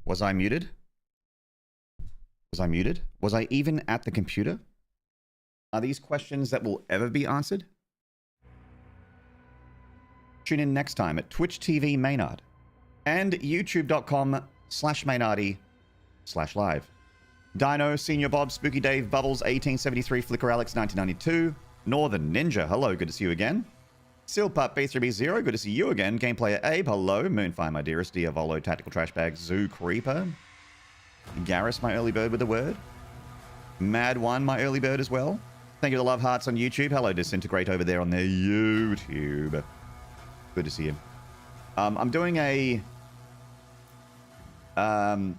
Was I muted? Was I muted? Was I even at the computer? Are these questions that will ever be answered? Tune in next time at Twitch TV Maynard and youtube.com/Maynarde/live. Dino, Senior Bob, Spooky Dave, Bubbles, 1873, Flicker Alex, 1992, Northern Ninja, hello, good to see you again. Silpup, B3B0, good to see you again. Gameplayer Abe, hello. Moonfire, my dearest. Diavolo, Tactical Trash Bag, Zoo Creeper. Garrus, my early bird with the word. Mad One, my early bird as well. Thank you to Love Hearts on YouTube. Hello, Disintegrate over there on their YouTube. Good to see you. I'm doing a... I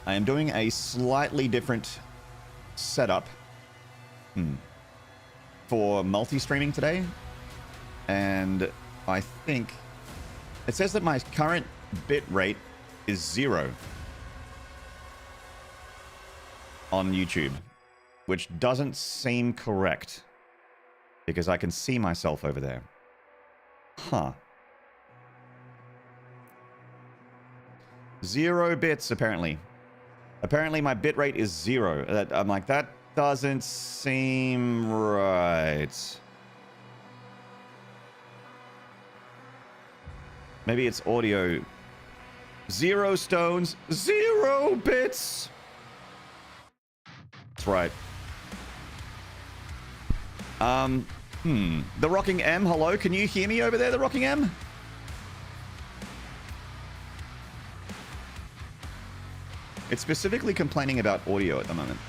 am doing a slightly different setup for multi-streaming today. And I think... It says that my current bit rate is 0 on YouTube, which doesn't seem correct because I can see myself over there. Huh. 0 bits, apparently. Apparently my bitrate is 0. I'm like, that doesn't seem right. Maybe it's audio. 0 stones, 0 bits. That's right. The Rocking M, hello. Can you hear me over there, the Rocking M? It's specifically complaining about audio at the moment.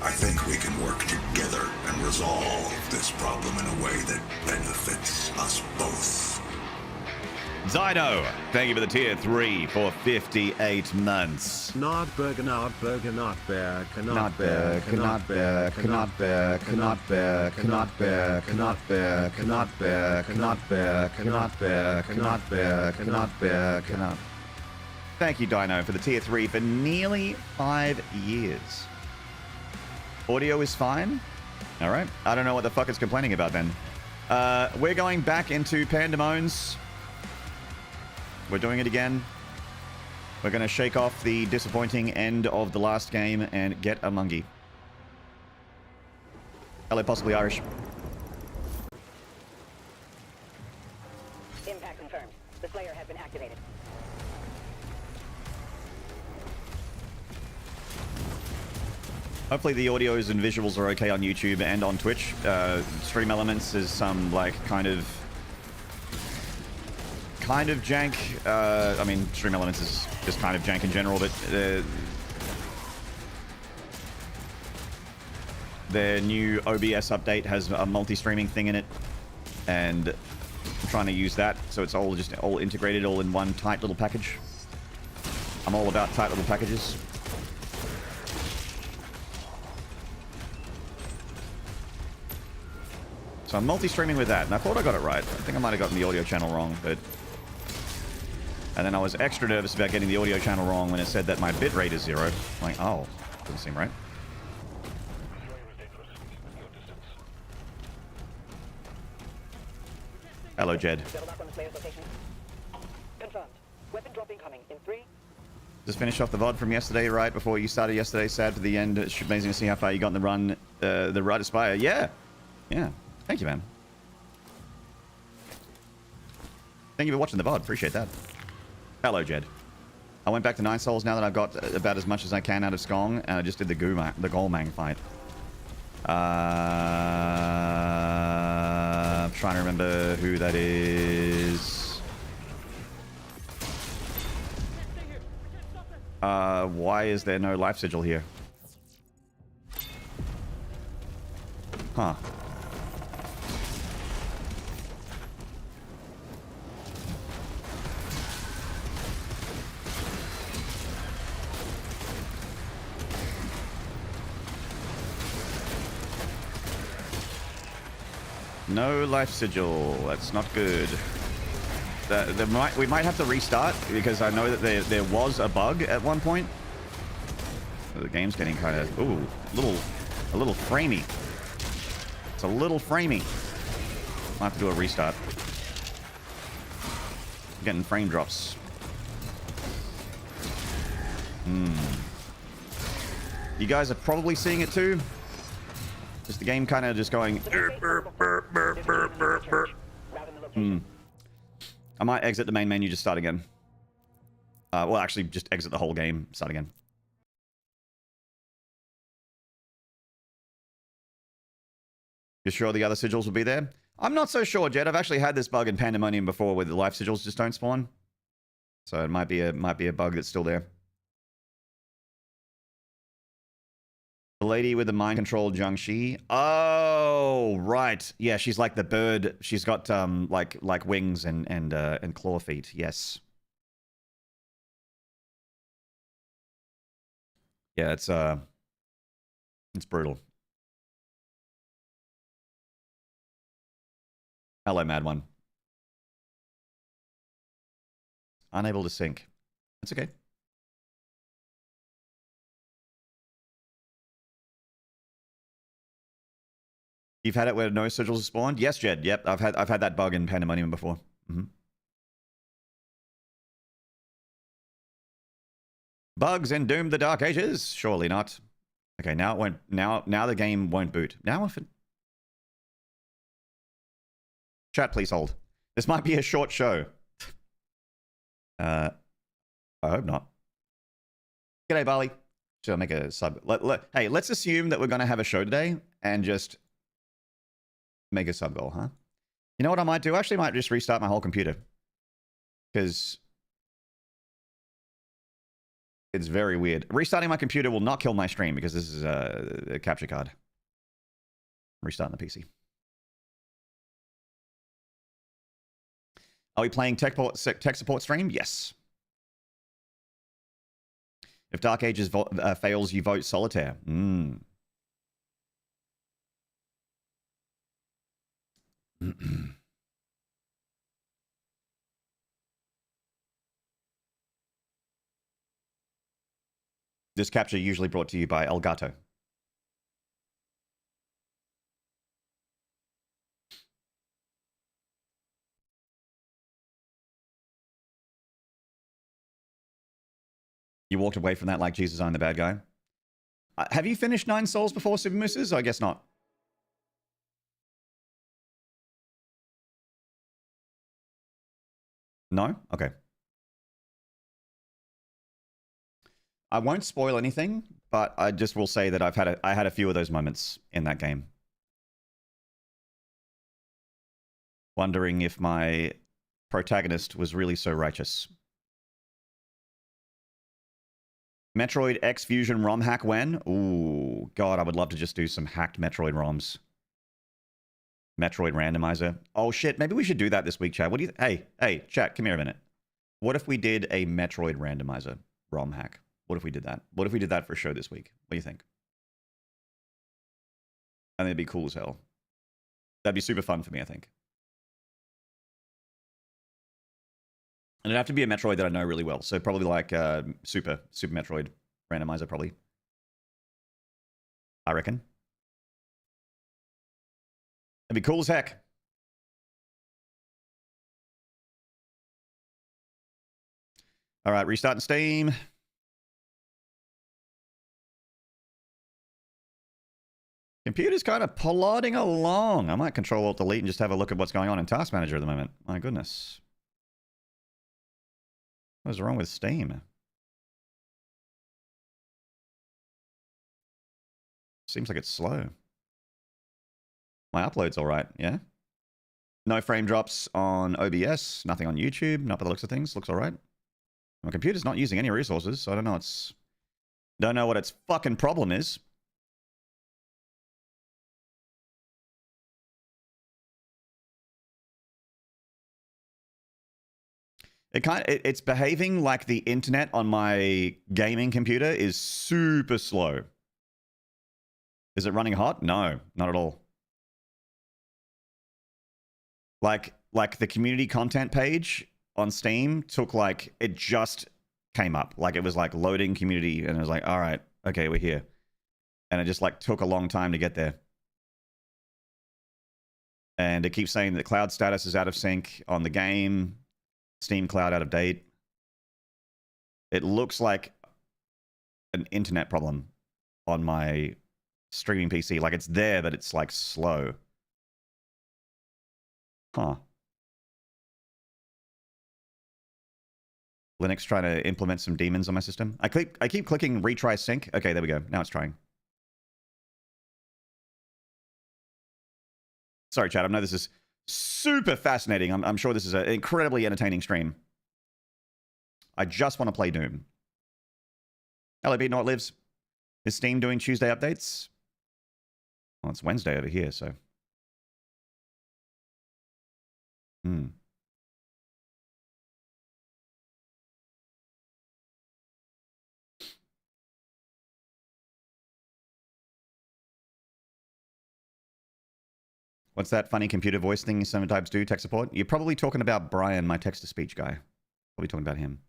I think we can work together and resolve this problem in a way that benefits us both. Dino, thank you for the tier 3 for 58 months. Not burger, not bear, cannot bear, Cannot bear, cannot bear, cannot bear, cannot bear, cannot bear, cannot bear, cannot bear, cannot bear, cannot bear, cannot bear, cannot bear, cannot. Thank you, Dino, for the tier 3 for nearly 5 years. Audio is fine. All right. I don't know what the fuck it's complaining about then. We're going back into Pandemoniums. We're doing it again. We're going to shake off the disappointing end of the last game and get a Mungie. Hello, possibly Irish. Impact confirmed. The Slayer has been activated. Hopefully the audios and visuals are okay on YouTube and on Twitch. Stream Elements is some, like, kind of jank. I mean, Stream Elements is just kind of jank in general, but their new OBS update has a multi-streaming thing in it, and I'm trying to use that, so it's all just all integrated, all in one tight little package. I'm all about tight little packages. So I'm multi-streaming with that, and I thought I got it right. I think I might have gotten the audio channel wrong, but... And then I was extra nervous about getting the audio channel wrong when it said that my bitrate is 0. I'm like, oh, doesn't seem right. Hello, Jed. Just finished off the VOD from yesterday, right before you started yesterday. Sad for the end. It's amazing to see how far you got in the run. The Ride Aspire. Yeah. Yeah. Thank you, man. Thank you for watching the VOD. Appreciate that. Hello, Jed. I went back to 9 souls now that I've got about as much as I can out of Skong, and I just did the Golmang fight. I'm trying to remember who that is. Why is there no life sigil here? Huh. No life sigil. That's not good. We might have to restart because I know that there was a bug at one point. The game's getting kind of a little framey. It's a little framey. Might have to do a restart. getting frame drops. You guys are probably seeing it too. Just the game kind of just going. I might exit the main menu, just start again. Well, actually, just exit the whole game, start again. You're sure the other sigils will be there? I'm not so sure, Jed. I've actually had this bug in Pandemonium before where the life sigils just don't spawn. So it might be a bug that's still there. The lady with the mind-controlled Jiangxi. Oh, right. Yeah, she's like the bird. She's got like wings and claw feet. Yes. Yeah, it's brutal. Hello, Mad One. Unable to sync. That's okay. You've had it where no sigils spawned? Yes, Jed. Yep, I've had that bug in Pandemonium before. Bugs in Doom the Dark Ages? Surely not. Okay, now it won't. Now the game won't boot. Now if it. Chat, please hold. This might be a short show. I hope not. G'day, Bali. Should I make a sub? Hey, let's assume that we're going to have a show today and just make a sub goal, huh? You know what I might do? Actually, I might just restart my whole computer. Because it's very weird. Restarting my computer will not kill my stream because this is a capture card. Restarting the PC. Are we playing tech support stream? Yes. If Dark Ages fails, you vote solitaire. This capture usually brought to you by Elgato. You walked away from that like Jesus, I'm the bad guy. Have you finished 9 Souls before, Super Mooses? I guess not. No? Okay. I won't spoil anything, but I just will say that I had a few of those moments in that game. Wondering if my protagonist was really so righteous. Metroid X Fusion ROM hack when? Ooh, God, I would love to just do some hacked Metroid ROMs. Metroid randomizer. Oh shit, maybe we should do that this week, chat. What do you? Hey, chat, come here a minute. What if we did a Metroid randomizer ROM hack? What if we did that? What if we did that for a show this week? What do you think? I think it'd be cool as hell. That'd be super fun for me, I think. And it'd have to be a Metroid that I know really well. So probably like Super Metroid randomizer, probably. I reckon. That'd be cool as heck. All right, restarting Steam. Computer's kind of plodding along. I might Control-Alt-Delete and just have a look at what's going on in Task Manager at the moment. My goodness. What's wrong with Steam? Seems like it's slow. My upload's all right, yeah? No frame drops on OBS, nothing on YouTube, not by the looks of things, looks all right. My computer's not using any resources, so I don't know what its fucking problem is. It's behaving like the internet on my gaming computer is super slow. Is it running hot? No, not at all. Like the community content page on Steam took like, it just came up. Like it was like loading community and it was like, all right, okay, we're here. And it just like took a long time to get there. And it keeps saying that cloud status is out of sync on the game. Steam Cloud out of date. It looks like an internet problem on my streaming PC. Like it's there, but it's like slow. Huh. Linux trying to implement some daemons on my system. I keep clicking retry sync. Okay, there we go. Now it's trying. Sorry, chat. I know this is super fascinating. I'm sure this is an incredibly entertaining stream. I just want to play Doom. LAB, know it lives. Is Steam doing Tuesday updates? Well, it's Wednesday over here, so. What's that funny computer voice thing you sometimes do, tech support? You're probably talking about Brian, my text-to-speech guy. Probably talking about him.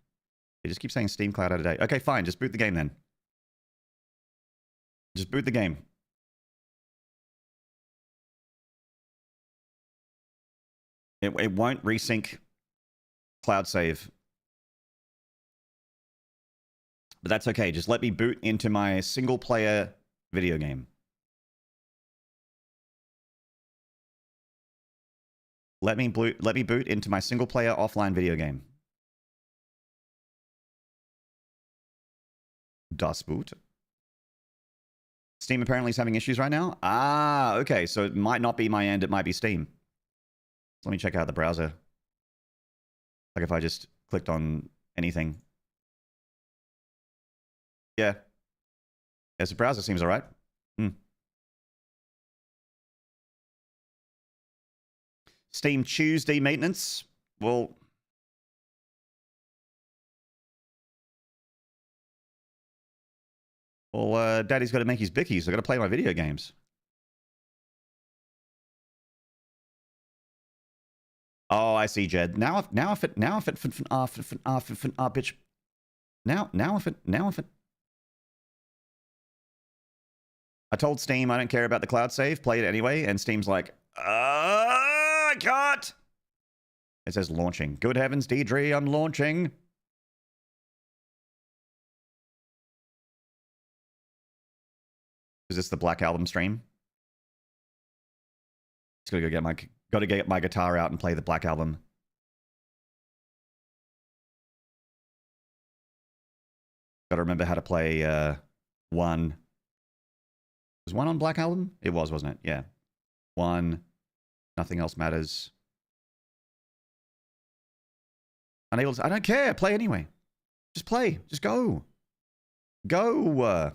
You just keep saying Steam Cloud out of date. Okay, fine. Just boot the game then. Just boot the game. It won't resync cloud save. But that's okay. Just let me boot into my single-player video game. Let me boot into my single-player offline video game. Das Boot. Steam apparently is having issues right now. Ah, okay. So it might not be my end. It might be Steam. So let me check out the browser. Like if I just clicked on anything. Yeah. Yes, the browser seems all right. Steam Tuesday maintenance. Well, Daddy's got to make his bickies. I've got to play my video games. Oh, I see, Jed. Now if it bitch. Now if it. I told Steam I don't care about the cloud save. Play it anyway, and Steam's like, I can't. It says launching. Good heavens, Deidre, I'm launching. Is this the Black Album stream? Just gotta get my guitar out and play the Black Album. Gotta remember how to play one. Was one on Black Album? It was, wasn't it? Yeah. One. Nothing else matters. Unable to, I don't care. Play anyway. Just play. Just go. Go.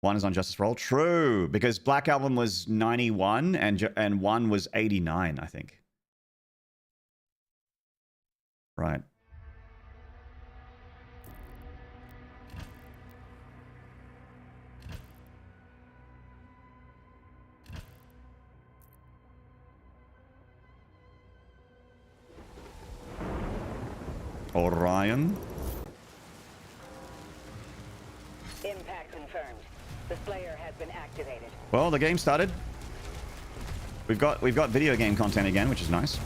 One is on Justice for All. True, because Black Album was 91 and one was 89, I think. Right. Orion. Impact confirmed. The Slayer has been activated. Well, the game started. We've got video game content again, which is nice.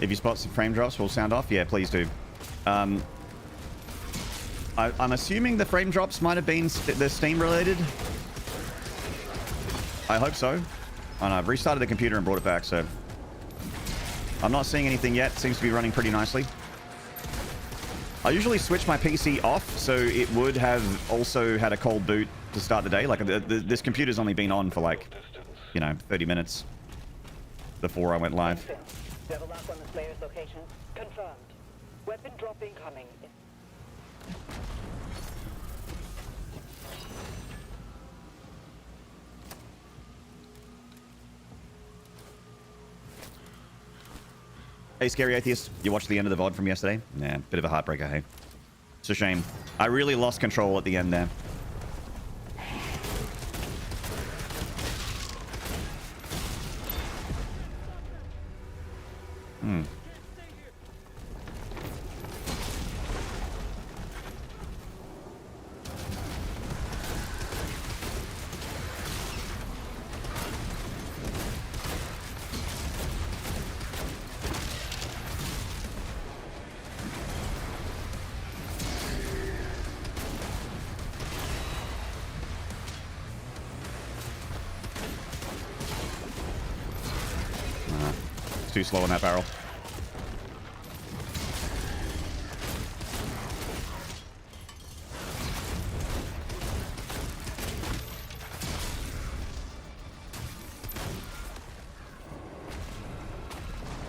If you spot some frame drops, we'll sound off. Yeah, please do. I'm assuming the frame drops might have been the Steam related. I hope so. And I've restarted the computer and brought it back, so I'm not seeing anything yet. Seems to be running pretty nicely. I usually switch my PC off, so it would have also had a cold boot to start the day. Like this computer's only been on for like, 30 minutes before I went live. Level up on the Slayer's location. Confirmed. Weapon drop incoming. Hey, Scary Atheist, you watched the end of the VOD from yesterday? Nah, bit of a heartbreaker, hey. It's a shame. I really lost control at the end there. too slow on that barrel.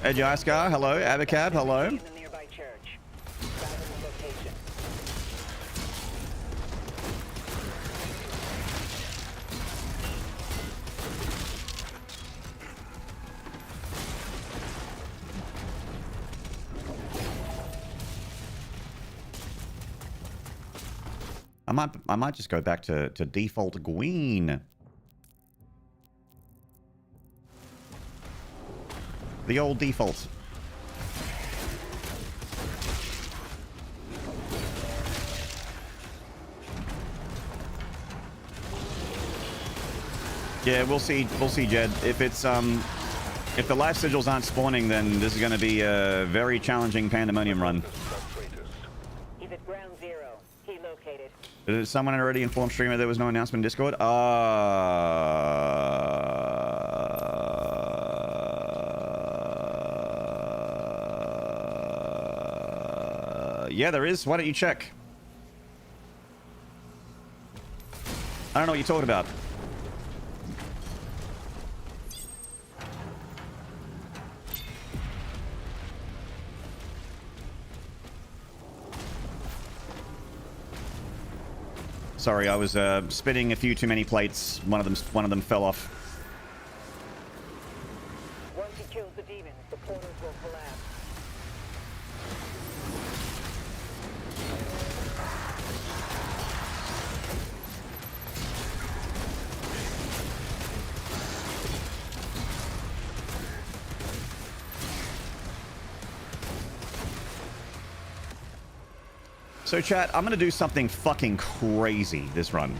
Edge Icecar, hello. Abacab, hello. In the nearby church. Fathom the location. I might just go back to default Gween. The old default. Yeah, we'll see. We'll see, Jed. If it's if the life sigils aren't spawning, then this is going to be a very challenging Pandemonium run. He's at ground zero. He located. Did someone already inform streamer there was no announcement in Discord? Yeah, there is. Why don't you check? I don't know what you're talking about. Sorry, I was spinning a few too many plates. One of them fell off. Once he kills the demons, the portals will collapse. So chat, I'm gonna do something fucking crazy this run.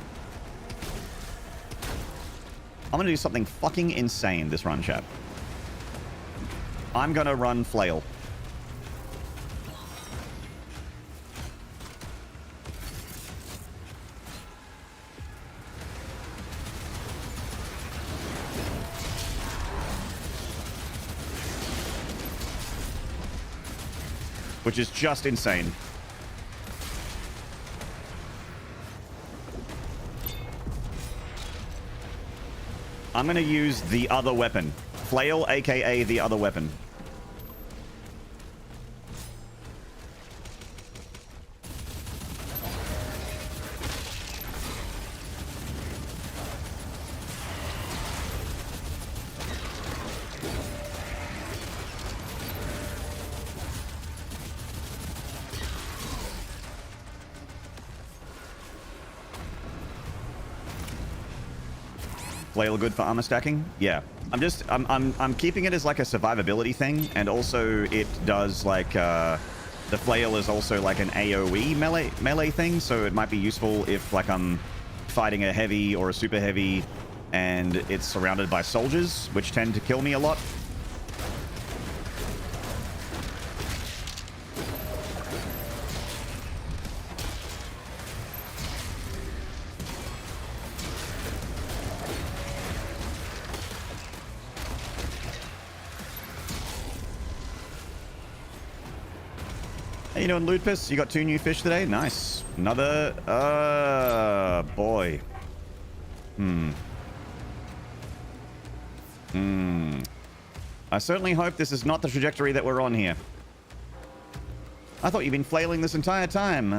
I'm gonna do something fucking insane this run, chat. I'm gonna run Flail. Which is just insane. I'm going to use the other weapon. Flail, aka the other weapon. Flail good for armor stacking? Yeah. I'm keeping it as like a survivability thing, and also it does like the flail is also like an AoE melee thing, so it might be useful if like I'm fighting a heavy or a super heavy and it's surrounded by soldiers, which tend to kill me a lot. How you doing, Lootpiss? You got 2 new fish today? Nice. Another... boy. I certainly hope this is not the trajectory that we're on here. I thought you've been flailing this entire time.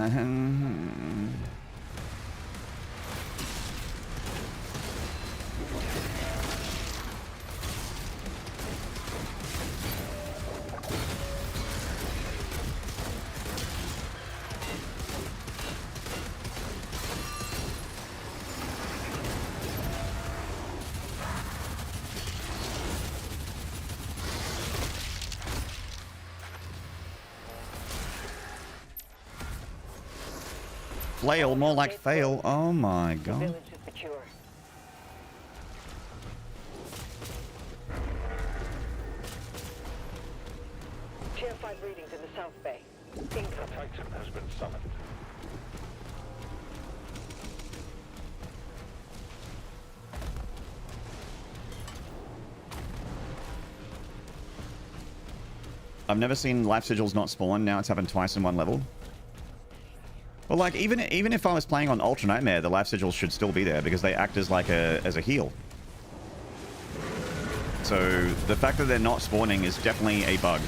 Flail, more like fail. Oh my The god. village is secure. Tier 5 readings in the South Bay. Incoming. Titan has been summoned. I've never seen life sigils not spawn. Now it's happened twice in one level. Well, like, even if I was playing on Ultra Nightmare, the life sigils should still be there because they act as like a heal. So the fact that they're not spawning is definitely a bug.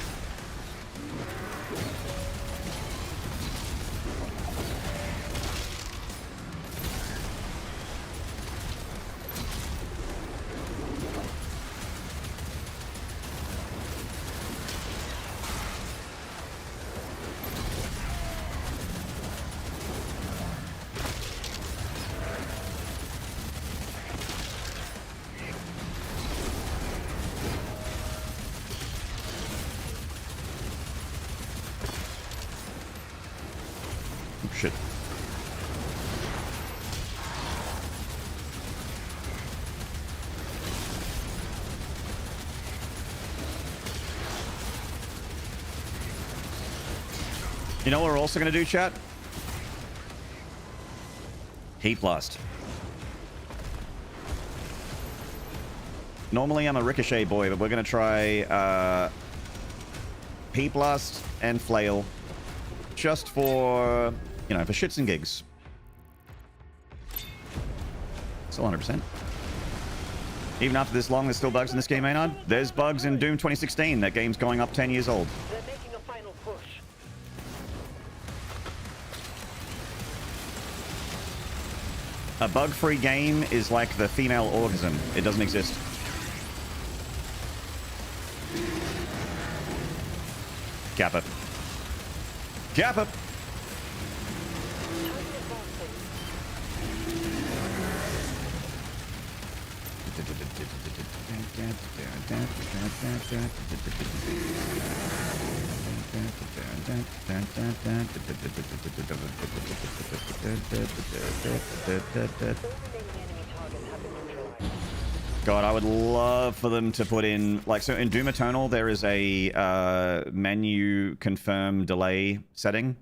Shit. You know what we're also going to do, chat? Heat Blast. Normally I'm a Ricochet boy, but we're going to try Heat Blast and Flail. Just for, you know, for shits and gigs. Still 100%. Even after this long, there's still bugs in this game, Maynard? There's bugs in Doom 2016. That game's going up 10 years old. They're making a final push. A bug-free game is like the female orgasm. It doesn't exist. Kappa. Kappa! God, I would love for them to put in, like, so in Doom Eternal, there is a menu confirm delay setting.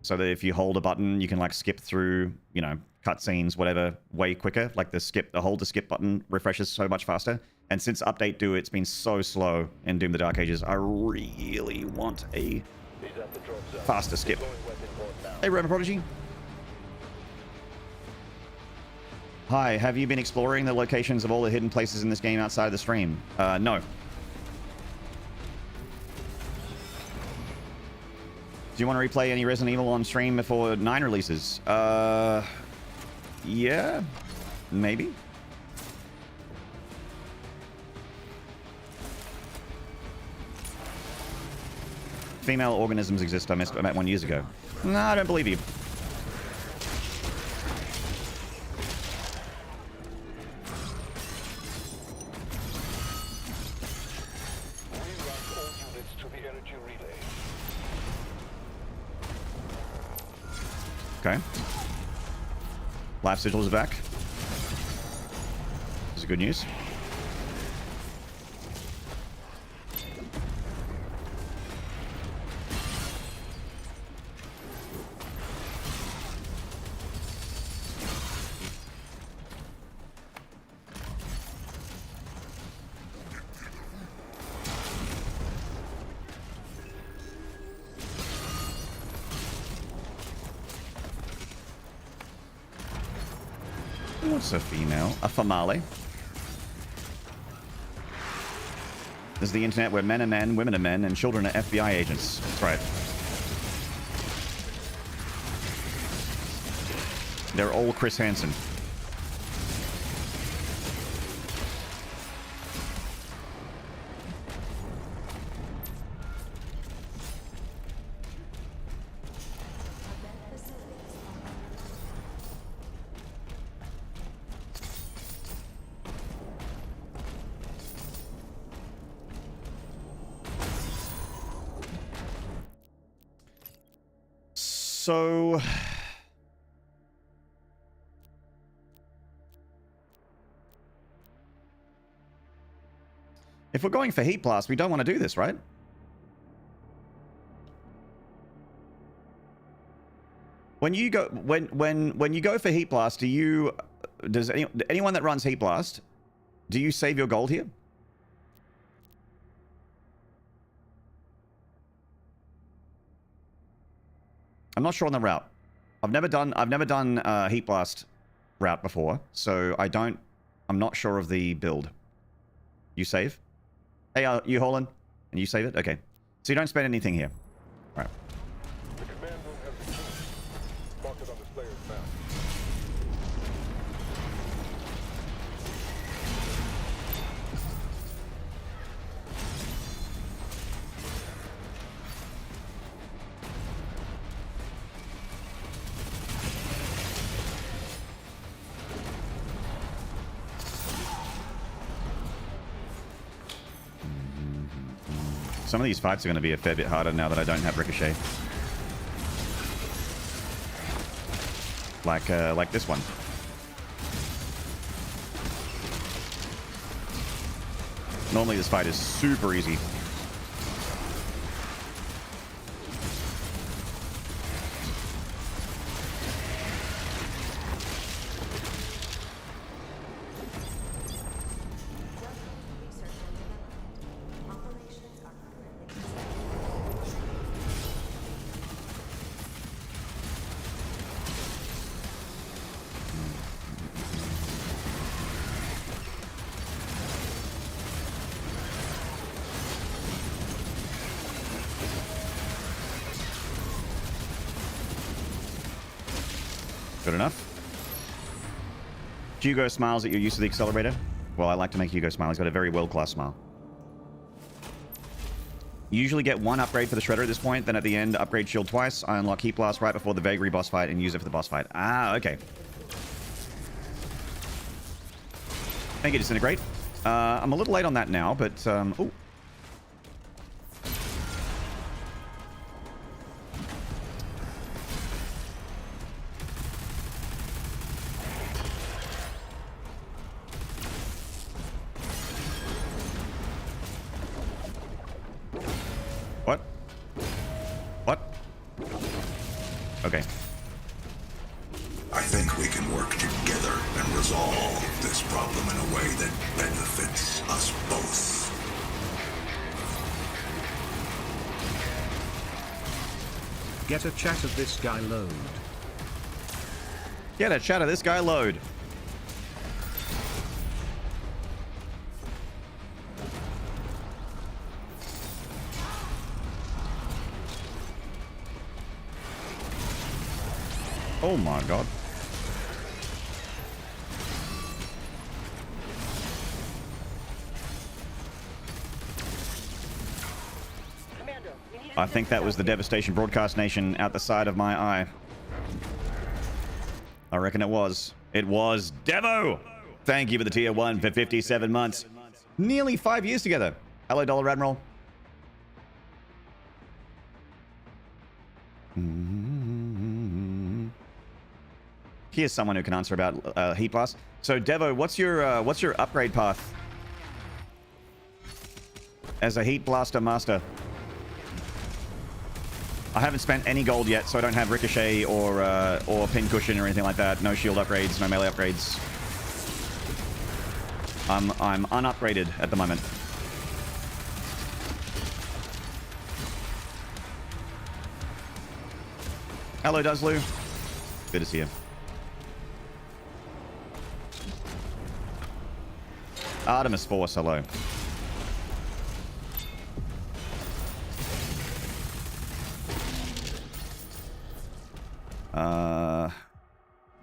So that if you hold a button, you can, like, skip through, you know, cutscenes, whatever, way quicker. Like, the hold to skip button refreshes so much faster. And since Update 2, it's been so slow in Doom the Dark Ages. I really want a faster skip. Hey, Roman Prodigy. Hi, have you been exploring the locations of all the hidden places in this game outside of the stream? No. Do you want to replay any Resident Evil on stream before 9 releases? Yeah, maybe. Female organisms exist. I met one years ago. No, I don't believe you. Okay. Life sigils are back. This is good news. What's a female? A famale. This is the internet where men are men, women are men, and children are FBI agents. That's right. They're all Chris Hansen. So if we're going for Heat Blast, we don't want to do this, right? When you go when you go for Heat Blast, does anyone that runs Heat Blast, do you save your gold here? I'm not sure on the route. I've never done Heat Blast route before, so I'm not sure of the build. You save? Hey, you Holland? And you save it? Okay. So you don't spend anything here. All right. The command room has the key. Mark it on the player's map. Some of these fights are going to be a fair bit harder now that I don't have Ricochet. Like this one. Normally this fight is super easy. Good enough. Hugo smiles at your use of the accelerator. Well, I like to make Hugo smile. He's got a very world-class smile. You usually get one upgrade for the Shredder at this point, then at the end, upgrade shield twice. I unlock Heat Blast right before the Vagary boss fight and use it for the boss fight. Ah, okay. Thank you, Disintegrate. I'm a little late on that now, but... oh. What? What? Okay. I think we can work together and resolve this problem in a way that benefits us both. Get a chat of this guy load. Get a chat of this guy load. Oh my god. I think that was the Devastation Broadcast Nation out the side of my eye. I reckon it was. It was Devo! Thank you for the tier 1 for 57 months. Nearly 5 years together. Hello, Dollar Admiral. Here's someone who can answer about Heat Blast. So, Devo, what's your upgrade path as a Heat Blaster master? I haven't spent any gold yet, so I don't have Ricochet or Pincushion or anything like that. No shield upgrades, no melee upgrades. I'm unupgraded at the moment. Hello, Duzlu. Good to see you. Artemis Force, hello.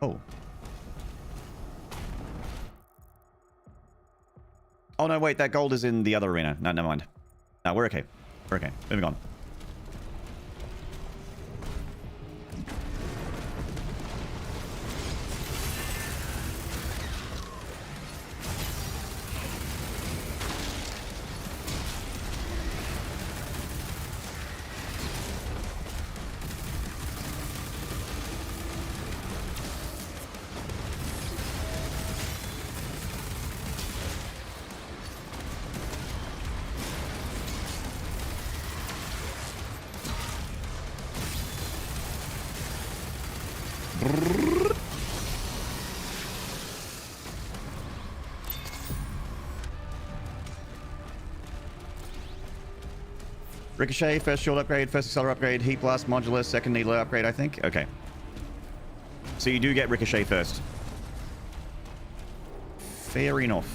Oh. Oh, no, wait, that gold is in the other arena. No, never mind. No, we're okay. We're okay. Moving on. Ricochet, first shield upgrade, first accelerator upgrade, heat blast, modular, second needler upgrade, I think. Okay. So you do get Ricochet first. Fair enough.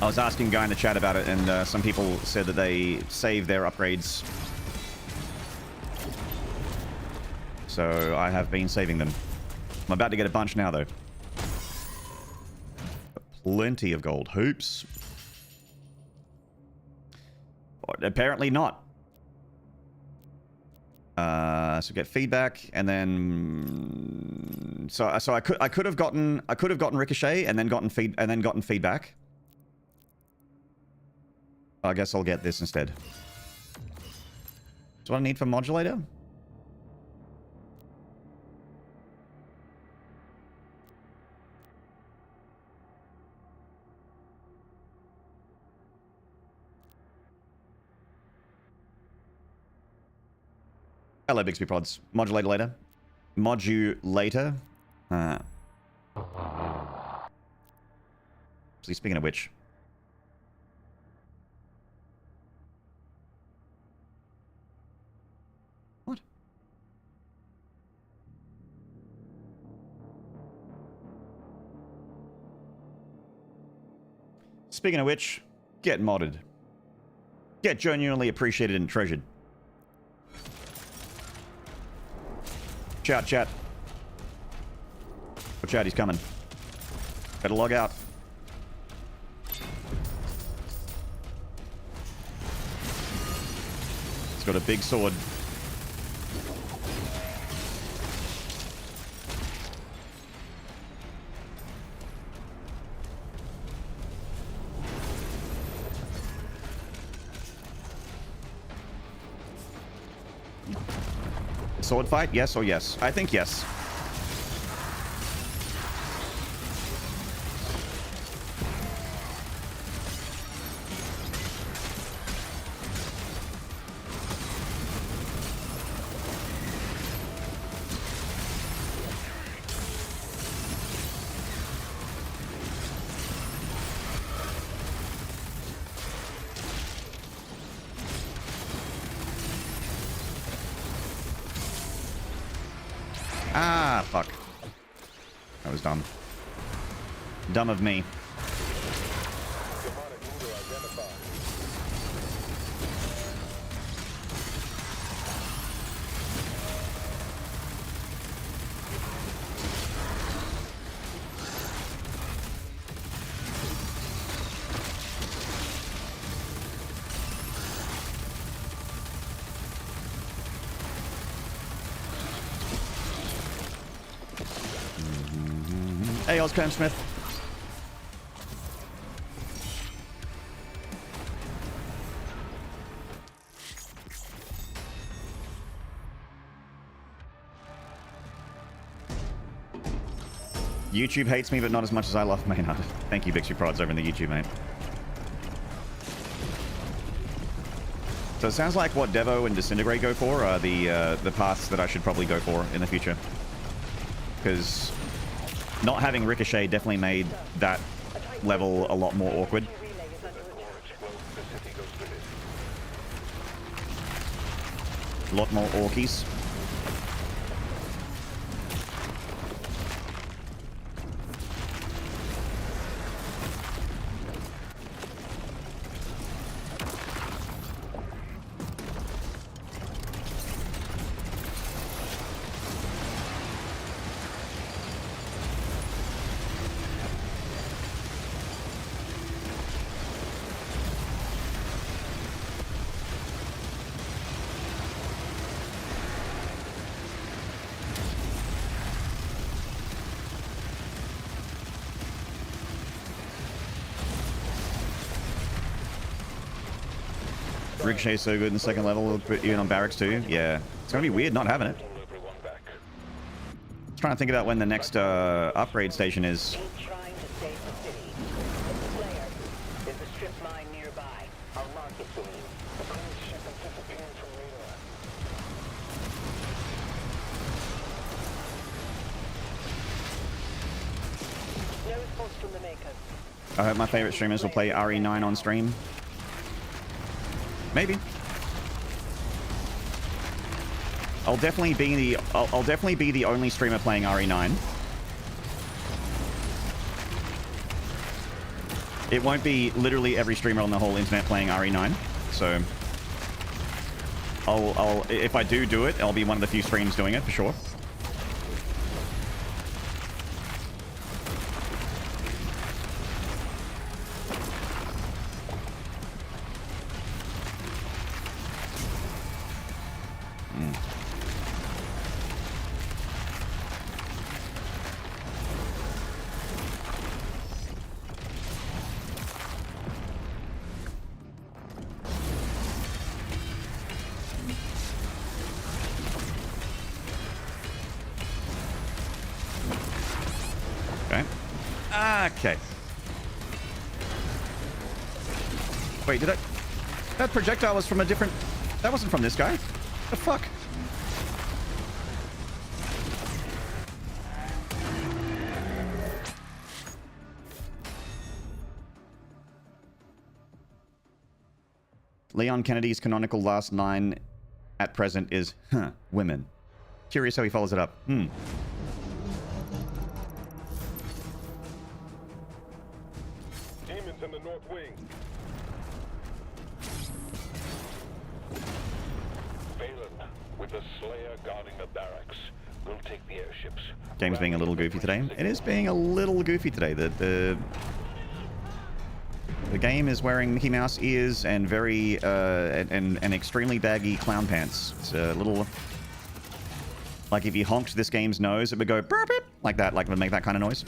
I was asking a guy in the chat about it, and some people said that they save their upgrades. So I have been saving them. I'm about to get a bunch now, though. Plenty of gold hoops. Apparently not. So get feedback, and then so I could have gotten Ricochet and then gotten feedback. I guess I'll get this instead. That's what I need for modulator. Hello, Bixby Prods. Modulator later. Modulator. See, speaking of which. What? Speaking of which, get modded. Get genuinely appreciated and treasured. Chat, chat. Watch out, he's coming. Better log out. He's got a big sword. Sword fight? Yes or yes? I think yes. Ah, fuck. That was dumb. Dumb of me. Hey, Ozcam Smith. YouTube hates me, but not as much as I love Maynarde. Thank you, Bixby Prods, over in the YouTube, mate. So it sounds like what Devo and Disintegrate go for are the paths that I should probably go for in the future. Because not having Ricochet definitely made that level a lot more awkward. A lot more orkies. Ricochet's so good in the second level, even on barracks too. Yeah, it's gonna be weird not having it. I'm trying to think about when the next upgrade station is. Trying to save the city. The player is the strip mine nearby. I'll mark it for you. The cruise ship is disappearing from radar. response from the makers. I hope my favorite streamers will play RE9 on stream. Maybe. I'll definitely be the only streamer playing RE9. It won't be literally every streamer on the whole internet playing RE9. So I'll if I do it, I'll be one of the few streams doing it for sure. Okay. Wait, did I... That projectile was from a different... That wasn't from this guy. The fuck? Leon Kennedy's canonical last line at present is, women. Curious how he follows it up. Demons in the north wing. Phelan, with the Slayer guarding the barracks, we'll take the airships. Game's being a little goofy today. It is being a little goofy today. The game is wearing Mickey Mouse ears and very and extremely baggy clown pants. It's a little like if you honked this game's nose, it would go burp it like that, like it would make that kind of noise.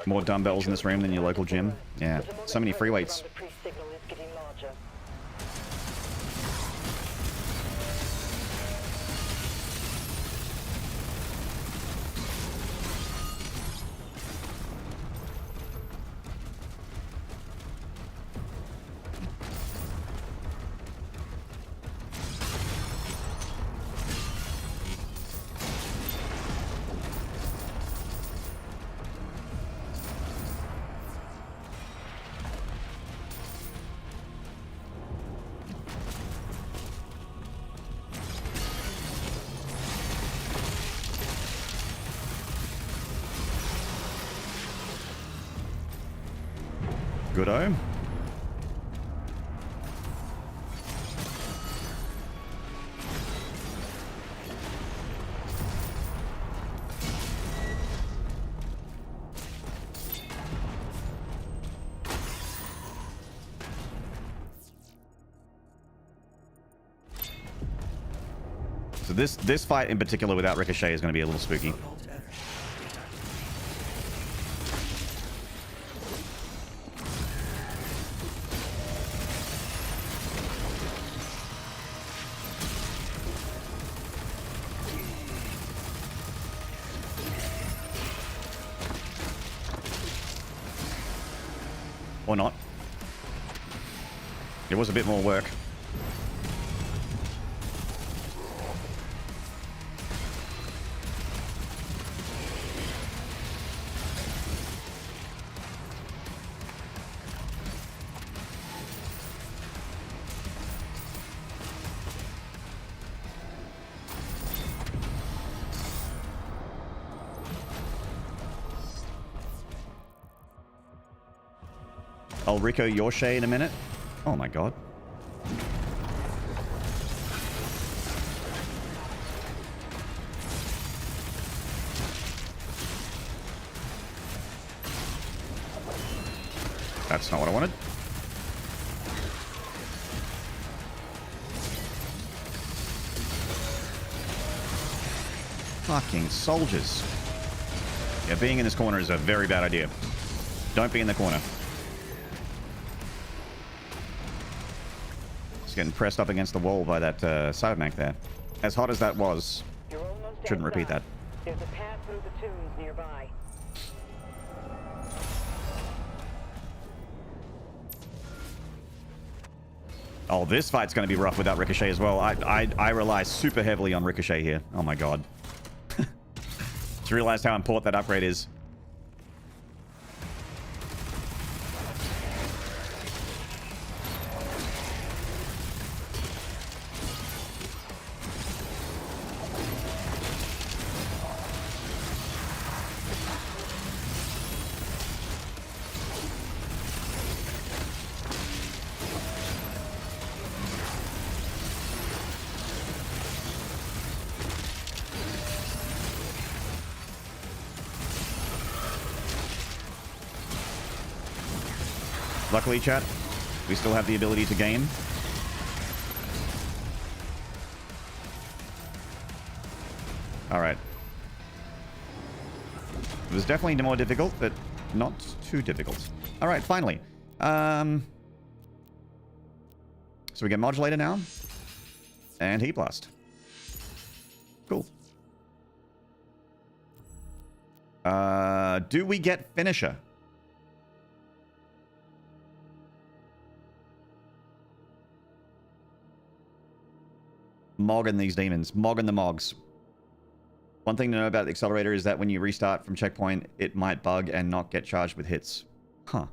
More dumbbells in this room than your local gym. Yeah, so many free weights. The pre-signal is getting larger. Good-o. So this fight in particular without Ricochet is going to be a little spooky. Or not. It was a bit more work. I'll Rico your Shay in a minute. Oh my god. That's not what I wanted. Fucking soldiers. Yeah, being in this corner is a very bad idea. Don't be in the corner. Just getting pressed up against the wall by that side mech there. As hot as that was, You're almost shouldn't repeat outside. that. There's a path through the tombs nearby. Oh, this fight's going to be rough without Ricochet as well. I rely super heavily on Ricochet here. Oh my god. Just realized how important that upgrade is. Luckily, chat, we still have the ability to game. Alright. It was definitely more difficult, but not too difficult. Alright, finally. So we get Modulator now. And Heat Blast. Cool. Do we get Finisher? Mogging these demons. Mogging the Mogs. One thing to know about the accelerator is that when you restart from checkpoint, it might bug and not get charged with hits. Huh.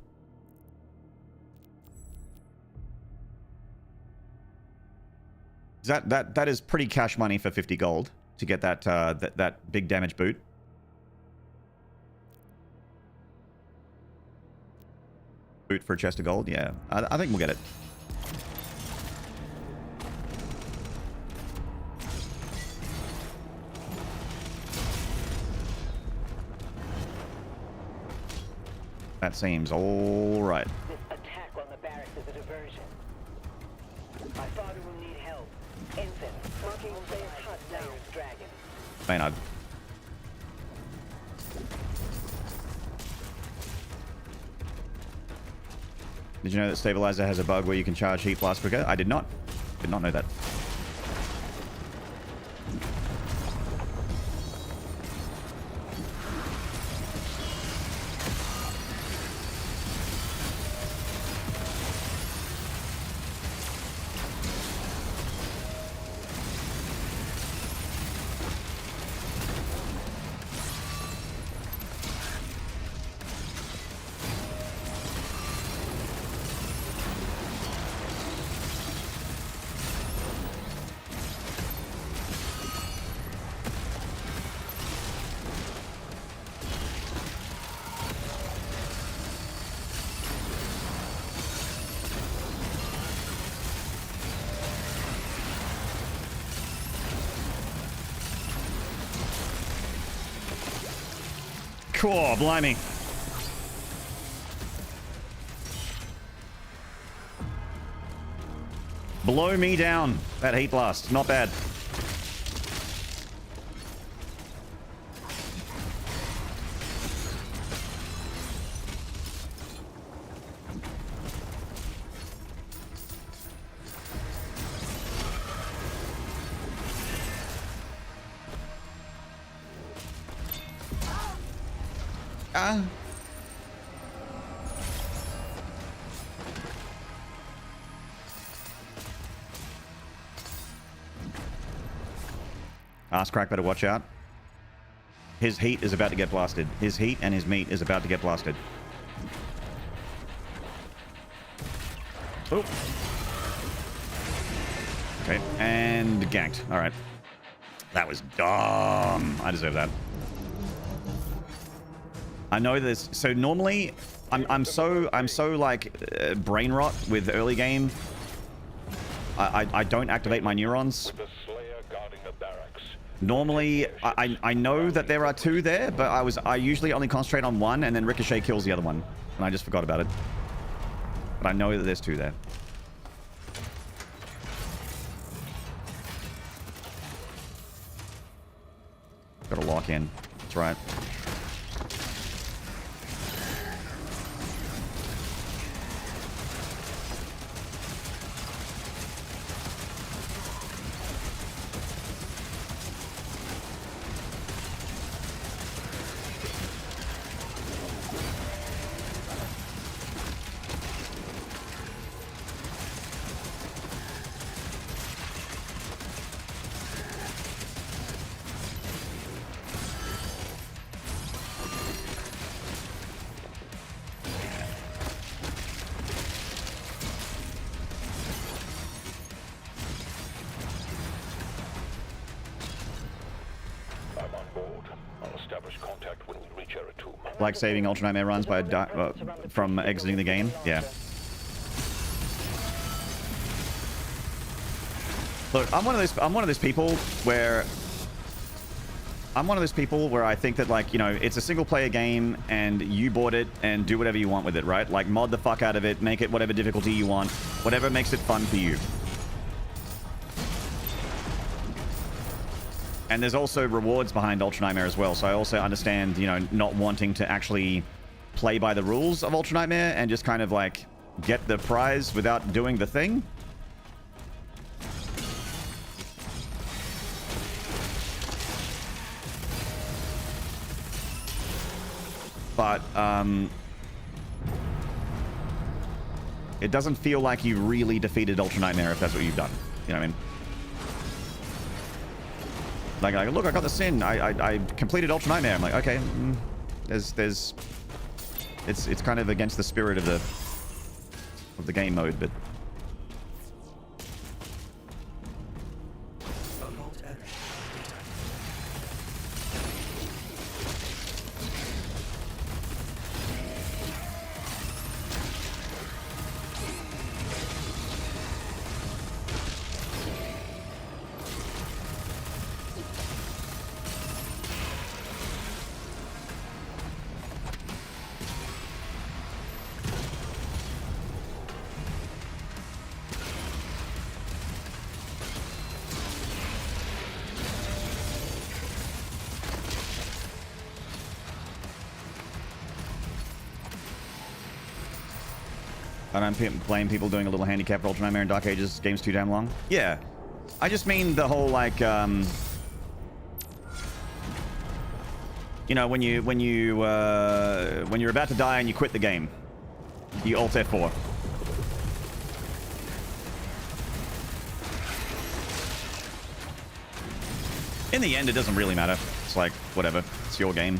That is pretty cash money for 50 gold to get that that big damage boot. Boot for a chest of gold? Yeah. I think we'll get it. That seems all right. This attack on the barracks is a diversion. My father will need help. Infant, marking will say a cut Slayer's dragon. Maynarde. Did you know that Stabilizer has a bug where you can charge Heat Blast quicker? I did not. Did not know that. Cool, blimey. Blow me down. That Heat Blast. Not bad. Ass Crack better watch out. His heat is about to get blasted. His heat and his meat is about to get blasted. Oh. Okay, and ganked. All right. That was dumb. I deserve that. I know this. So normally, I'm so like brain rot with early game. I don't activate my neurons. The Slayer guarding the barracks. Normally, I know that there are two there, but I usually only concentrate on one, and then Ricochet kills the other one, and I just forgot about it. But I know that there's 2 there. Got to lock in. That's right. I'm on board. I'll establish contact when we reach Area 2. Like saving Ultra Nightmare runs by from exiting the game. Yeah. Look, I'm one of those people where I think that, like, you know, it's a single player game and you bought it and do whatever you want with it, right? Like, mod the fuck out of it, make it whatever difficulty you want, whatever makes it fun for you. And there's also rewards behind Ultra Nightmare as well, so I also understand, you know, not wanting to actually play by the rules of Ultra Nightmare and just kind of, like, get the prize without doing the thing. But, it doesn't feel like you really defeated Ultra Nightmare if that's what you've done. You know what I mean? Like, look, I got the sin. I completed Ultra Nightmare. I'm like, okay, it's kind of against the spirit of the game mode, but. I don't blame people doing a little handicap for Ultra Nightmare in Dark Ages. Game's too damn long. Yeah. I just mean the whole, like, you know, when you're about to die and you quit the game, you Alt F4. In the end, it doesn't really matter. It's like, whatever. It's your game.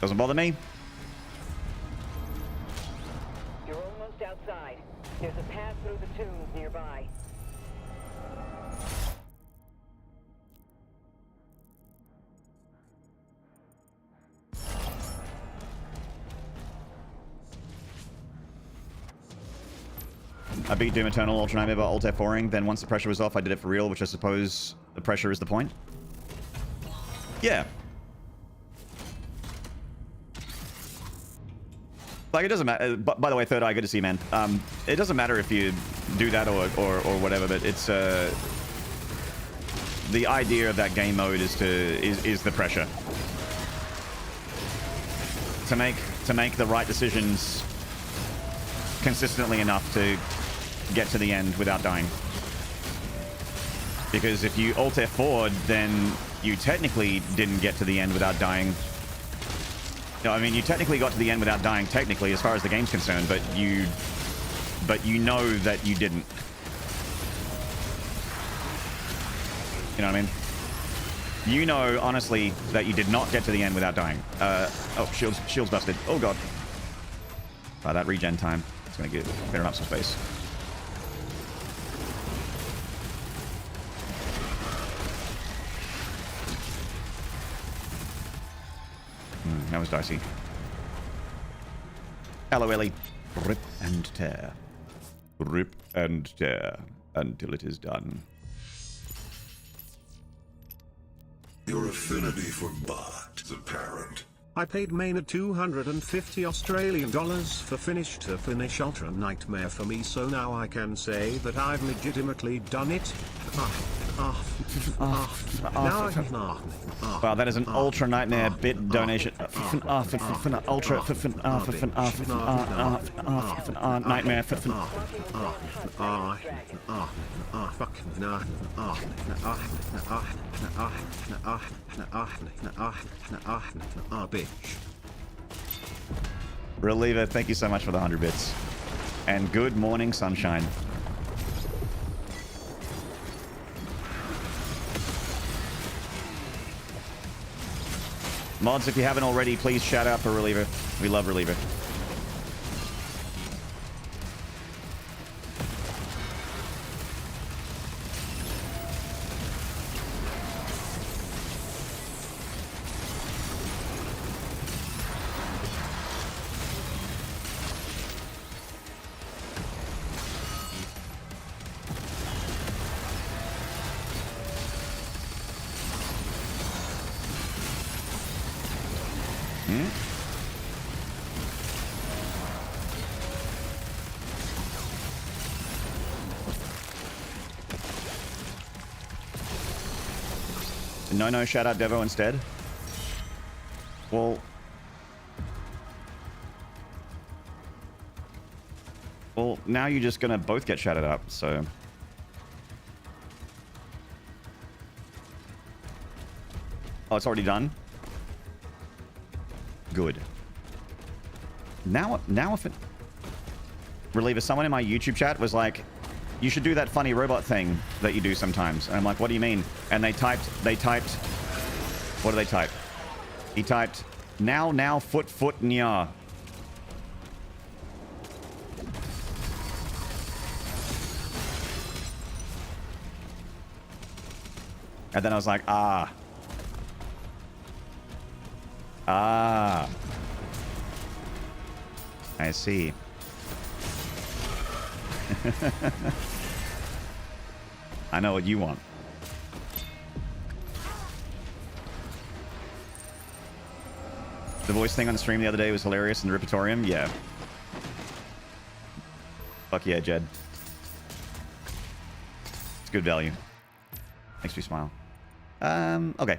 Doesn't bother me. You're almost outside. There's a path through the tombs nearby. I beat Doom Eternal Ultra Nightmare by Alt F4ing. Then once the pressure was off, I did it for real, which I suppose the pressure is the point. Yeah. Like, it doesn't matter. By the way, Third Eye, good to see you, man. It doesn't matter if you do that or whatever, but it's the idea of that game mode is the pressure to make the right decisions consistently enough to get to the end without dying. Because if you Alt F4'd, then you technically didn't get to the end without dying. No, I mean, you technically got to the end without dying, technically, as far as the game's concerned, but you know that you didn't. You know what I mean? You know, honestly, that you did not get to the end without dying. Oh, shield's busted. Oh, God. That regen time. It's going to get clearing up some space. That was dicey. Hello, Ellie. Rip and tear. Rip and tear until it is done. Your affinity for bot is apparent. I paid Maynard 250 Australian dollars for finish Ultra Nightmare for me, so now I can say that I've legitimately done it. Wow, that is an Ultra Nightmare bit donation. Ultra Nightmare. Bitch. Reliever, thank you so much for the 100 bits. And good morning, sunshine. Mods, if you haven't already, please shout out for Reliever. We love Reliever. No, shout out Devo instead. Well, now you're just gonna both get shouted up, so. Oh, it's already done? Good. Now if it... Reliever, someone in my YouTube chat was like, you should do that funny robot thing that you do sometimes. And I'm like, what do you mean? And they typed, what do they type? He typed, now, foot, nya. And then I was like, ah. I see. I know what you want. The voice thing on the stream the other day was hilarious in the Repertorium. Yeah. Fuck yeah, Jed. It's good value. Makes me smile. Okay.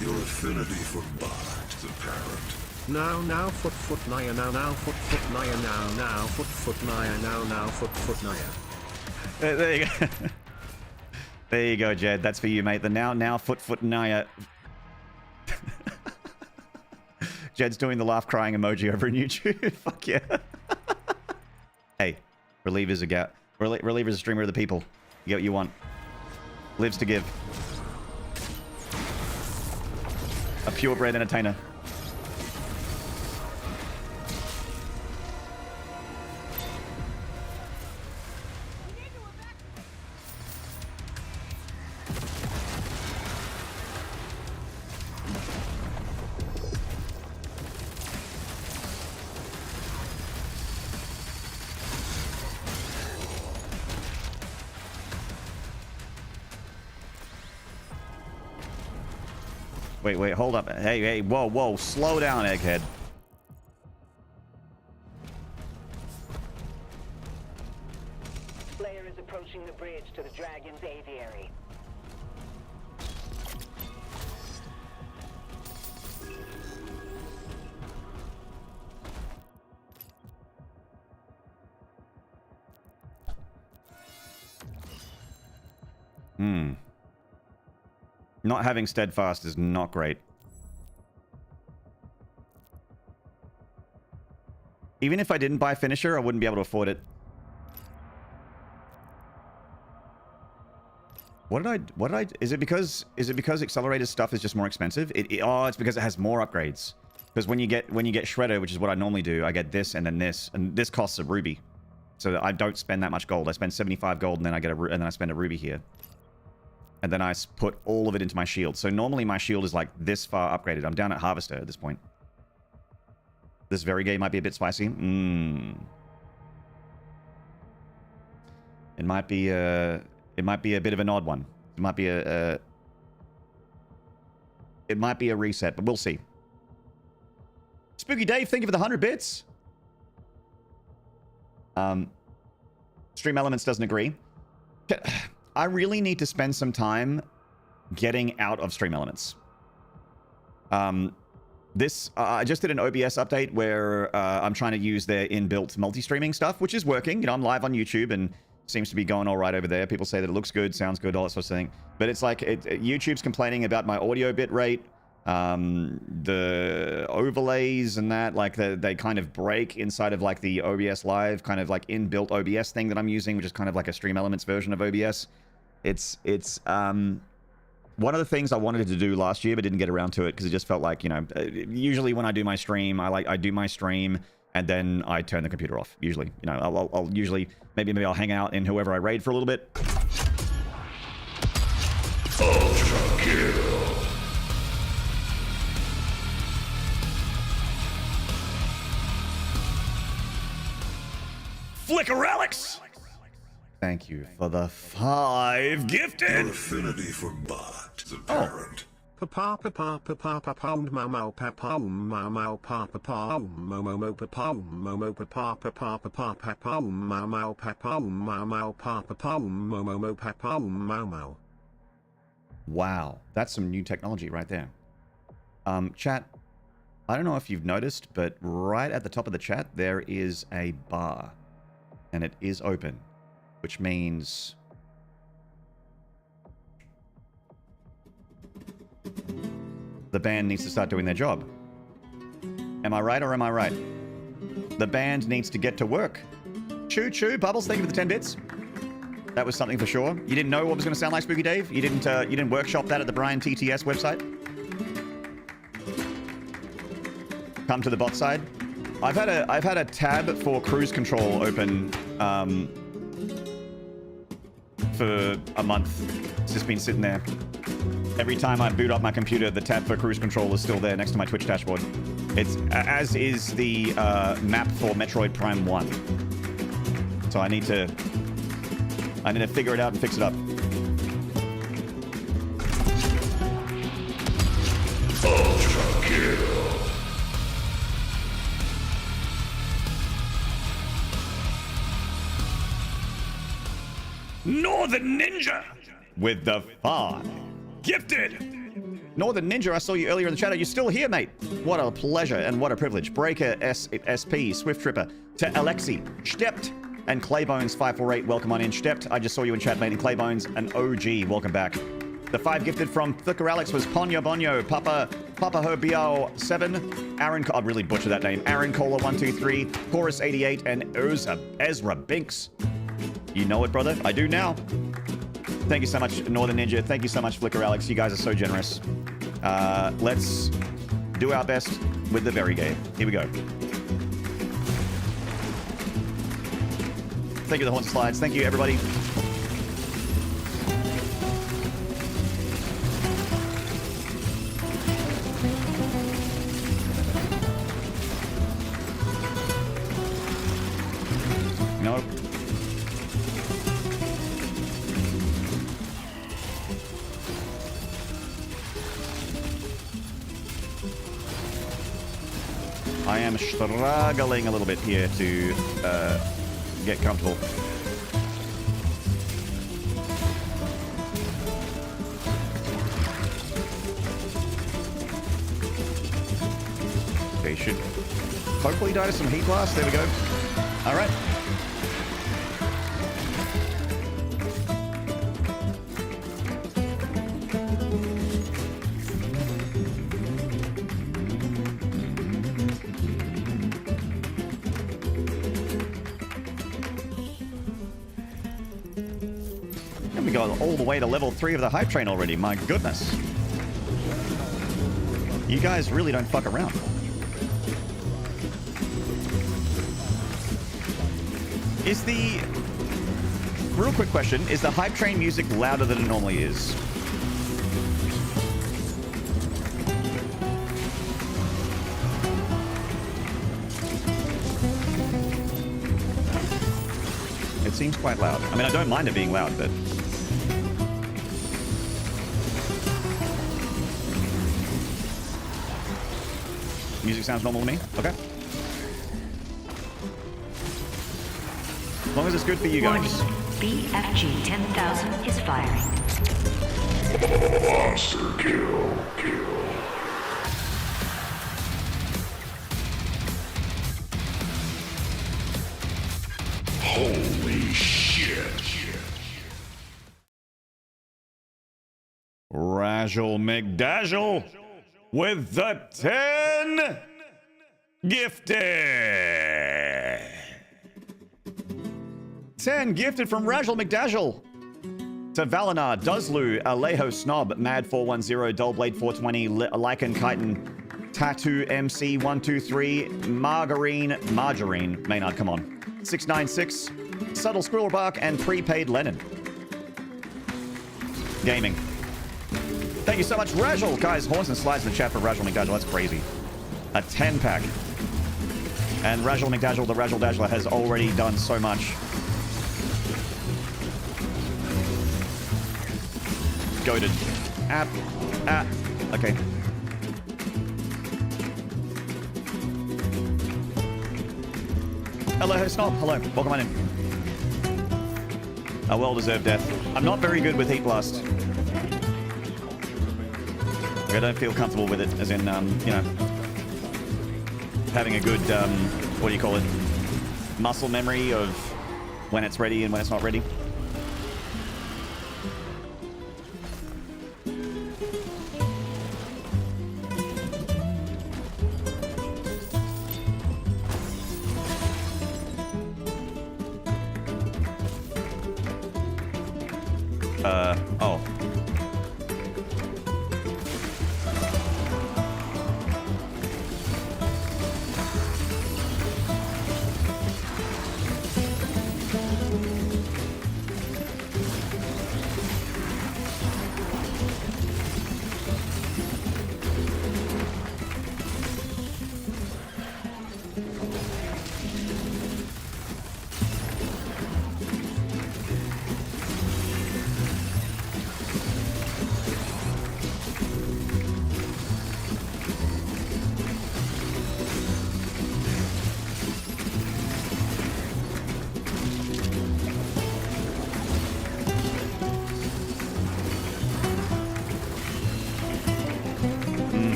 Your affinity for bot is apparent. Now, foot, naya, now, foot, naya, now, foot, naya, now, foot, naya. There you go. There you go, Jed. That's for you, mate. The now, foot, naya. Jed's doing the laugh crying emoji over in YouTube. Fuck yeah. Hey, Reliever's Reliever's a streamer of the people. You get what you want. Lives to give. A purebred entertainer. Wait, hold up. Hey, whoa, slow down, Egghead. Slayer is approaching the bridge to the Dragon's aviary. Not having steadfast is not great. Even if I didn't buy finisher, I wouldn't be able to afford it. What did I is it because accelerated stuff is just more expensive? It's because it has more upgrades. Because when you get shredder, which is what I normally do, I get this and then this, and this costs a ruby. So that I don't spend that much gold. I spend 75 gold and then I spend a ruby here. And then I put all of it into my shield. So normally my shield is like this far upgraded. I'm down at Harvester at this point. This very game might be a bit spicy. It might be a bit of an odd one. It might be a reset, but we'll see. Spooky Dave, thank you for the 100 bits. Stream Elements doesn't agree. I really need to spend some time getting out of Stream Elements. I just did an OBS update where I'm trying to use their inbuilt multi-streaming stuff, which is working. You know, I'm live on YouTube and seems to be going all right over there. People say that it looks good, sounds good, all that sort of thing. But it's like YouTube's complaining about my audio bit rate, the overlays and that, like they kind of break inside of like the OBS Live kind of like inbuilt OBS thing that I'm using, which is kind of like a Stream Elements version of OBS. It's one of the things I wanted to do last year, but didn't get around to it because it just felt like, you know, usually when I do my stream, I do my stream and then I turn the computer off. Usually, you know, I'll usually maybe I'll hang out in whoever I raid for a little bit. Ultra kill. Flicker Alex! Thank you for the 5 gifted! Your affinity for bot is apparent. Papa papa papa pound mau papa mau papa momo papa momo papa papa papa mau papa mau papa momo papa mau. Wow, that's some new technology right there. Chat, I don't know if you've noticed, but right at the top of the chat there is a bar, and it is open, which means the band needs to start doing their job. Am I right or am I right? The band needs to get to work. Choo choo, Bubbles, thank you for the 10 bits. That was something for sure. You didn't know what was going to sound like, Spooky Dave? You didn't workshop that at the Brian TTS website? Come to the bot side. I've had a tab for cruise control open for a month. It's just been sitting there. Every time I boot up my computer, the tab for cruise control is still there next to my Twitch dashboard. It's as is the map for Metroid Prime 1. So I need to figure it out and fix it up. Ultra kill. Northern Ninja with the 5 gifted. Northern Ninja, I saw you earlier in the chat. Are you still here, mate? What a pleasure and what a privilege. Breaker SP, Swift Tripper, to Alexi, Stept, and Claybones 548. Welcome on in, Stept. I just saw you in chat, mate. And Claybones, an OG. Welcome back. The 5 gifted from Flicker Alex was Ponyo Bonyo, Papa Hobiao 7, Aaron. I'd really butcher that name. Aaron Cola 123, Chorus 88, and Ezra Binks. You know it, brother. I do now. Thank you so much, Northern Ninja. Thank you so much, Flicker Alex. You guys are so generous. Let's do our best with the very game. Here we go. Thank you, the Haunted Slides. Thank you, everybody. Nope. I am struggling a little bit here to get comfortable. Okay, should hopefully die to some heat blast. There we go. All right. We got all the way to level 3 of the hype train already. My goodness. You guys really don't fuck around. Is the... Real quick question. Is the hype train music louder than it normally is? seems quite loud. I mean, I don't mind it being loud, but... Music sounds normal to me. Okay. As long as it's good for you guys. Warning. BFG 10,000 is firing. Monster kill. Holy shit. Rajal McDazzle with the 10 gifted. 10 gifted from Rajal McDazzle. To Valinar, Duzlu, Alejo Snob, Mad410, Dullblade 420, Lycan Chitin, Tattoo MC 123, Margarine, Maynarde, come on. 696, Subtle Squirrel Bark, and Prepaid Lennon. Gaming. Thank you so much, Rajal. Guys, horns and slides in the chat for Rajal McDazzle. That's crazy. A 10-pack. And Rajal McDazzle, the Rajal Dazzler, has already done so much. Goated. Okay. Hello, Snob. Hello. Welcome on in. A well-deserved death. I'm not very good with Heat Blast. I don't feel comfortable with it, as in, you know, having a good, what do you call it? Muscle memory of when it's ready and when it's not ready. Oh.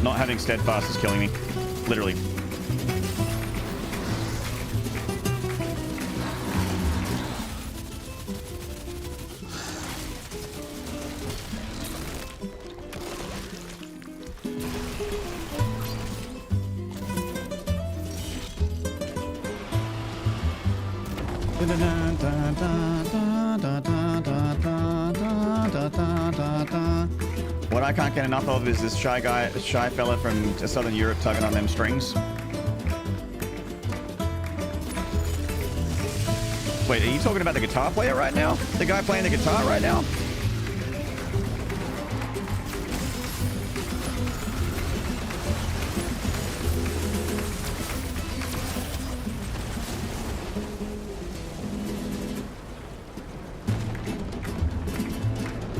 Not having steadfast is killing me. Literally. What I can't get enough of is this shy fella from Southern Europe tugging on them strings. Wait, are you talking about the guitar player right now? The guy playing the guitar right now?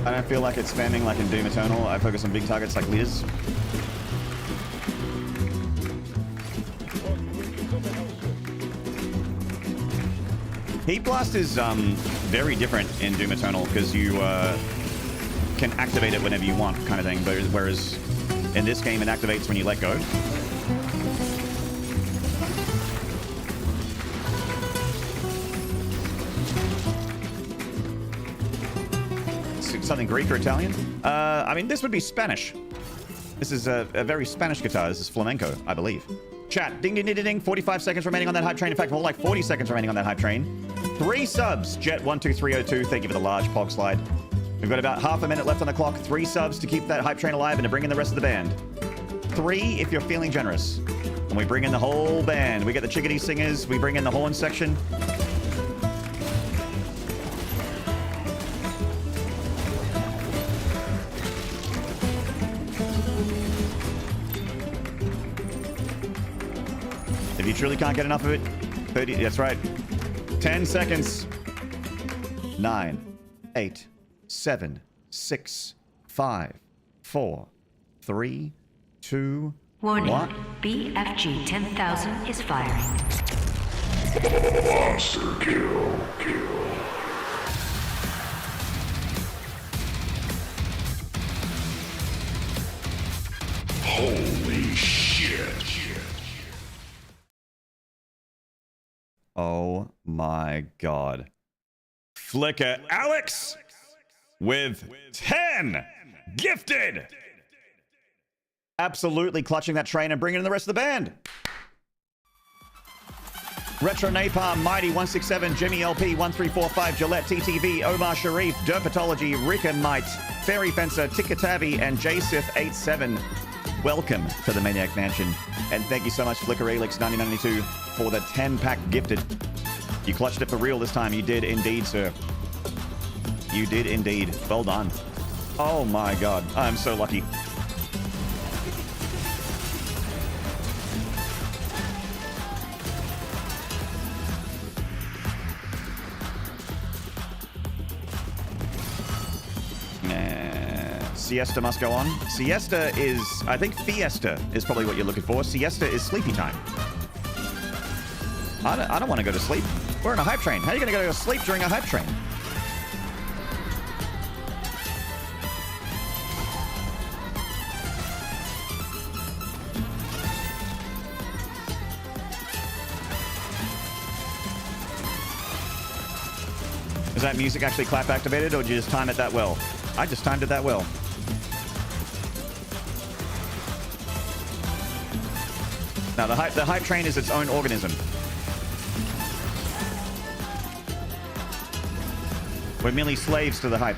I don't feel like it's spamming like in Doom Eternal. I focus on big targets like Liz. Heat Blast is very different in Doom Eternal because you can activate it whenever you want, kind of thing. But whereas in this game, it activates when you let go. Something Greek or Italian? I mean, this would be Spanish. This is a very Spanish guitar. This is flamenco, I believe. Chat, ding, ding, ding, ding, ding. 45 seconds remaining on that hype train. In fact, more like 40 seconds remaining on that hype train. 3 subs. Jet12302, thank you for the large pog slide. We've got about half a minute left on the clock. 3 subs to keep that hype train alive and to bring in the rest of the band. 3 if you're feeling generous. And we bring in the whole band. We get the chickadee singers. We bring in the horn section. If you truly can't get enough of it, 30. That's right. 10 seconds. 9, 8, 7, 6, 5, 4, 3, 2, Warning. 1. BFG 10,000 is firing. Monster kill. Holy shit. Oh my god. Flicker Alex with 10 gifted. Absolutely clutching that train and bringing in the rest of the band. Retro Napalm, Mighty 167, Jimmy LP 1345, Gillette TTV, Omar Sharif, Derpatology, Rika Knight, Fairy Fencer, Tikatabi, and JSif87. Welcome to the Maniac Mansion. And thank you so much, Flicker Elix 1992, for the 10-pack gifted. You clutched it for real this time. You did indeed, sir. You did indeed. Well done. Oh my god. I'm so lucky. Siesta must go on. Siesta is, I think Fiesta is probably what you're looking for. Siesta is sleepy time. I don't want to go to sleep. We're in a hype train. How are you going to go to sleep during a hype train? Is that music actually clap activated, or did you just time it that well? I just timed it that well. Now, the hype train is its own organism. We're merely slaves to the hype.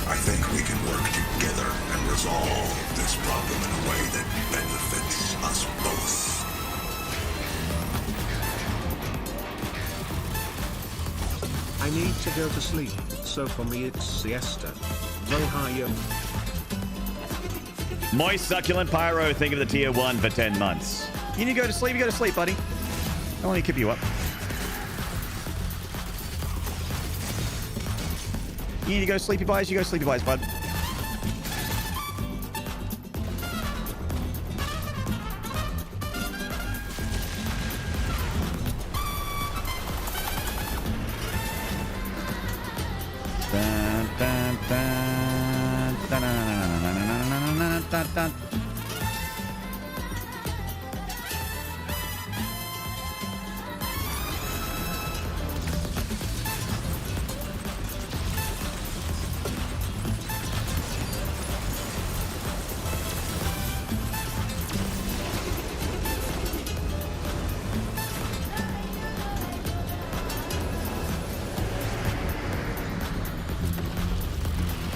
I think we can work together and resolve this problem in a way that benefits us both. I need to go to sleep, so for me it's siesta. Vohaya. Moist Succulent Pyro, think of the tier 1 for 10 months. You need to go to sleep, you go to sleep, buddy. I want to keep you up. You need to go sleepy boys, you go sleepy boys, bud.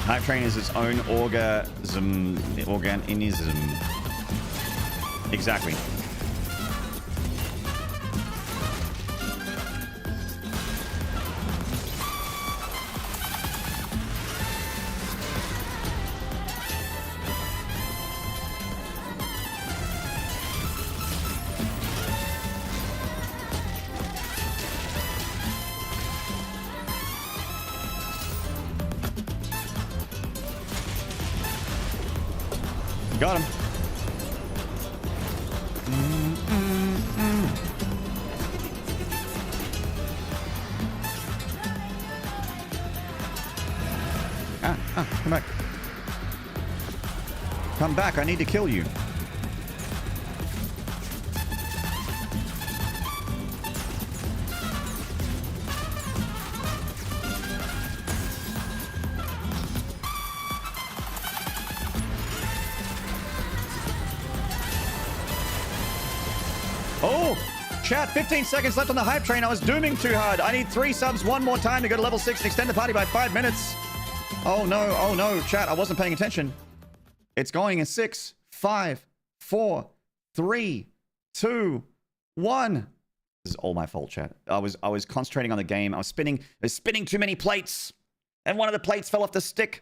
Hype train is its own organism. Exactly. Got him. Come back. Come back, I need to kill you. Oh, chat, 15 seconds left on the hype train. I was dooming too hard. I need 3 subs one more time to go to level 6 and extend the party by 5 minutes. Oh no, chat, I wasn't paying attention. It's going in 6, 5, 4, 3, 2, 1. This is all my fault, chat. I was concentrating on the game. I was spinning too many plates. And one of the plates fell off the stick.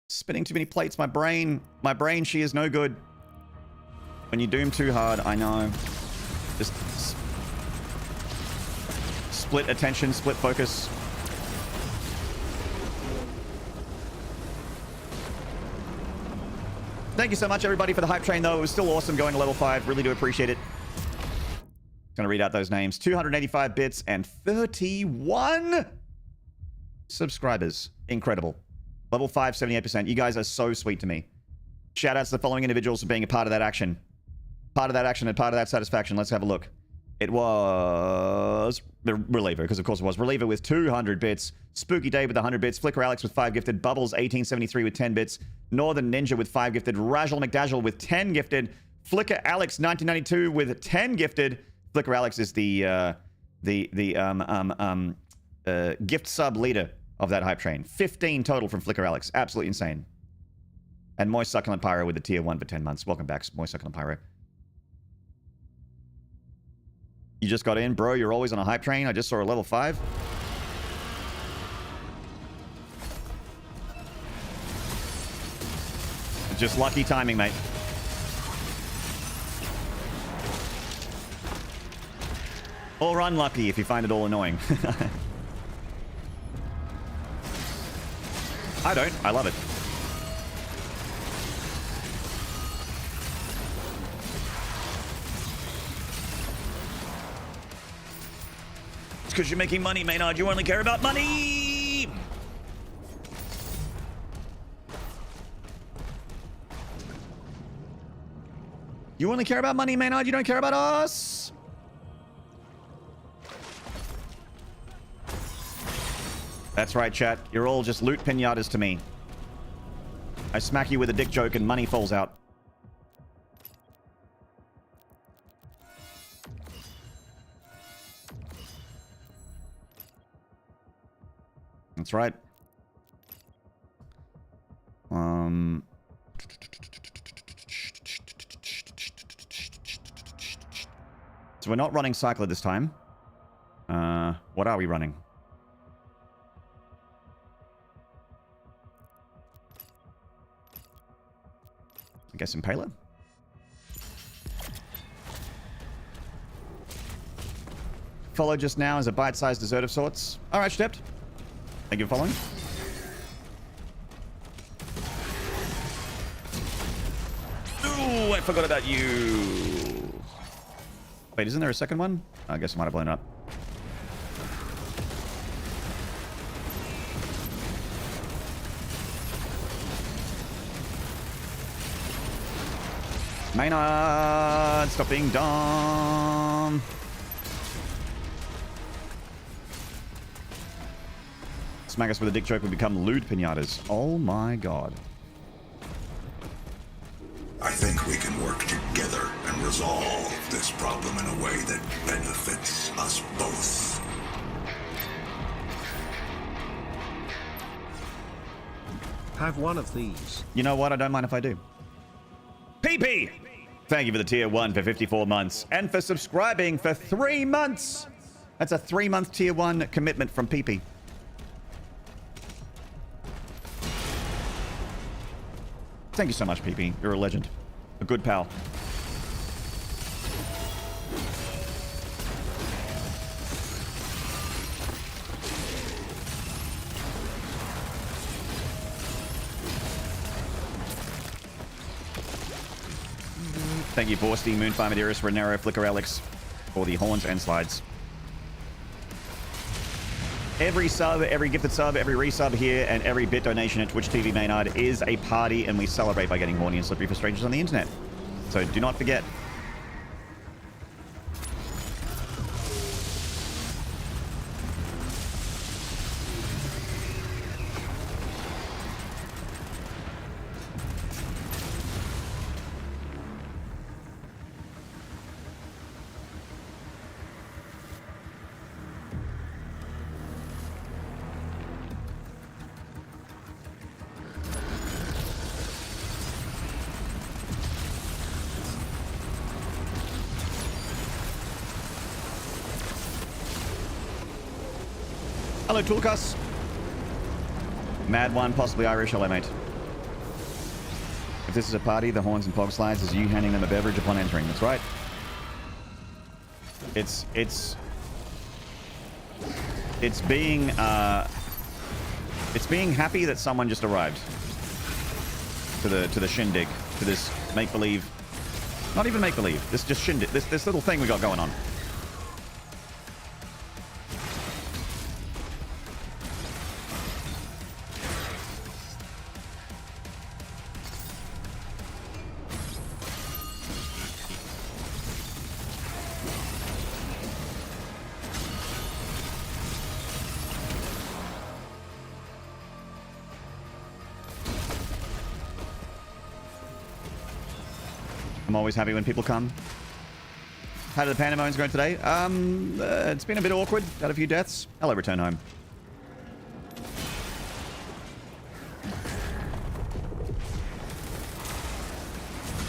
Spinning too many plates. My brain, she is no good. When you doom too hard, I know. Just split attention, split focus. Thank you so much, everybody, for the hype train, though. It was still awesome going to level 5. Really do appreciate it. Gonna read out those names. 285 bits and 31 subscribers. Incredible. Level 5, 78%. You guys are so sweet to me. Shout outs to the following individuals for being a part of that action. Part of that action and part of that satisfaction. Let's have a look. It was Reliever, because of course it was. Reliever with 200 bits. Spooky Dave with 100 bits. Flicker Alex with 5 gifted. Bubbles 1873 with 10 bits. Northern Ninja with 5 gifted. Rajal McDazzle with 10 gifted. Flicker Alex 1992 with 10 gifted. Flicker Alex is the gift sub leader of that hype train. 15 total from Flicker Alex. Absolutely insane. And Moist Succulent Pyro with the tier 1 for 10 months. Welcome back, Moist Succulent Pyro. You just got in, bro. You're always on a hype train. I just saw a level 5. Just lucky timing, mate. Or unlucky if you find it all annoying. I don't. I love it. It's because you're making money, Maynard. You only care about money! You only care about money, Maynard. You don't care about us. That's right, chat. You're all just loot pinatas to me. I smack you with a dick joke and money falls out. That's right. So we're not running Cycler this time. What are we running? I guess Impaler? Follow just now as a bite-sized dessert of sorts. Alright, stepped. Thank you for following. Ooh, I forgot about you. Wait, isn't there a second one? I guess I might have blown it up. Maynard, stop being dumb. Smack us with a dick joke, we become lewd pinatas. Oh my god. I think we can work together and resolve this problem in a way that benefits us both. Have one of these. You know what? I don't mind if I do. PP! Thank you for the tier 1 for 54 months and for subscribing for 3 months. That's a 3-month tier 1 commitment from PP. Thank you so much, PP. You're a legend. A good pal. Thank you, Borsty, Moonfire, Madeirus, Renero, Flicker Alex, for the horns and slides. Every sub, every gifted sub, every resub here, and every bit donation at Twitch TV Maynard is a party, and we celebrate by getting horny and slippery for strangers on the internet. So do not forget. Hello, Toolcus. Mad one, possibly Irish. Hello, mate. If this is a party, the horns and pog slides is you handing them a beverage upon entering. That's right. It's being happy that someone just arrived to the shindig, to this make believe, not even make believe, this just shindig, this little thing we got going on. I'm always happy when people come. How did the Pandemoniums go today? It's been a bit awkward. Had a few deaths. Hello, return home.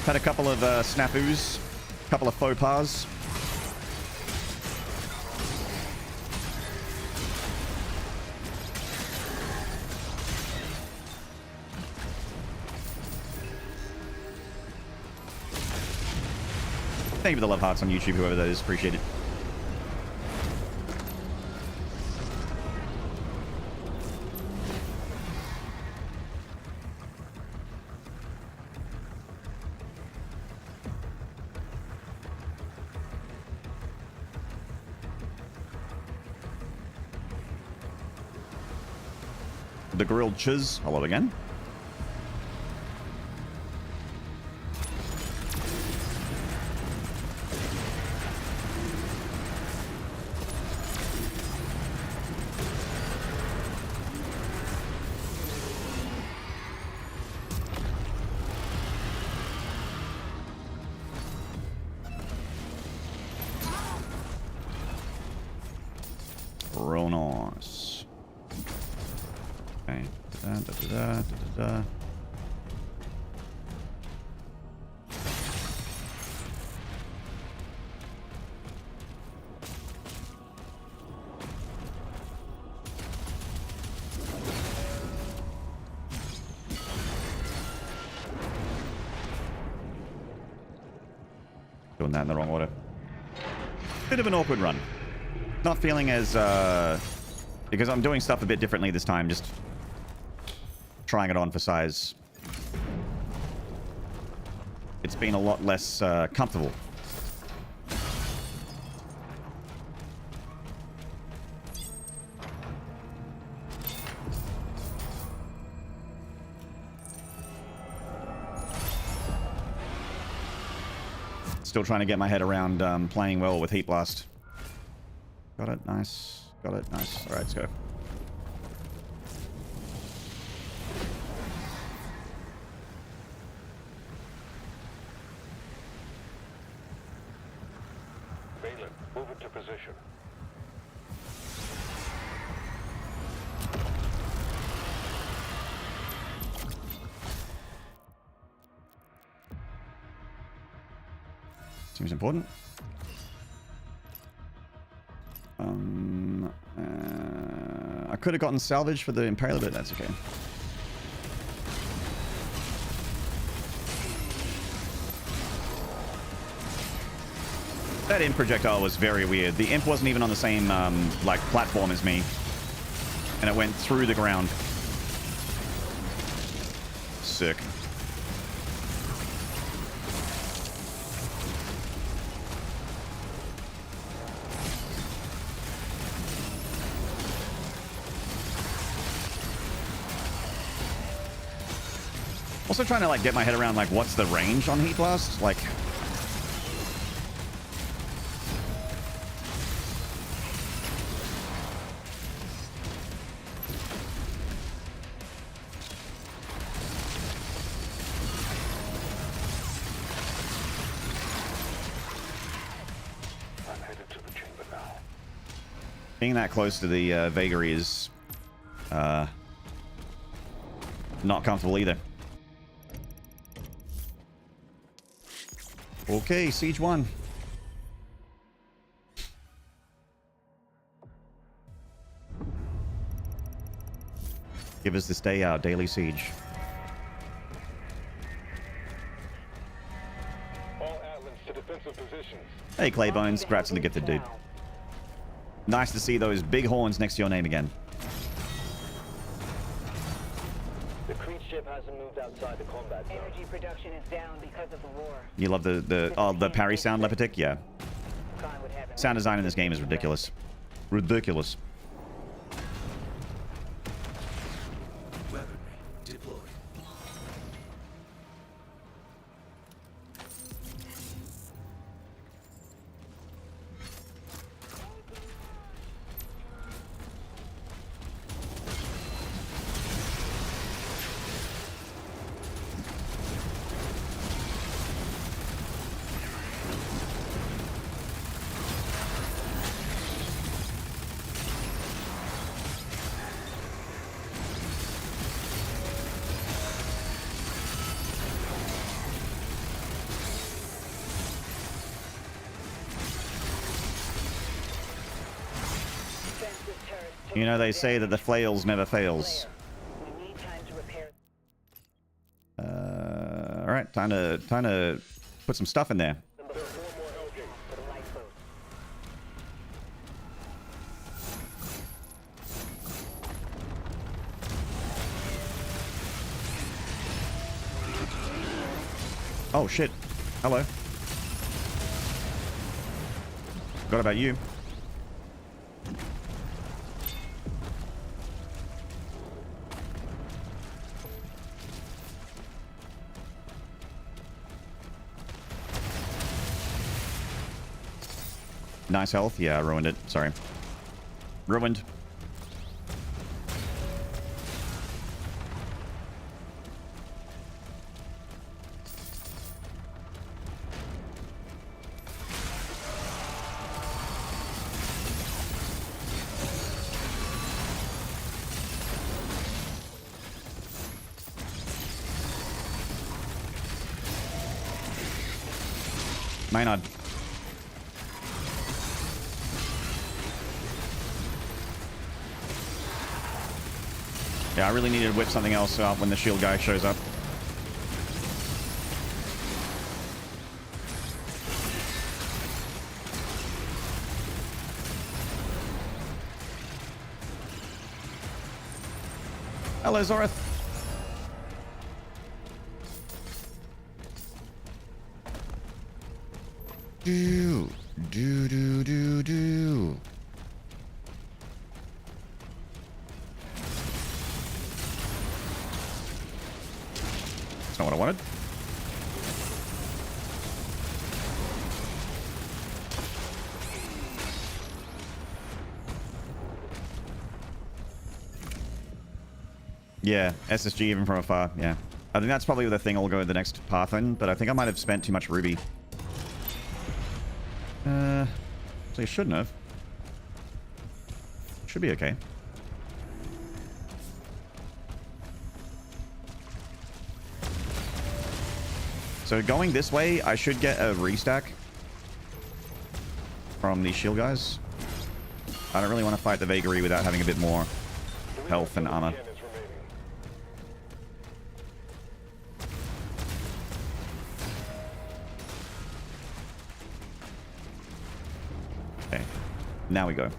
Had a couple of snafus. A couple of faux pas. Thank you for the love hearts on YouTube, whoever that is. Appreciate it. The grilled chiz. Hello again. Real nice. Okay. Da-da-da-da-da-da. Doing that in the wrong order. Bit of an awkward run. Not feeling as, because I'm doing stuff a bit differently this time, just trying it on for size. It's been a lot less comfortable. Still trying to get my head around playing well with Heat Blast. Got it, nice. Got it, nice. Alright, let's go. Balin, move into position. Seems important. I could have gotten salvage for the Imperial, but that's okay. That imp projectile was very weird. The imp wasn't even on the same like platform as me, and it went through the ground. Sick. Also trying to like get my head around like what's the range on Heat Blast? Like I'm headed to the chamber now. being that close to the vagary is not comfortable either. Okay, Siege 1. Give us this day our daily siege. All Atlas to defensive positions. Hey, Claybones. Congrats on the gifted, dude. Nice to see those big horns next to your name again. The Creed ship hasn't moved outside the combat zone. Energy production is down because of the war. You love the parry sound, Lepitic? Yeah. Khan would have him. Sound design in this game is ridiculous. Ridiculous. Weaponry deployed. You know, they say that the flails never fails. We need time to repair. All right, time to put some stuff in there. For the lifeboat. Oh shit! Hello. Forgot about you. Nice health. Yeah, I ruined it. Sorry. Ruined. Maynard. Yeah, I really needed to whip something else up when the shield guy shows up. Hello, Zorith. Do. That's not what I wanted. Yeah, SSG even from afar, yeah. I think that's probably the thing I'll go the next path in, but I think I might have spent too much ruby. So you shouldn't have. Should be okay. So going this way, I should get a restack from these shield guys. I don't really want to fight the vagary without having a bit more health and armor. Okay, now we go.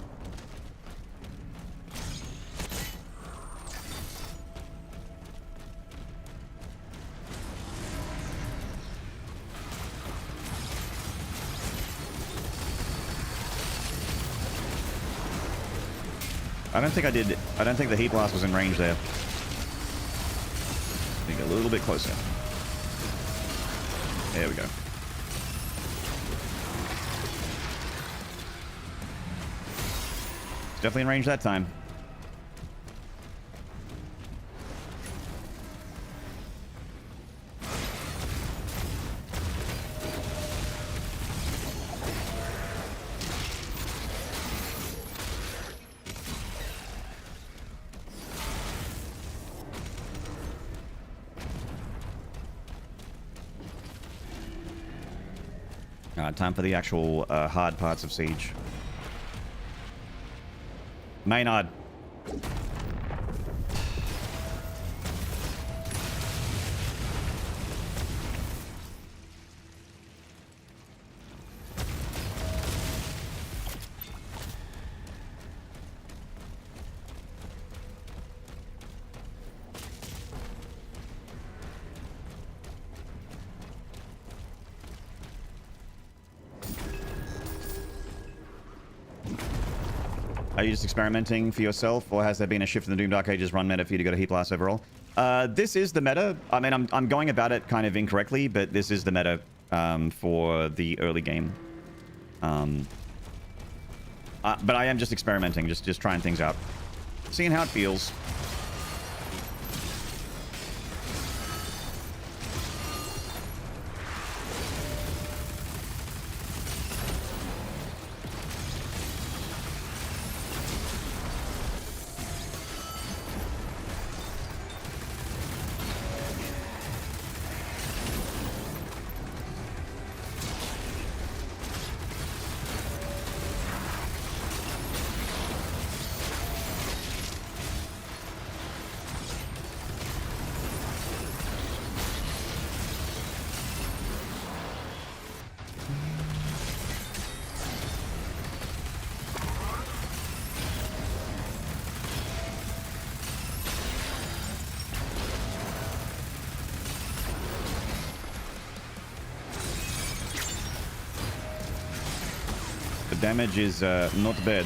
I don't think I did. I don't think the heat blast was in range there. I think a little bit closer. There we go. It's definitely in range that time. Time for the actual hard parts of Siege. Maynard. Are you just experimenting for yourself, or has there been a shift in the Doom Dark Ages run meta for you to go to Heat Blast overall? This is the meta. I mean, I'm going about it kind of incorrectly, but this is the meta for the early game. But I am just experimenting, just trying things out, seeing how it feels. Damage is not bad.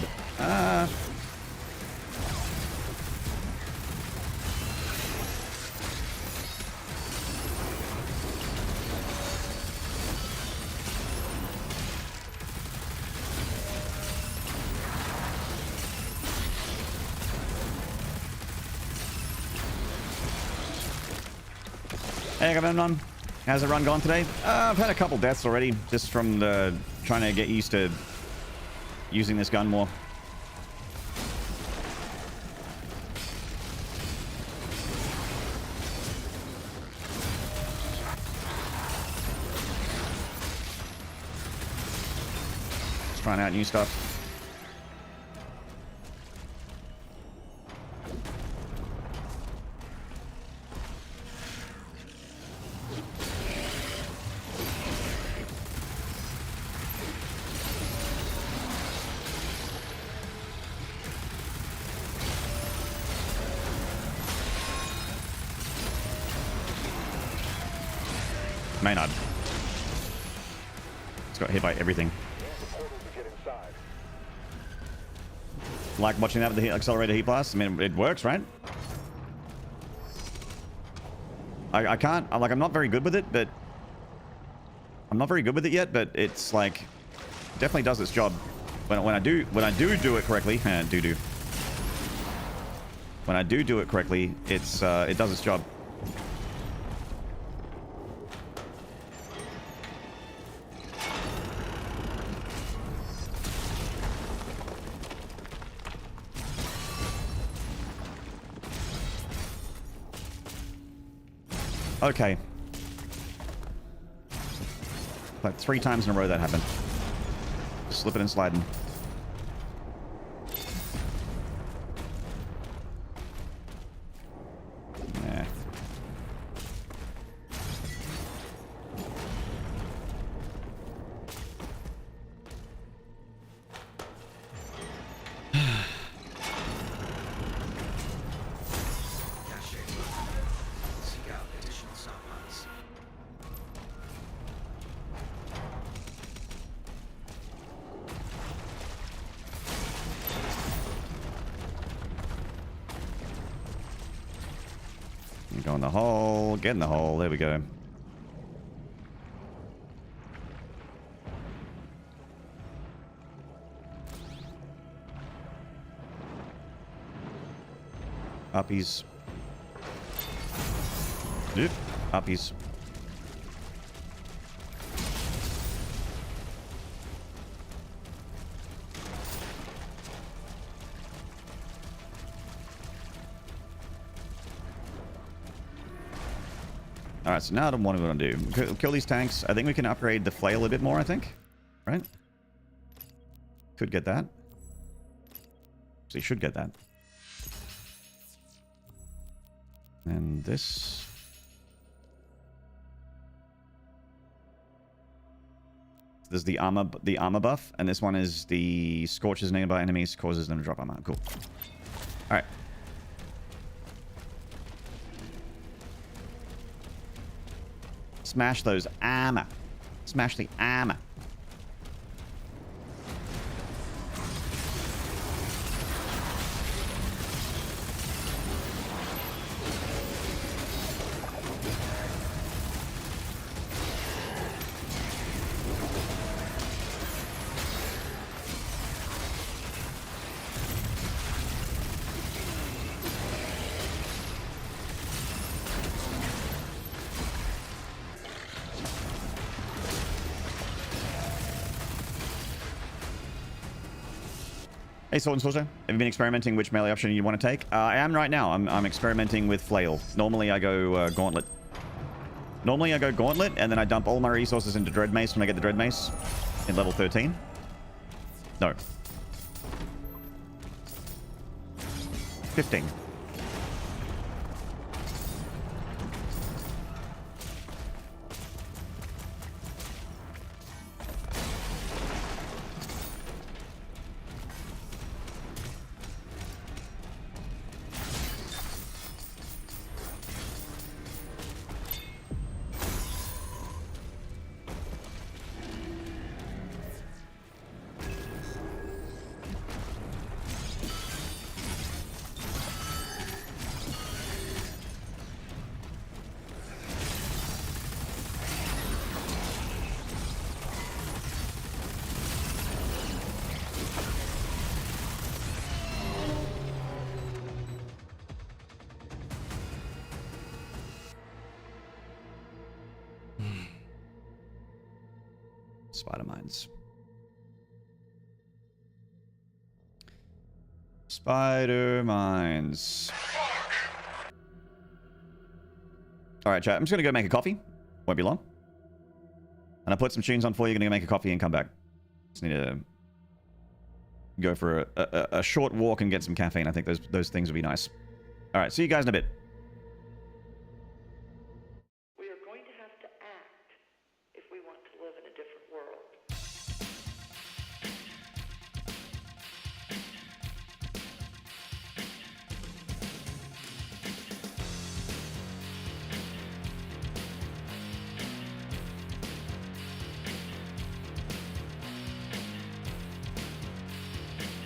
Hey, everyone. How's the run gone today? I've had a couple deaths already, just from the trying to get used to using this gun more. Just trying out new stuff. Maynarde. It's got hit by everything. Like watching that with the accelerated heat blast? I mean, it works, right? I can't... I'm not very good with it, but... I'm not very good with it yet, but it's like... It definitely does its job. When I do it correctly... do. When I do it correctly, it does its job. Okay. Like 3 times in a row that happened. Slipping and sliding. Nah. Go in the hole. Get in the hole. There we go. Uppies. Yep. Uppies. Alright, so now what do we want to do? Kill these tanks. I think we can upgrade the flail a bit more, I think. Right? Could get that. So you should get that. And this... This is the armor buff, and this one is the scorches nearby enemies, causes them to drop armor. Cool. Alright. Smash those armor. Smash the armor. Hey, Sword and Sorcerer, have you been experimenting which melee option you want to take? I am right now. I'm experimenting with Flail. Normally I go Gauntlet. Normally I go Gauntlet, and then I dump all my resources into Dread Mace when I get the Dread Mace in level 13. No. 15. Spider Mines. Spider Mines. Alright, chat. I'm just going to go make a coffee. Won't be long. And I put some tunes on for you. Going to go make a coffee and come back. Just need to go for a short walk and get some caffeine. I think those things would be nice. Alright, see you guys in a bit. We are going to have to act if we want to live in a different world.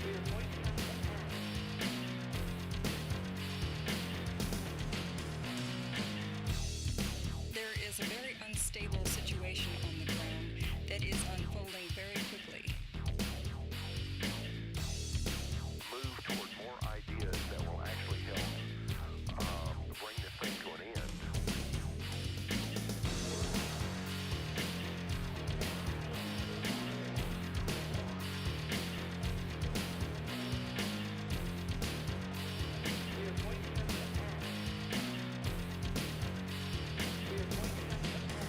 We are going to have to act. There is a very unstable situation on the ground that is unfolding very quickly. Move toward more ideas that will actually help bring this thing to an end. We are going to have to act. We are going to have to act.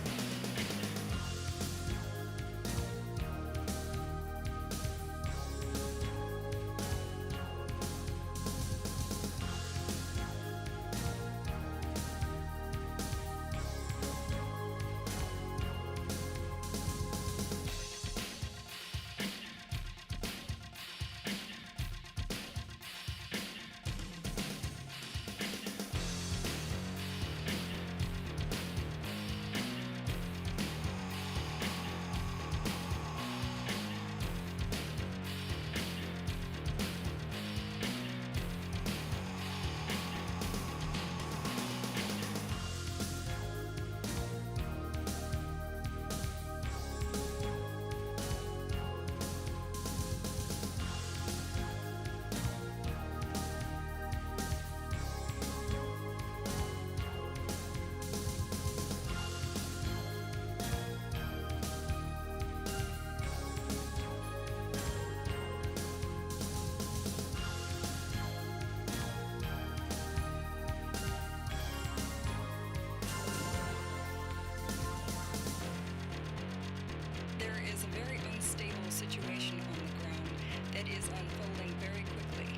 There is a very unstable situation on the ground that is unfolding very quickly.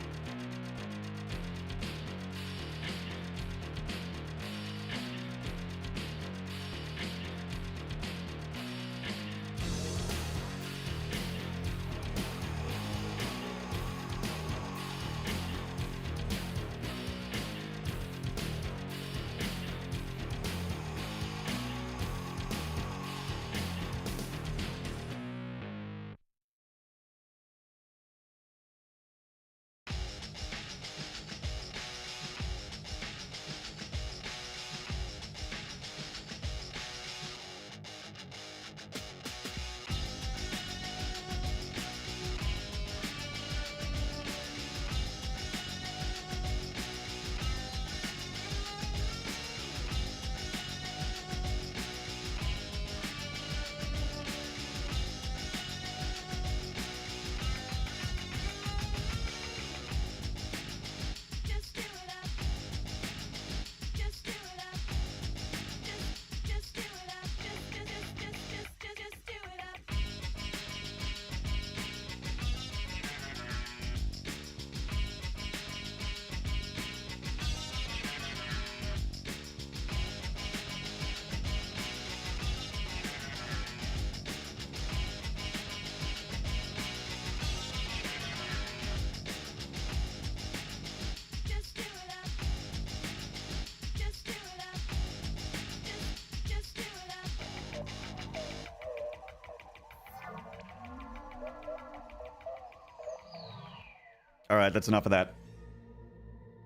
All right, that's enough of that.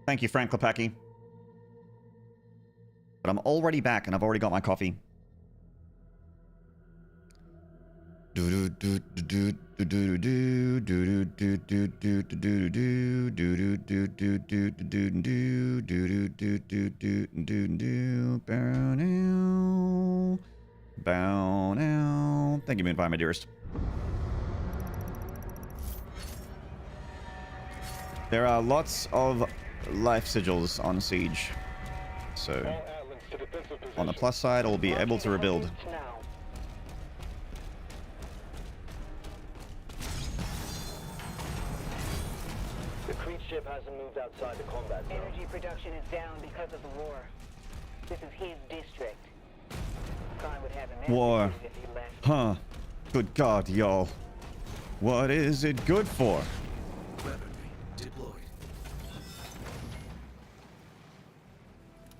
Thank you, Frank Klepacki. But I'm already back, and I've already got my coffee. Bow now. Thank you, Moonfire, my dearest. There are lots of life sigils on Siege. So, on the plus side, I'll be able to rebuild. Now. The Creed ship hasn't moved outside the combat zone. Energy production is down because of the war. This is his district. Khan would have him War. executed if he left. Huh. Good God, y'all. What is it good for?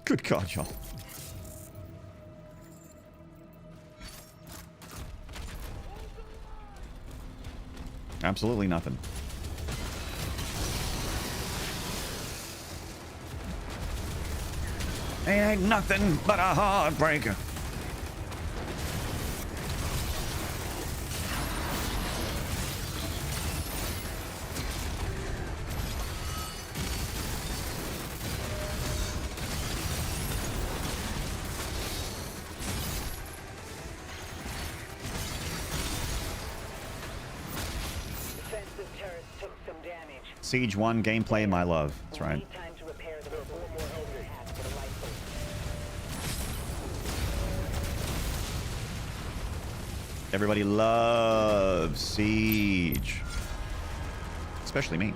Good God, y'all. Absolutely nothing. It ain't nothing but a heartbreaker. Defensive turrets took some damage. Siege 1 gameplay, my love. That's right. Need time to repair the report. More help has for the rifle. Everybody loves Siege. Especially me.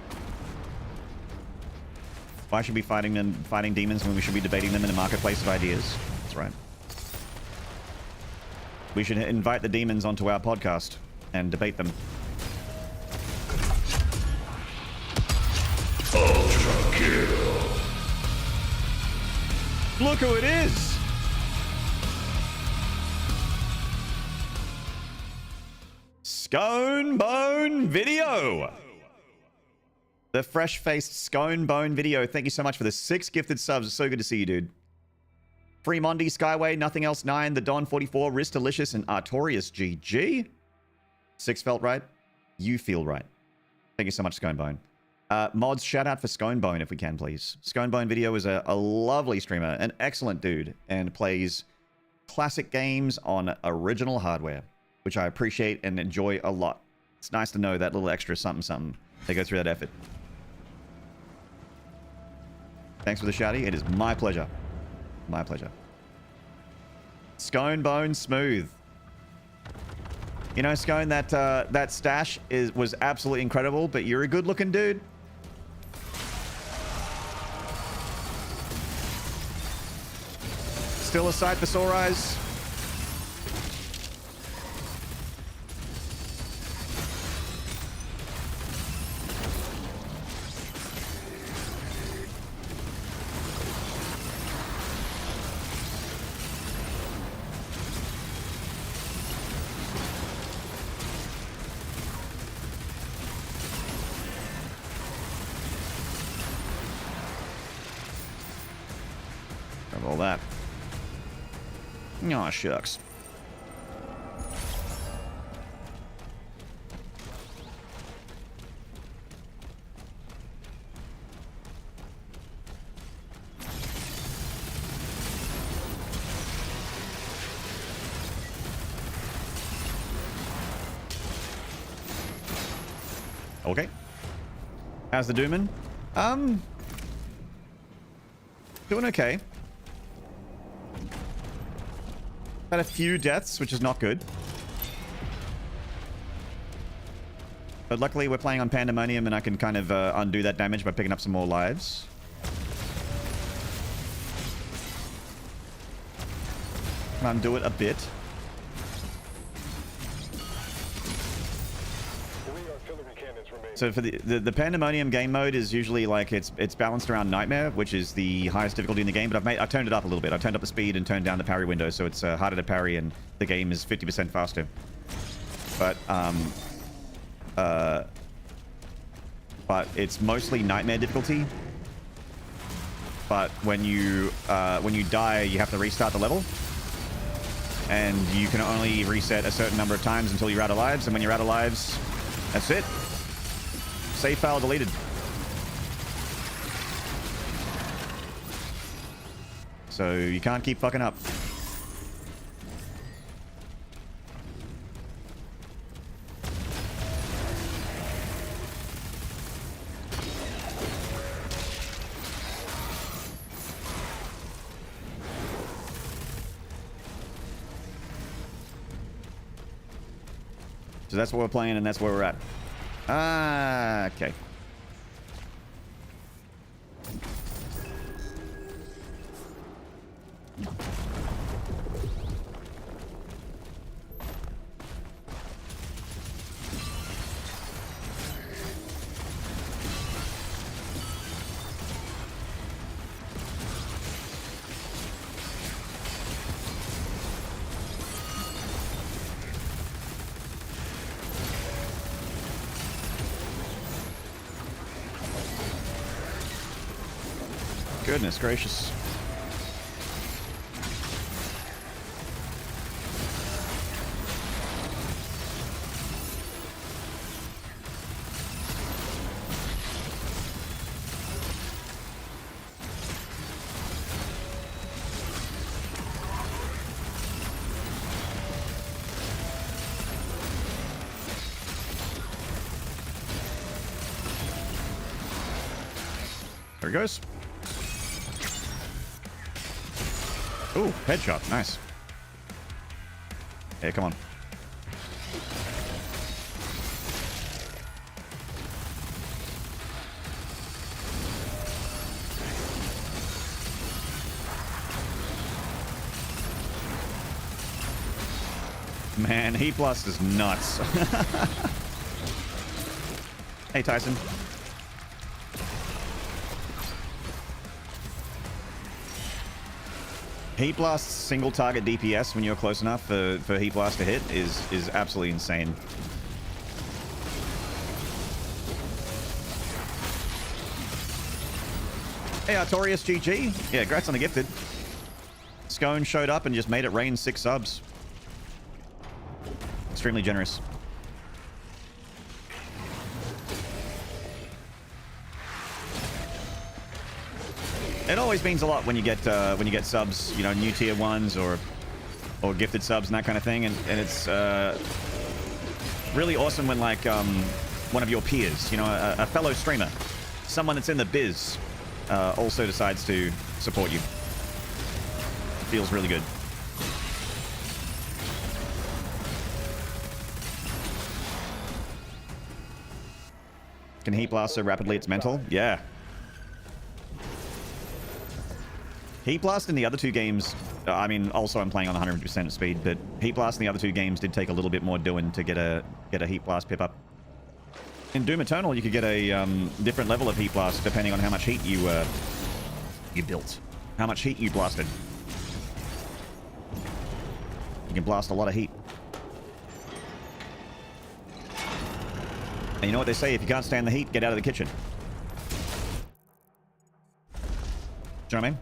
Why should we be fighting demons when we should be debating them in a marketplace of ideas? That's right. We should invite the demons onto our podcast and debate them. Ultra kill. Look who it is! Scone Bone Video! The fresh-faced Scone Bone Video. Thank you so much for the 6 gifted subs. It's so good to see you, dude. Free Mondi, Skyway, Nothing Else 9, The Don 44, Riz Delicious, and Artorius GG. 6 felt right. You feel right. Thank you so much, Scone Bone. Mods, shout out for Scone Bone if we can, please. Scone Bone Video is a lovely streamer, an excellent dude, and plays classic games on original hardware, which I appreciate and enjoy a lot. It's nice to know that little extra something something. They go through that effort. Thanks for the shouty. It is my pleasure. My pleasure. Scone Bone Smooth. You know, Scone, that stash was absolutely incredible, but you're a good-looking dude. Still a sight for sore eyes. All that. Aw, shucks. Okay. How's the Doomin? Doing okay. Had a few deaths, which is not good. But luckily we're playing on Pandemonium and I can kind of undo that damage by picking up some more lives. Undo it a bit. So for the Pandemonium game mode is usually like it's balanced around Nightmare, which is the highest difficulty in the game. But I've turned it up a little bit. I turned up the speed and turned down the parry window, so it's harder to parry, and the game is 50% faster. But but it's mostly nightmare difficulty. But when you die, you have to restart the level, and you can only reset a certain number of times until you're out of lives. And when you're out of lives, that's it. Save file deleted. So you can't keep fucking up. So that's what we're playing, and that's where we're at. Okay. Goodness gracious. There he goes. Ooh, headshot. Nice. Hey, come on. Man, Heat Blast is nuts. Hey, Tyson. Heat Blast's single target DPS when you're close enough for Heat Blast to hit is absolutely insane. Hey, Artorias GG. Yeah, congrats on the gifted. Scone showed up and just made it rain 6 subs. Extremely generous. It always means a lot when you get subs, you know, new tier 1s or gifted subs and that kind of thing, and it's really awesome when like one of your peers, you know, a fellow streamer, someone that's in the biz, also decides to support you. Feels really good. Can Heat Blast so rapidly it's mental? Yeah. Heat Blast in the other 2 games, I mean, also I'm playing on 100% of speed, but Heat Blast in the other 2 games did take a little bit more doing to get a Heat Blast pip up. In Doom Eternal, you could get a different level of Heat Blast depending on how much heat you built, how much heat you blasted. You can blast a lot of heat. And you know what they say, if you can't stand the heat, get out of the kitchen. Do you know what I mean?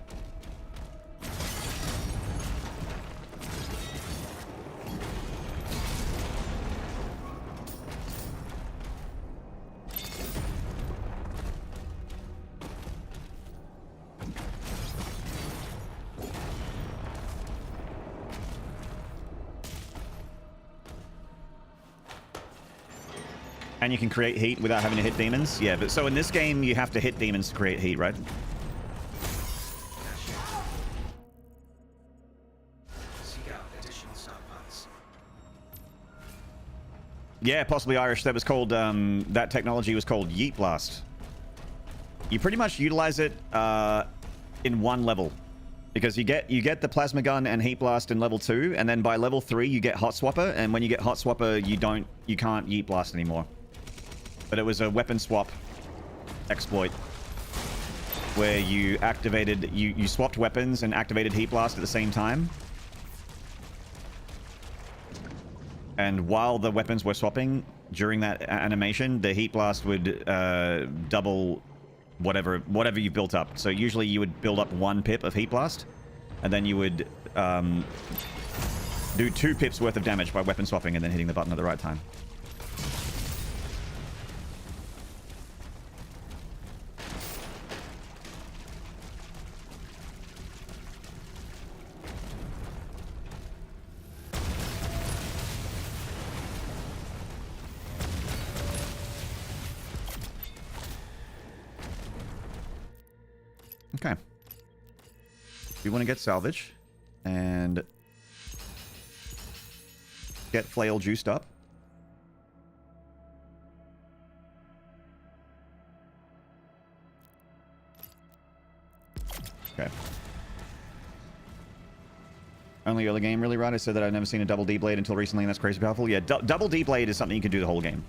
And you can create heat without having to hit demons? Yeah, but so in this game, you have to hit demons to create heat, right? Yeah, possibly Irish. That was called, that technology was called Yeet Blast. You pretty much utilize it in one level. Because you get the plasma gun and Heat Blast in level 2, and then by level 3 you get Hot Swapper, and when you get Hot Swapper you can't Yeet Blast anymore. But it was a weapon swap exploit where you activated, you swapped weapons and activated Heat Blast at the same time. And while the weapons were swapping, during that animation, the heat blast would double whatever you built up. So usually you would build up 1 pip of heat blast, and then you would do 2 pips worth of damage by weapon swapping and then hitting the button at the right time. Okay. We want to get salvage and get flail juiced up. Okay. Only early game, really, right? I said that I've never seen a double D blade until recently, and that's crazy powerful. Yeah, double D blade is something you can do the whole game.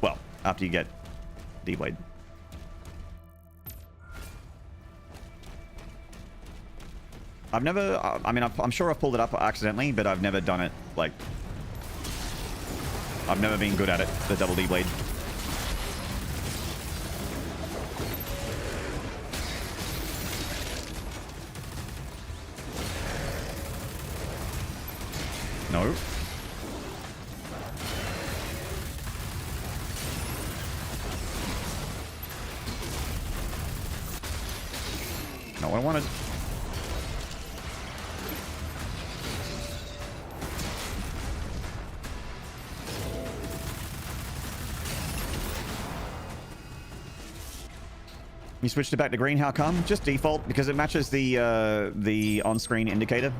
Well, after you get D blade. I've never, I mean, I'm sure I've pulled it up accidentally, but I've never done it, like, I've never been good at it, the double D blade. No. No, I wanted... You switched it back to green, how come? Just default, because it matches the on-screen indicator.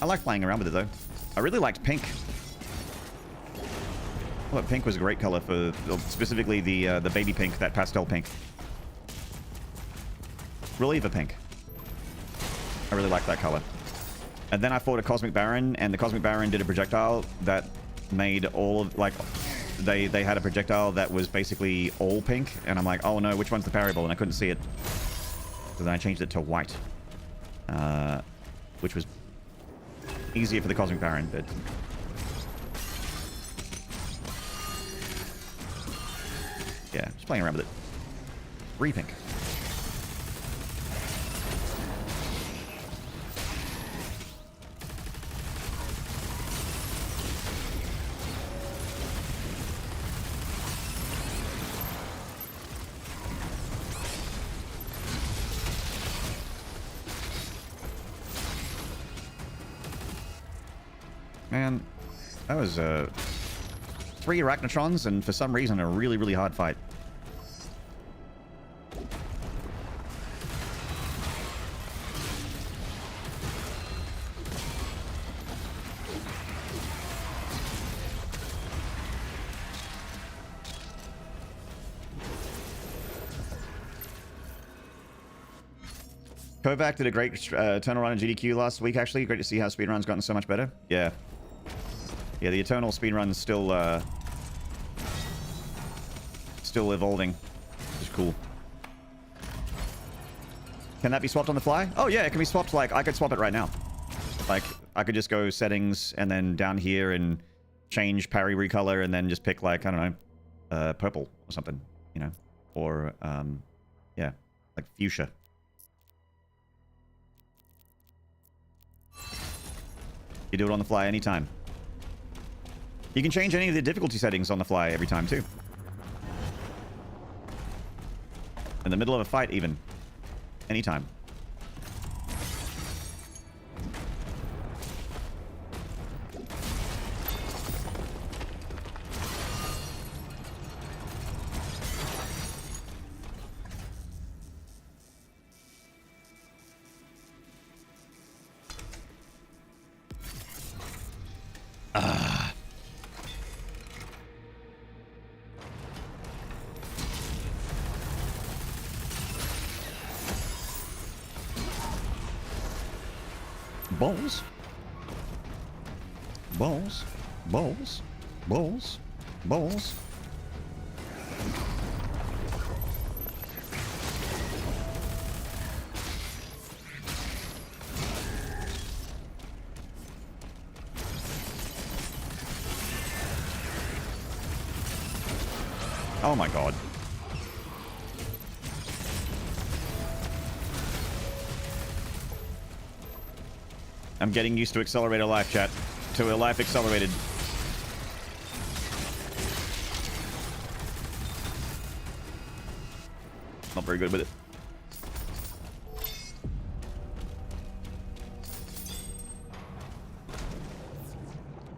I like playing around with it, though. I really liked pink. I thought pink was a great color for, specifically the baby pink, that pastel pink. Reliever pink. I really like that color. And then I fought a Cosmic Baron, and the Cosmic Baron did a projectile that made all of, like, they had a projectile that was basically all pink, and I'm like, oh no, which one's the parry ball? And I couldn't see it. So then I changed it to white. Which was easier for the Cosmic Baron, but... yeah, just playing around with it. Re-pink. Man, that was 3 Arachnotrons, and for some reason a really, really hard fight. Kovac did a great Eternal run in GDQ last week, actually. Great to see how speedrun's gotten so much better. Yeah. Yeah, the Eternal speedrun's still evolving. Which is cool. Can that be swapped on the fly? Oh yeah, it can be swapped. Like, I could swap it right now. Like, I could just go settings and then down here and change parry recolor and then just pick, like, I don't know, purple or something, you know? Or, yeah, like fuchsia. You do it on the fly anytime. You can change any of the difficulty settings on the fly every time, too. In the middle of a fight, even. Anytime. Balls. Balls. Balls. Balls. Balls. Oh my god. I'm getting used to accelerator life, chat. To a life accelerated. Not very good with it.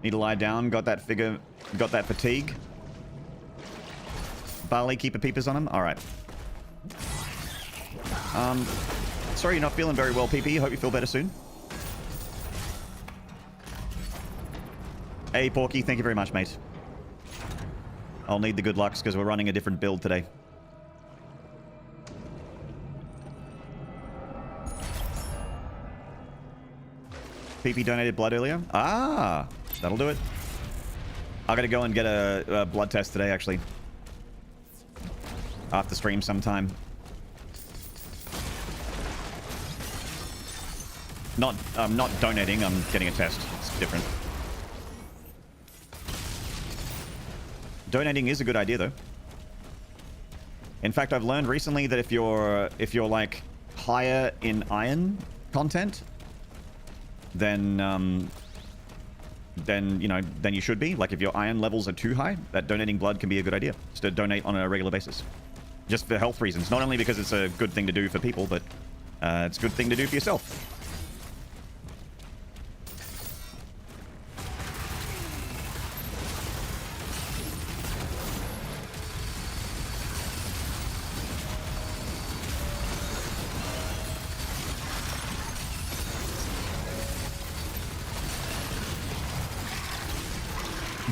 Need to lie down. Got that figure. Got that fatigue. Barley, keeper peepers on him. All right. Sorry you're not feeling very well, PP. Hope you feel better soon. Hey, Porky. Thank you very much, mate. I'll need the good lucks because we're running a different build today. PP donated blood earlier. Ah, that'll do it. I gotta go and get a blood test today, actually. After stream sometime. I'm not donating, I'm getting a test. It's different. Donating is a good idea, though. In fact, I've learned recently that if you're like higher in iron content, then you should be. Like if your iron levels are too high, that donating blood can be a good idea. Just to donate on a regular basis. Just for health reasons. Not only because it's a good thing to do for people, but it's a good thing to do for yourself.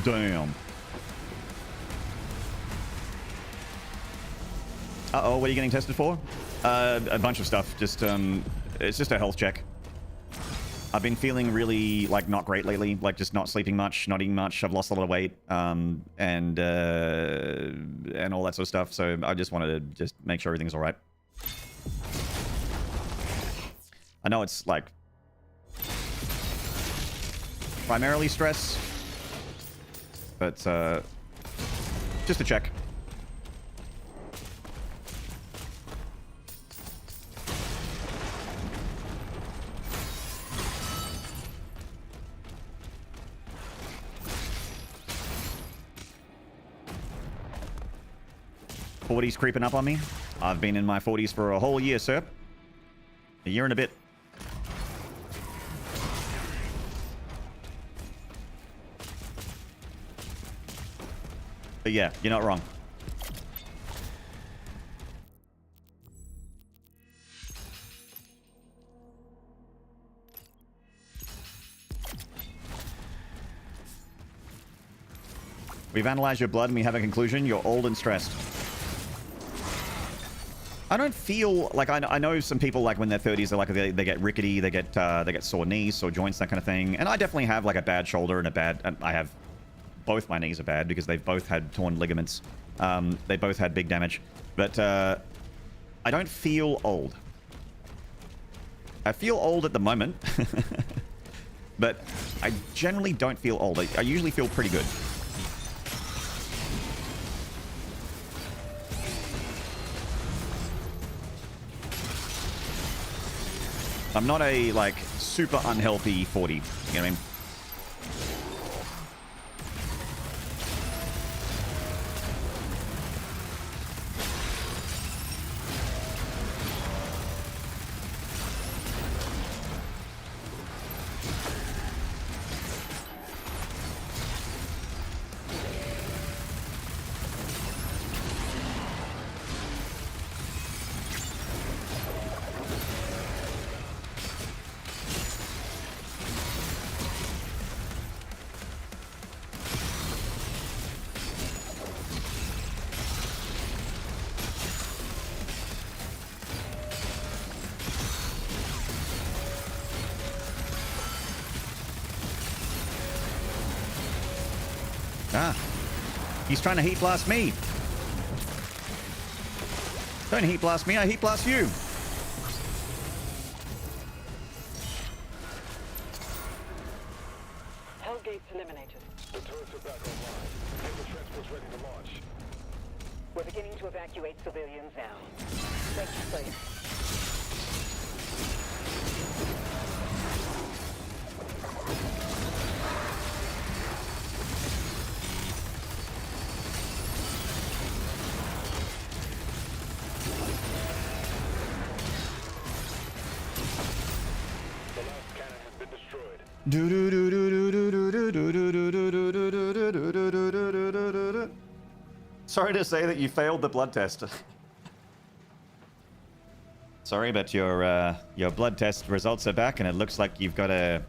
Damn. Uh-oh, what are you getting tested for? A bunch of stuff. Just, it's just a health check. I've been feeling really, like, not great lately. Like, just not sleeping much, not eating much. I've lost a lot of weight, and all that sort of stuff. So I just wanted to just make sure everything's all right. I know it's, like, primarily stress, but, just a check. '40s creeping up on me. I've been in my 40s for a whole year, sir. A year and a bit. But yeah, you're not wrong. We've analyzed your blood and we have a conclusion. You're old and stressed. I don't feel like I know some people like when they're 30s, they're like they get rickety, they get sore knees, sore joints, that kind of thing. And I definitely have like a bad shoulder and I have both my knees are bad because they've both had torn ligaments. They both had big damage, but I don't feel old. I feel old at the moment, but I generally don't feel old. I usually feel pretty good. I'm not a, like, super unhealthy 40, you know what I mean? Ah, he's trying to heat blast me. Don't heat blast me, I heat blast you. Hellgates eliminated. The turrets are back online. Naval transport's ready to launch. We're beginning to evacuate civilians now. Take your place. The last cannon has been destroyed. Sorry to say that you failed the blood test. Sorry, but your blood test results are back, and it looks like you've got a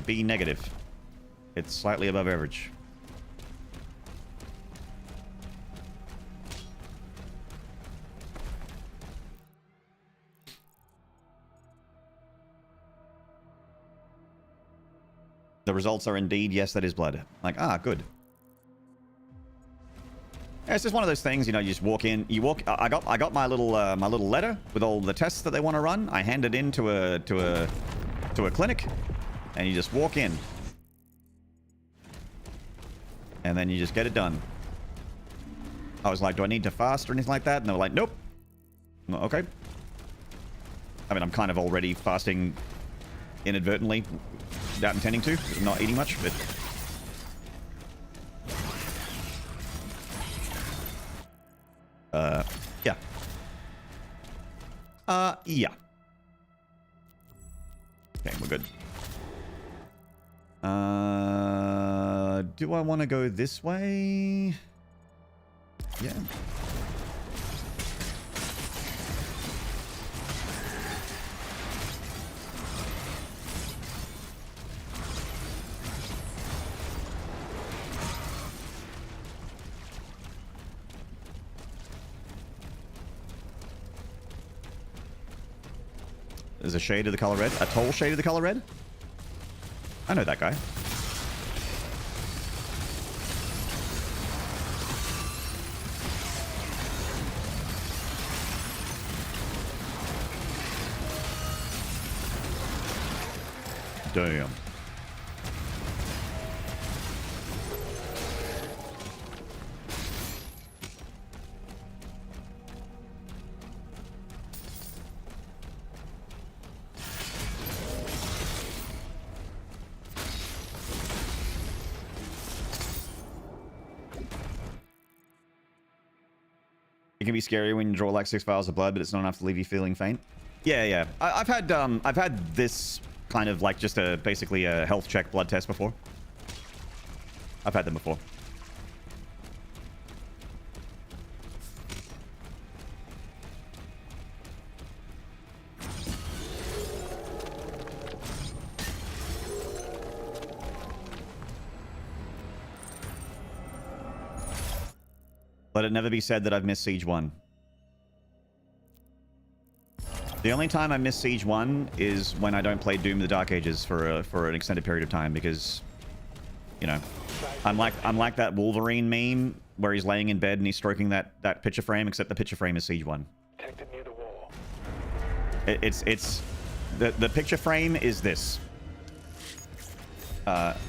B negative. It's slightly above average. The results are indeed, yes, that is blood. Like, ah, good. Yeah, it's just one of those things, you know, you just walk in, I got my little letter with all the tests that they want to run. I hand it in to a clinic, and you just walk in. And then you just get it done. I was like, do I need to fast or anything like that? And they were like, nope. Okay. I mean, I'm kind of already fasting inadvertently, without intending to. I'm not eating much, but... yeah. Yeah. Okay, we're good. Do I want to go this way? Yeah. There's a shade of the color red. A tall shade of the color red? I know that guy. Damn. It can be scary when you draw like 6 vials of blood, but it's not enough to leave you feeling faint. Yeah, yeah. I've had this kind of like just basically a health check blood test before. I've had them before. Let it never be said that I've missed Siege 1. The only time I miss Siege 1 is when I don't play Doom of the Dark Ages for an extended period of time, because, you know, I'm like that Wolverine meme where he's laying in bed and he's stroking that picture frame, except the picture frame is Siege 1. Detected near the wall. It's the picture frame is this.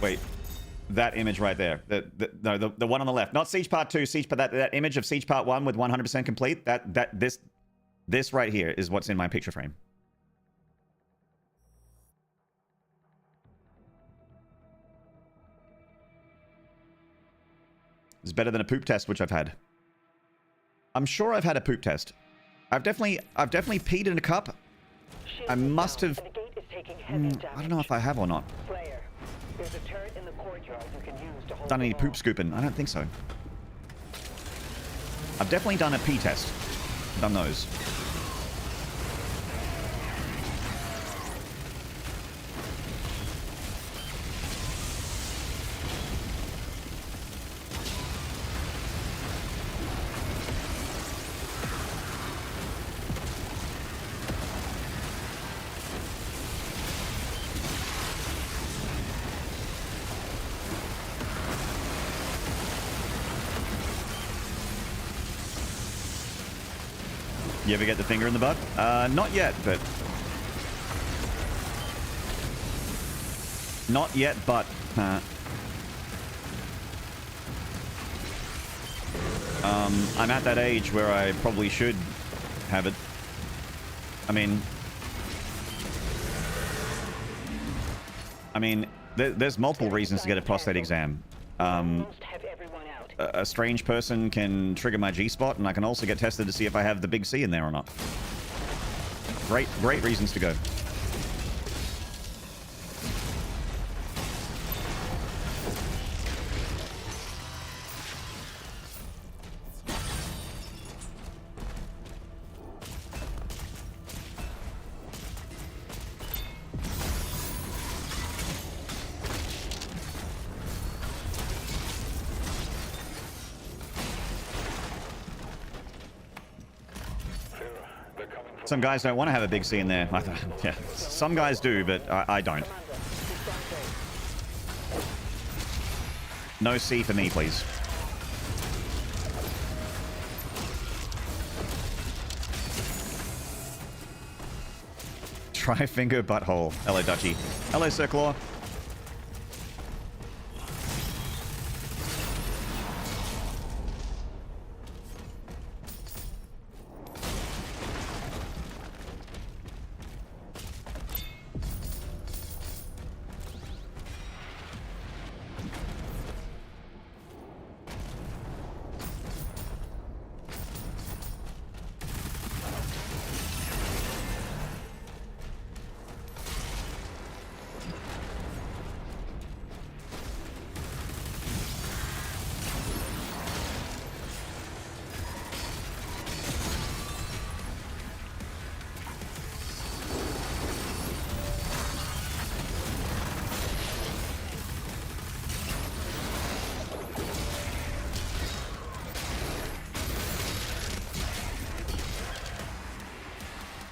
Wait. That image right there. The one on the left. Not Siege Part 2, Siege Part... That image of Siege Part 1 with 100% complete. This right here is what's in my picture frame. It's better than a poop test, which I've had. I'm sure I've had a poop test. I've definitely peed in a cup. I must have... I don't know if I have or not. There's a turret in the courtyard you can use to hold Done any them poop off. scooping? I don't think so. I've definitely done a pee test. Done those. You ever get the finger in the butt? Not yet, but... Not yet, but... I'm at that age where I probably should have it. I mean, there's multiple reasons to get a prostate exam. Almost have everyone out. A strange person can trigger my G-spot, and I can also get tested to see if I have the big C in there or not. Great reasons to go. Some guys don't want to have a big C in there. Yeah, some guys do, but I don't. No C for me, please. Try finger butthole. Hello, Dutchy. Hello, Circlaw.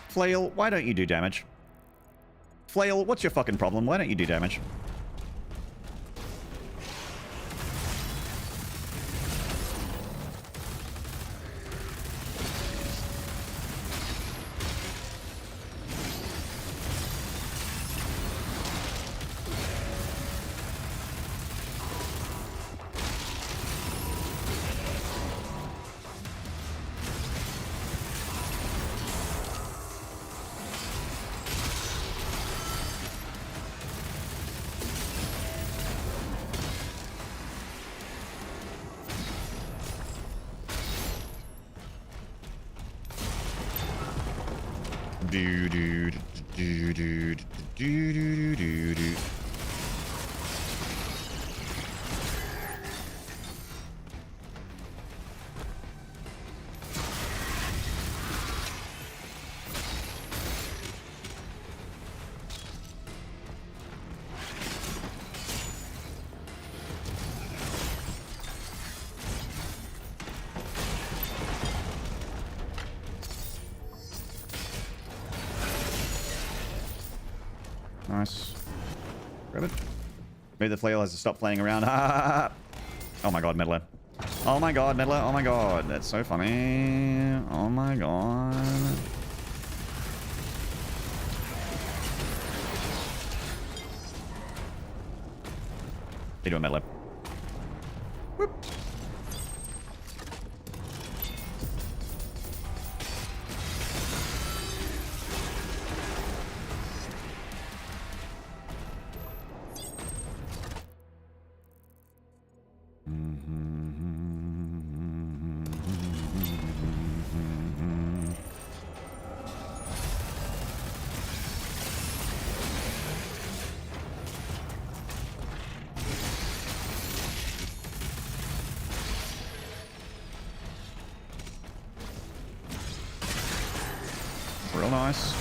Flail, why don't you do damage? Flail, what's your fucking problem? Why don't you do damage? Nice. Grab it. Maybe the flail has to stop playing around. Oh my god, Meddler. Oh my god, Meddler. Oh my god. That's so funny. Oh my god. How you doing, Meddler? Whoop. Real nice.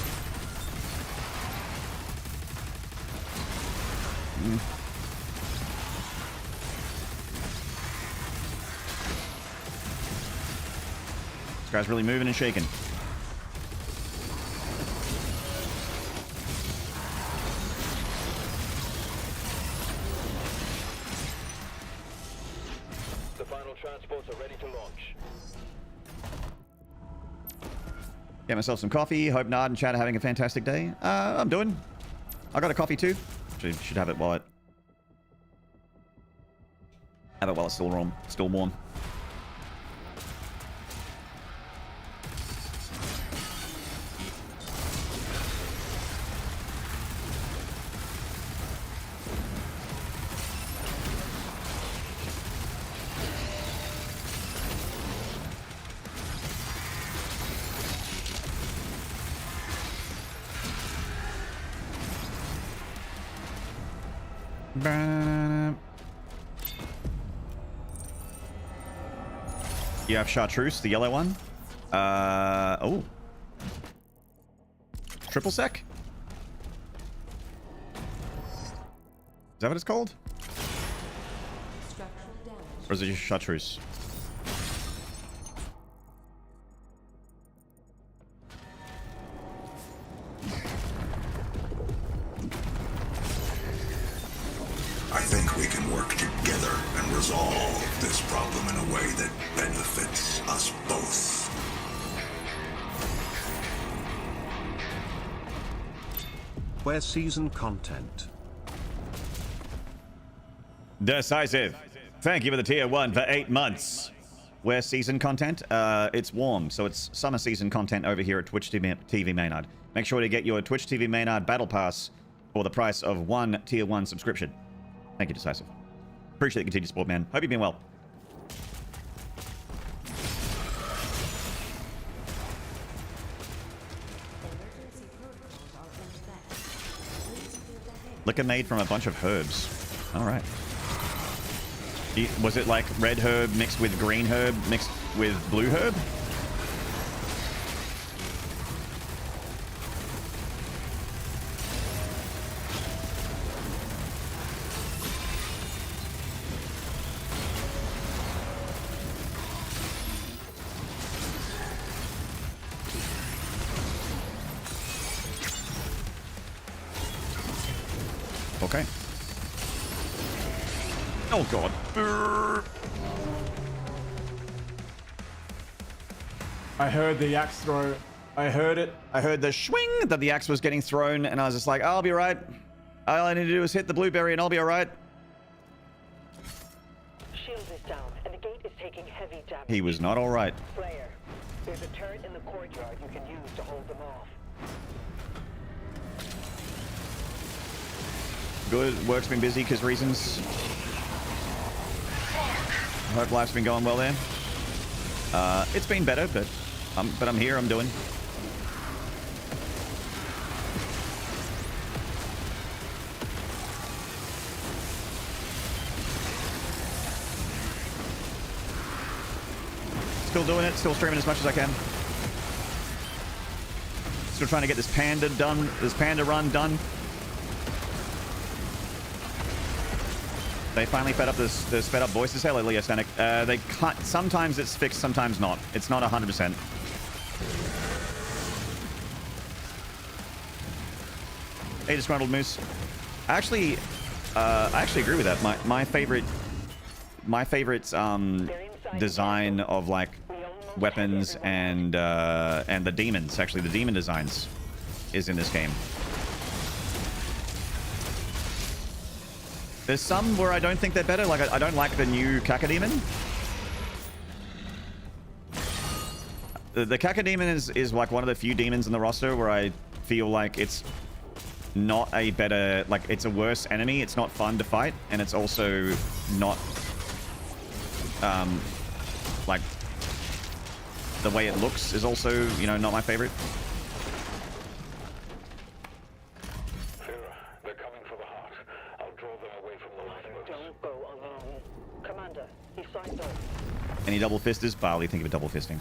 This guy's really moving and shaking. The final transports are ready to launch. Get myself some coffee. Hope Nard and chat are having a fantastic day. I'm doing. I got a coffee too. Should have it while it's still warm. You have Chartreuse, the yellow one. Oh. Triple sec? Is that what it's called? Or is it just Chartreuse? I think we can work together and resolve this problem in a way that benefits us both. Where season content. Decisive. Thank you for the tier 1 for 8 months. Where season content? It's warm, so it's summer season content over here at Twitch TV Maynard. Make sure to get your Twitch TV Maynard Battle Pass for the price of 1 tier 1 subscription. Thank you, Decisive. Appreciate the continued support, man. Hope you've been well. Liquor made from a bunch of herbs. All right. Was it like red herb mixed with green herb mixed with blue herb? Okay. Oh god. I heard the axe throw. I heard it. I heard the swing that the axe was getting thrown, and I was just like, I'll be right. All I need to do is hit the blueberry and I'll be alright. Shield is down, and the gate is taking heavy damage. He was not alright. Slayer, there's a turret in the courtyard you can use to hold them off. Good. Work's been busy because reasons. Hope life's been going well there. It's been better, but I'm here. I'm doing. Still doing it. Still streaming as much as I can. Still trying to get this panda done. This panda run done. They finally fed up the sped up voices. Hello, Leo Stanek. They can't. Sometimes it's fixed, sometimes not. It's not 100%. Hey, disgruntled moose. I actually agree with that. My favorite design of like weapons and the demons. Actually, the demon designs is in this game. There's some where I don't think they're better. Like, I don't like the new Cacodemon. The Cacodemon is like one of the few demons in the roster where I feel like it's not a better... Like, it's a worse enemy. It's not fun to fight. And it's also not... like... The way it looks is also, you know, not my favorite. Any double fisters? Barley, think of a double fisting.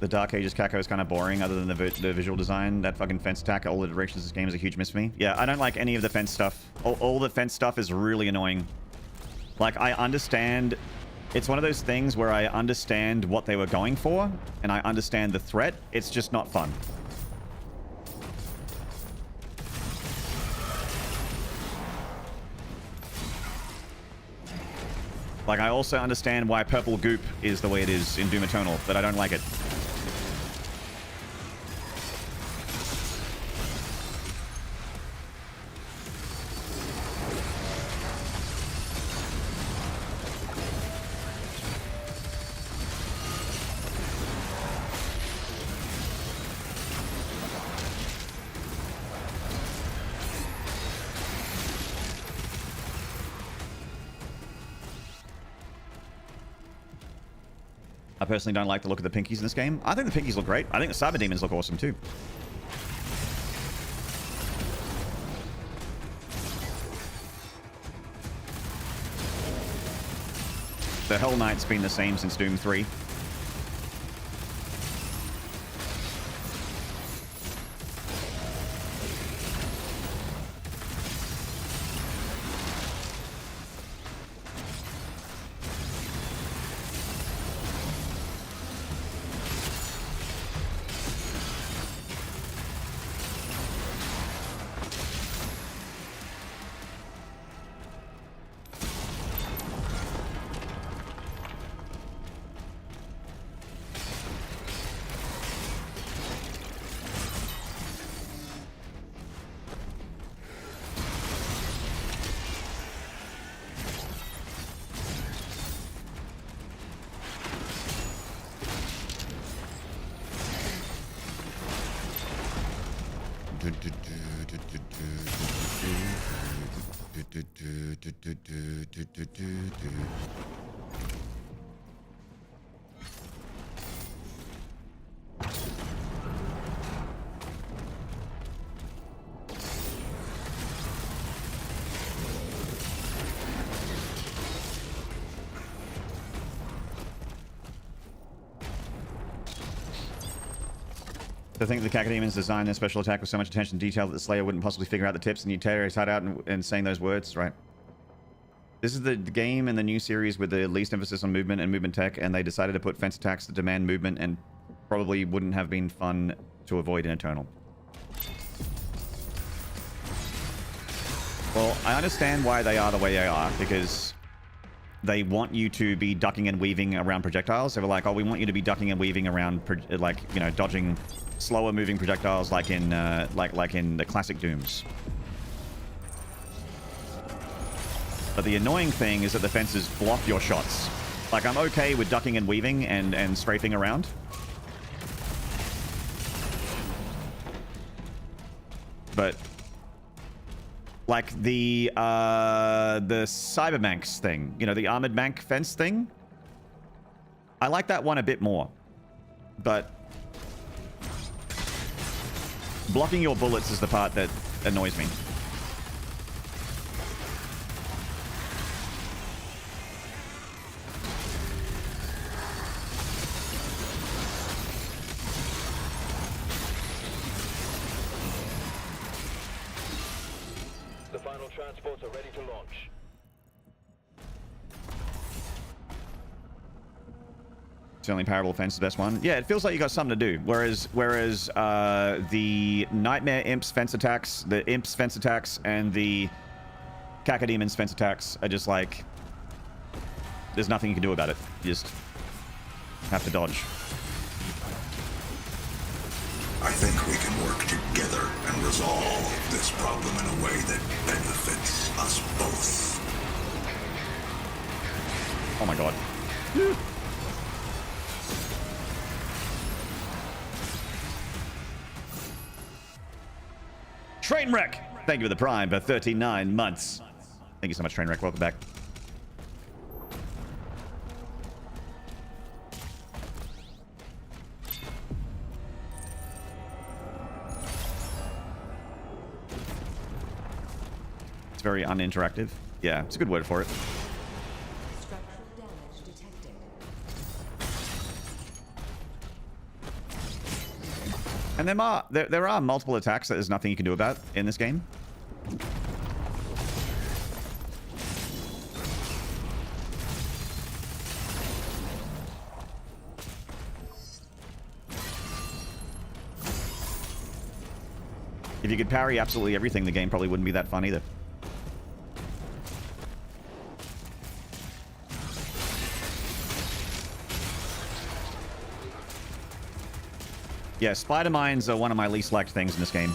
The Dark Ages Caco is kind of boring other than the visual design. That fucking fence attack, all the directions of this game is a huge miss for me. Yeah, I don't like any of the fence stuff. All the fence stuff is really annoying. Like, I understand... It's one of those things where I understand what they were going for, and I understand the threat. It's just not fun. Like, I also understand why purple goop is the way it is in Doom Eternal, but I don't like it. I personally don't like the look of the pinkies in this game. I think the pinkies look great. I think the cyber demons look awesome too. The Hell Knight's been the same since Doom 3. I think the Cacodemons designed their special attack with so much attention to detail that the Slayer wouldn't possibly figure out the tips, and you tear his head out and saying those words, right? This is the game in the new series with the least emphasis on movement and movement tech, and they decided to put fence attacks that demand movement and probably wouldn't have been fun to avoid in Eternal. Well, I understand why they are the way they are, because they want you to be ducking and weaving around projectiles. They were like, oh, we want you to be ducking and weaving around, like, you know, dodging slower moving projectiles like in like in the classic Dooms. But the annoying thing is that the fences block your shots. Like, I'm okay with ducking and weaving and strafing around. But like the Cybermanx thing, you know, the Armored Mank fence thing, I like that one a bit more. But blocking your bullets is the part that annoys me. The final transports are ready to launch. Certainly Parable Fence is the best one. Yeah, it feels like you got something to do. Whereas the Nightmare Imps fence attacks, the Imps fence attacks, and the Cacodemons fence attacks are just like, there's nothing you can do about it. You just have to dodge. I think we can work together and resolve this problem in a way that benefits us both. Oh my god. Trainwreck! Thank you for the Prime for 39 months. Thank you so much, Trainwreck. Welcome back. It's very uninteractive. Yeah, it's a good word for it. Structural damage detected. And there are multiple attacks that there's nothing you can do about in this game. If you could parry absolutely everything, the game probably wouldn't be that fun either. Yeah, spider mines are one of my least liked things in this game.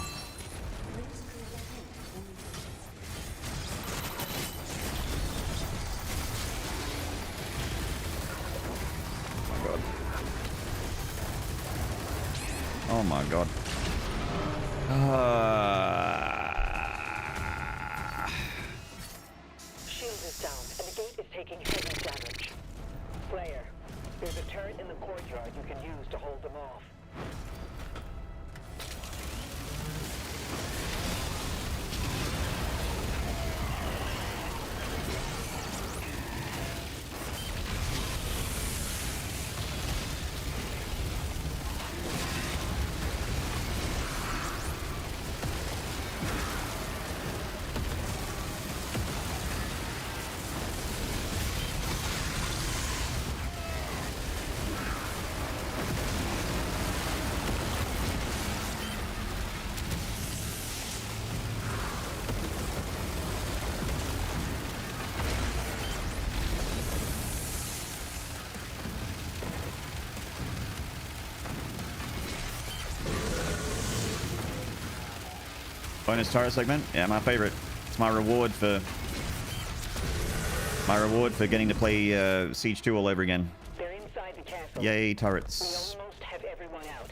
Oh my god. Shield is down, and the gate is taking heavy damage. Slayer, There's a turret in the courtyard you can use to hold them off. Bonus turret segment? Yeah, my favorite. It's my reward for getting to play Siege 2 all over again. They're inside the castle. Yay, We turrets. almost have everyone out.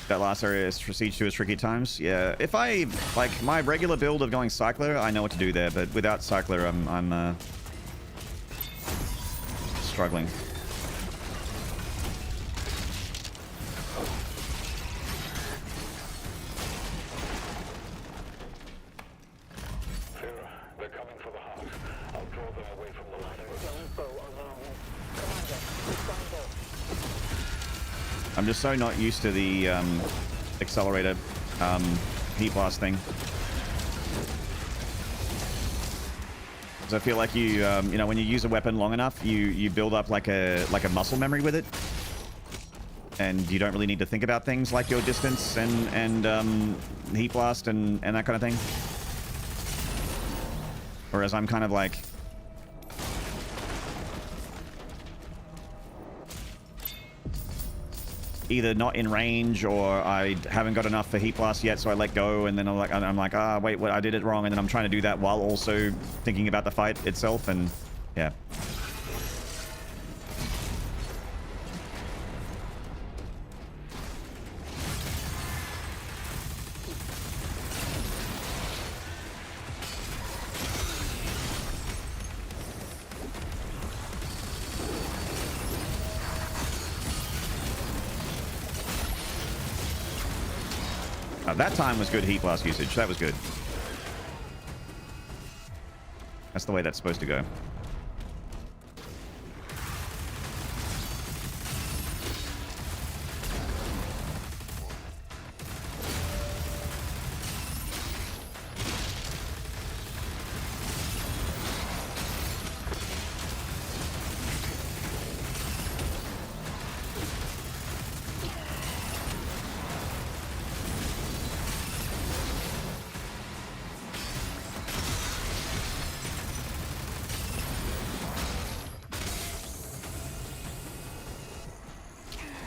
That last area is for Siege 2 is tricky at times. Yeah, if I like my regular build of going Cycler, I know what to do there, but without Cycler, I'm struggling. They're coming for the heart. I'll draw them away from the ladder. Don't go alone. Commander, don't go. I'm just so not used to the accelerator heat blast thing. I feel like you, you know, when you use a weapon long enough, you build up like a muscle memory with it, and you don't really need to think about things like your distance and heat blast and that kind of thing. Whereas I'm kind of like, either not in range or I haven't got enough for heat blast yet, so I let go, and then I'm like, ah, wait, what? I did it wrong, and then I'm trying to do that while also thinking about the fight itself, and yeah. That time was good heat blast usage. That was good. That's the way that's supposed to go.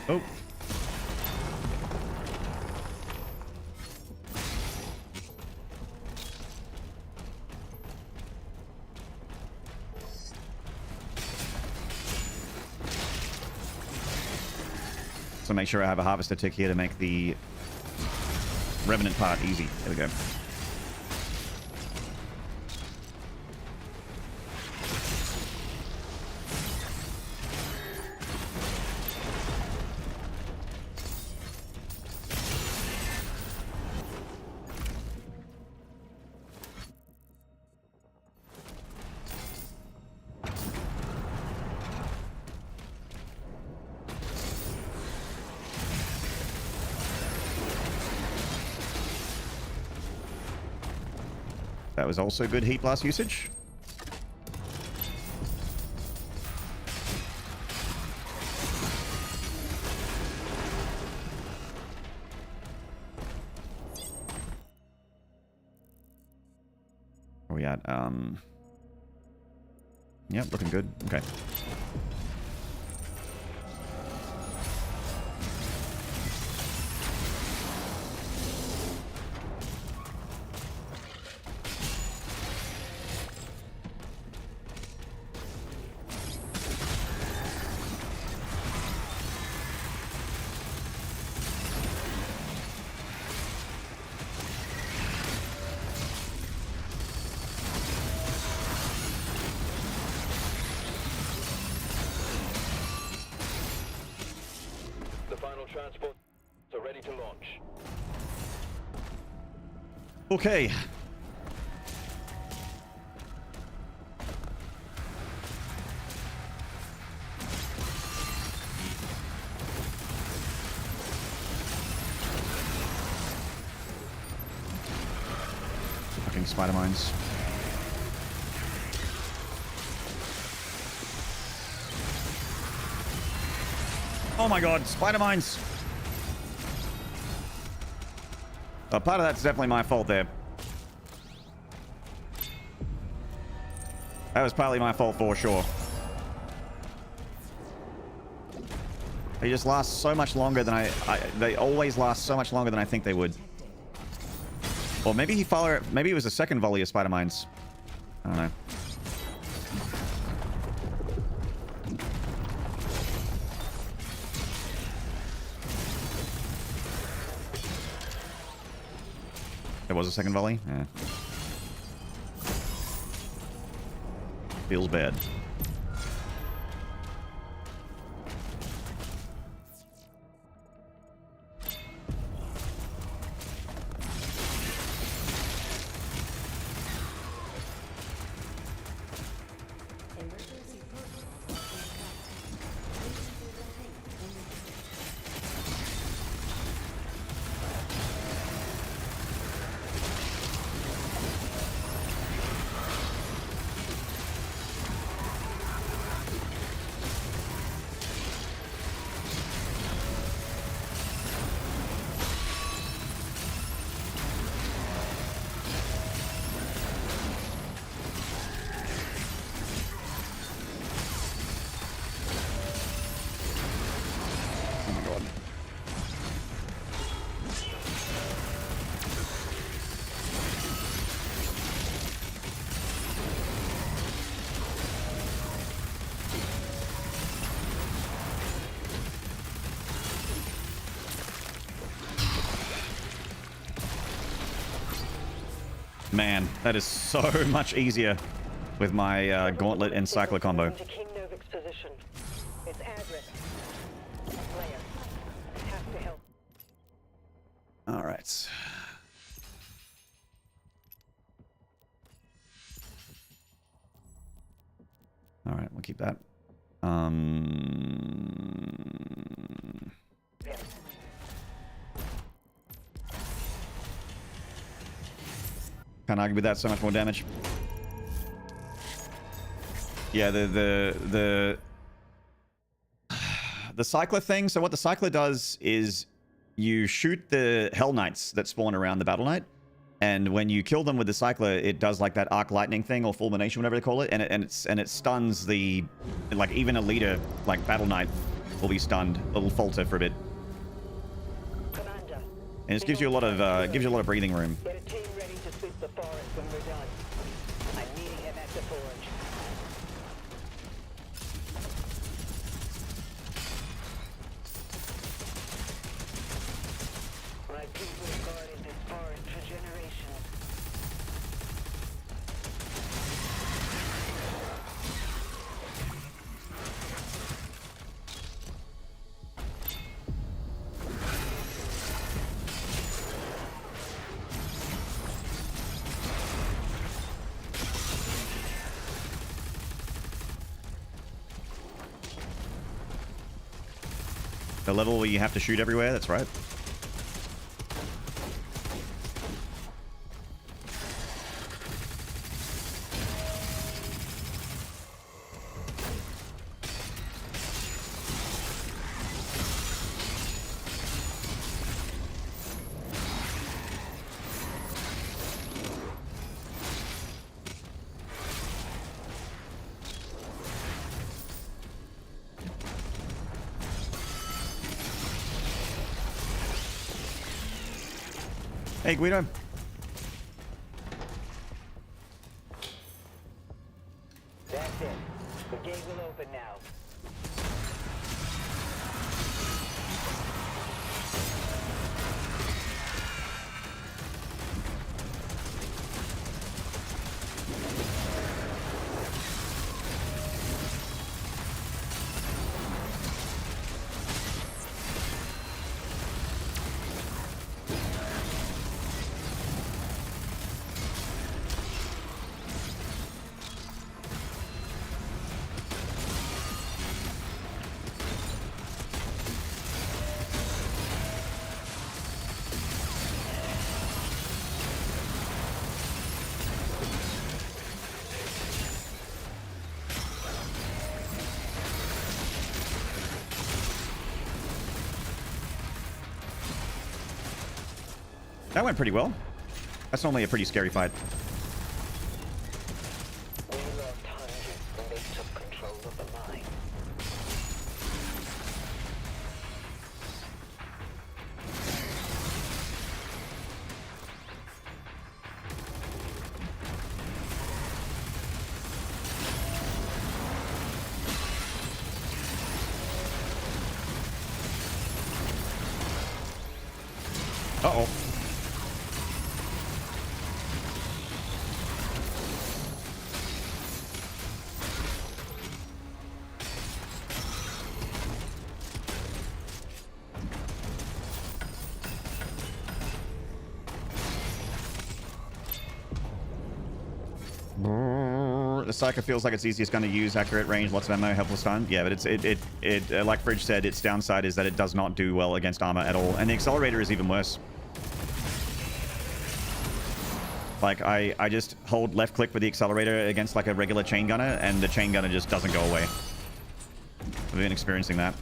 Oh. So make sure I have a harvester tick here to make the Revenant part easy. There we go. That was also good heat blast usage. Where we at? Yep, looking good. Okay. transport are ready to launch. Okay. Fucking spider mines. Oh my god, spider mines! Part of that's definitely my fault there. That was partly my fault for sure. They just last so much longer than they always last so much longer than I think they would. Or maybe maybe it was a second volley of spider mines. I don't know. There was a second volley? Yeah. Feels bad. Emergency protocol is Man, that is so much easier with my gauntlet and cycler combo. Into King Novik's position. It's Adric. Player. Have to help. All right. All right, we'll keep that. Can't argue with that. So much more damage. Yeah, the cycler thing. So what the cycler does is you shoot the Hell Knights that spawn around the Battle Knight, and when you kill them with the cycler, it does like that arc lightning thing or fulmination, whatever they call it, and it stuns the, like, even a leader like Battle Knight will be stunned. It'll falter for a bit, Commander. and it gives you a lot of breathing room. Get a team ready to sweep the forest when we're done. I'm meeting him at the forge. My people have guarded this forest for generations. The level where you have to shoot everywhere, that's right. Hey, Guido. That's it. The gate will open now. That went pretty well. That's normally a pretty scary fight. We lost hundreds when they took control of the mine. Uh-oh. The Psycho feels like it's easiest gun to use, accurate range, lots of ammo, helpless time. Yeah, but it like Fridge said, its downside is that it does not do well against armor at all, and the accelerator is even worse. Like I just hold left click with the accelerator against like a regular chain gunner, and the chain gunner just doesn't go away. I've been experiencing that.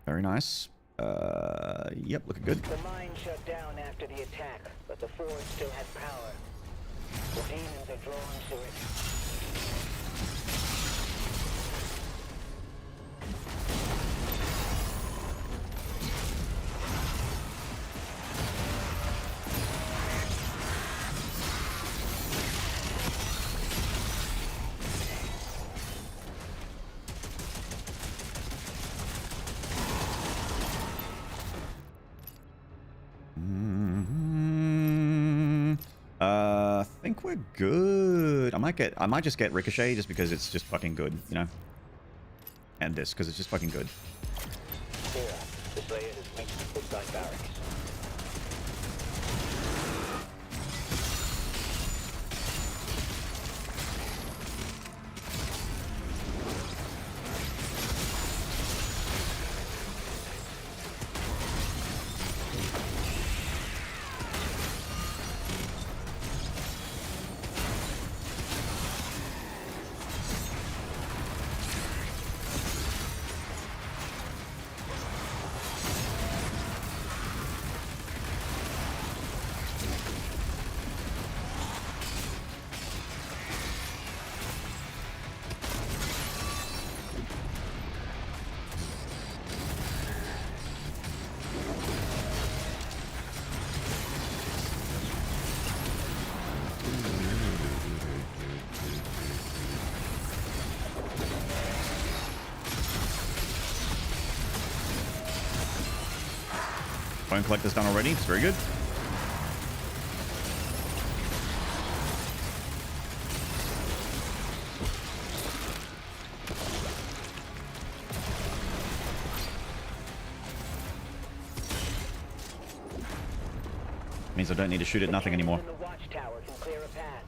Very nice. Yep, looking good. The mine shut down after the attack, but the forge still had power. The demons are drawn to it. I think we're good. I might just get Ricochet just because it's just fucking good, you know? And this, because it's just fucking good. Here, the Slayer has reached the Hostile barracks. Bone Collector's done already. It's very good. Means I don't need to shoot at nothing anymore. The watchtower can clear a path.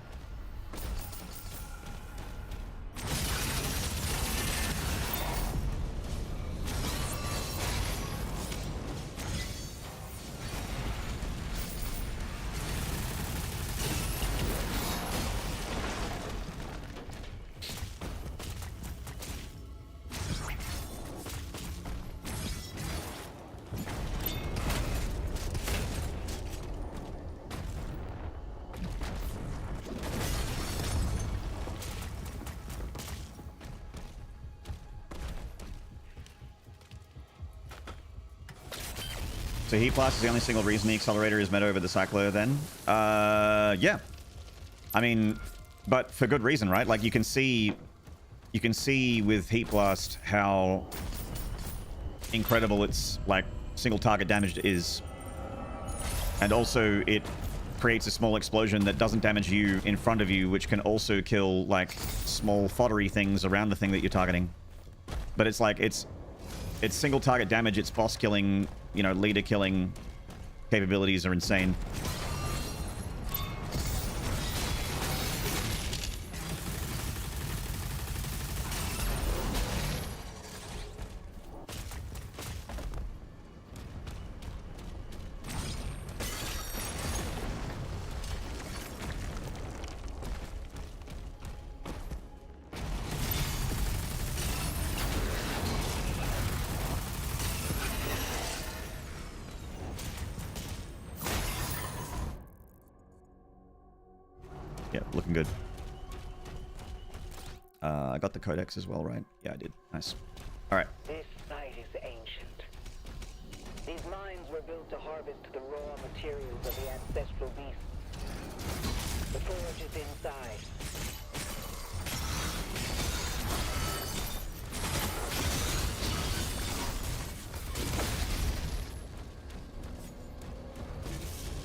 So Heat Blast is the only single reason the accelerator is meta over the Cycler then? Yeah. I mean, but for good reason, right? Like you can see with Heat Blast how incredible its like single target damage is. And also, it creates a small explosion that doesn't damage you in front of you, which can also kill, like, small foddery things around the thing that you're targeting. But it's like, it's single target damage, it's boss killing, you know, leader killing capabilities are insane. Yeah, looking good. I got the codex as well, right? Yeah, I did. Nice. All right. This site is ancient. These mines were built to harvest the raw materials of the ancestral beasts. The forge is inside.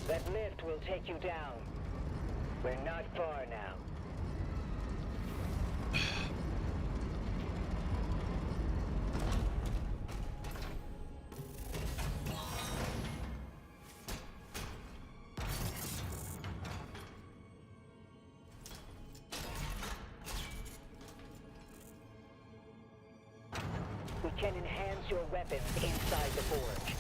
That lift will take you down. We're not far now. We can enhance your weapons inside the forge.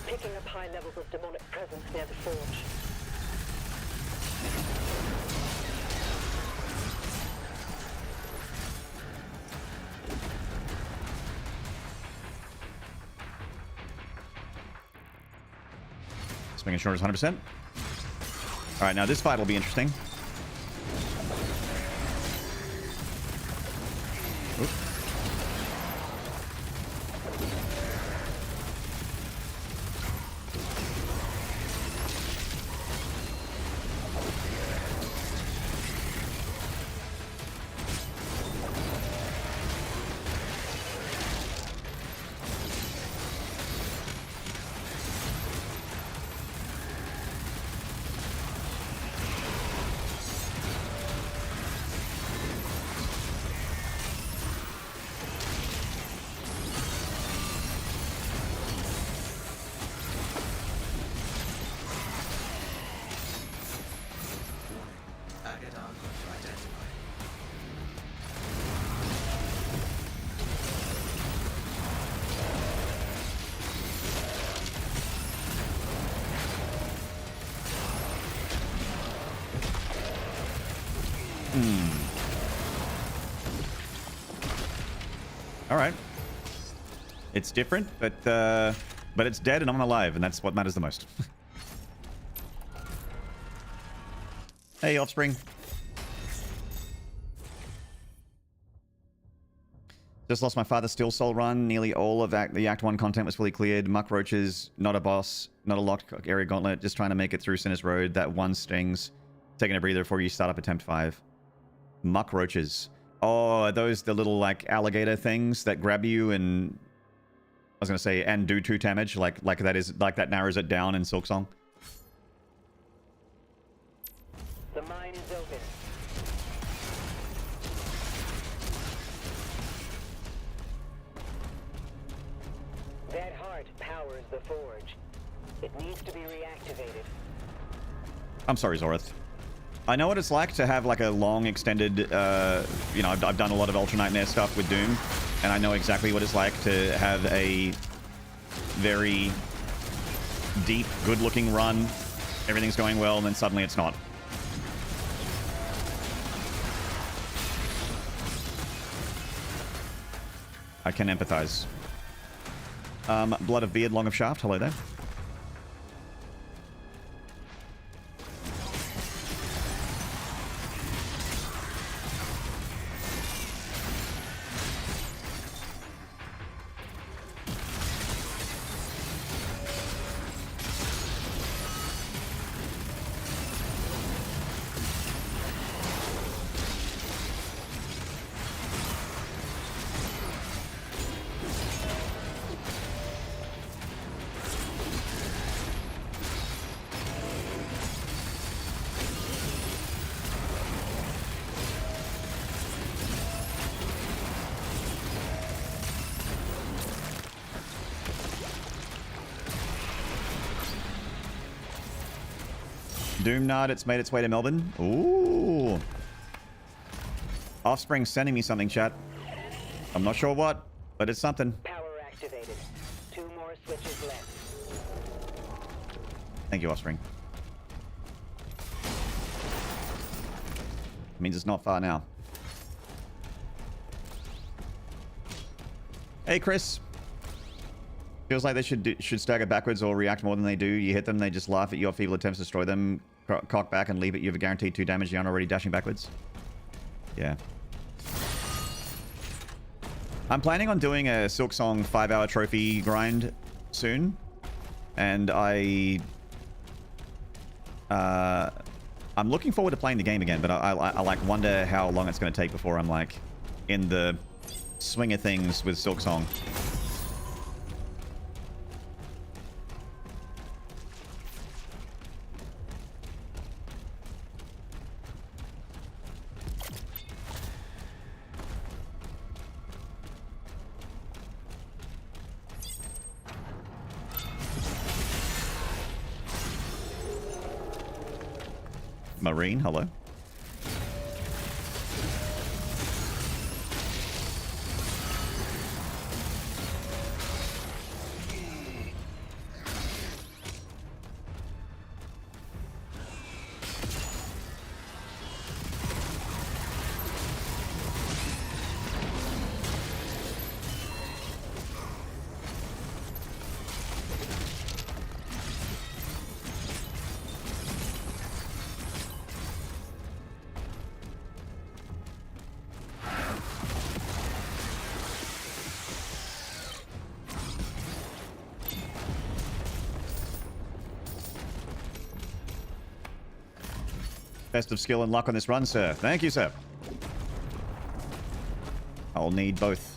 Picking up high levels of demonic presence near the forge. Just making sure it's 100%. All right, now this fight will be interesting. Oop. All right. It's different, but it's dead and I'm alive, and that's what matters the most. Hey, Offspring. Just lost my father's Steel Soul run. Nearly all of the Act 1 content was fully cleared. Muck Roaches, not a boss, not a locked area gauntlet, just trying to make it through Sinner's Road. That one stings. Taking a breather before you start up attempt 5. Muck Roaches. Oh, are those the little, like, alligator things that grab you and... I was going to say, and do 2 damage? Like that narrows it down in Silksong? The mine is open. That heart powers the forge. It needs to be reactivated. I'm sorry, Zorith. I know what it's like to have like a long extended, you know, I've done a lot of Ultra Nightmare stuff with Doom, and I know exactly what it's like to have a very deep, good-looking run. Everything's going well, and then suddenly it's not. I can empathize. Blood of Beard, Long of Shaft, hello there. Doomnard, it's made its way to Melbourne. Ooh. Offspring sending me something, chat. I'm not sure what, but it's something. Power activated. 2 more switches left. Thank you, Offspring. Means it's not far now. Hey, Chris. Feels like they should stagger backwards or react more than they do. You hit them, they just laugh at your feeble attempts to destroy them, cock back and leave it. You have a guaranteed 2 damage. You aren't already dashing backwards. Yeah. I'm planning on doing a Silksong 5-hour trophy grind soon. And I'm looking forward to playing the game again, but I like wonder how long it's going to take before I'm like in the swing of things with Silksong. Marine, hello. Best of skill and luck on this run, sir. Thank you, sir. I'll need both.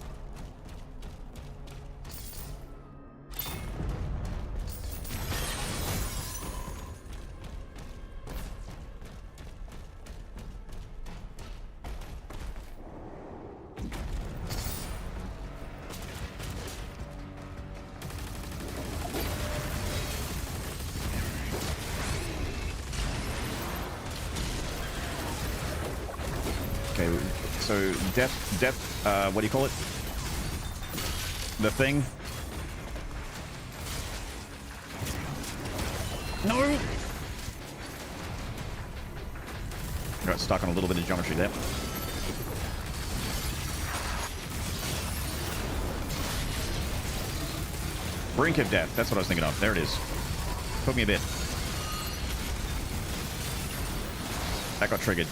What do you call it? The thing. No! Got stuck on a little bit of geometry there. Brink of death. That's what I was thinking of. There it is. Took me a bit. That got triggered.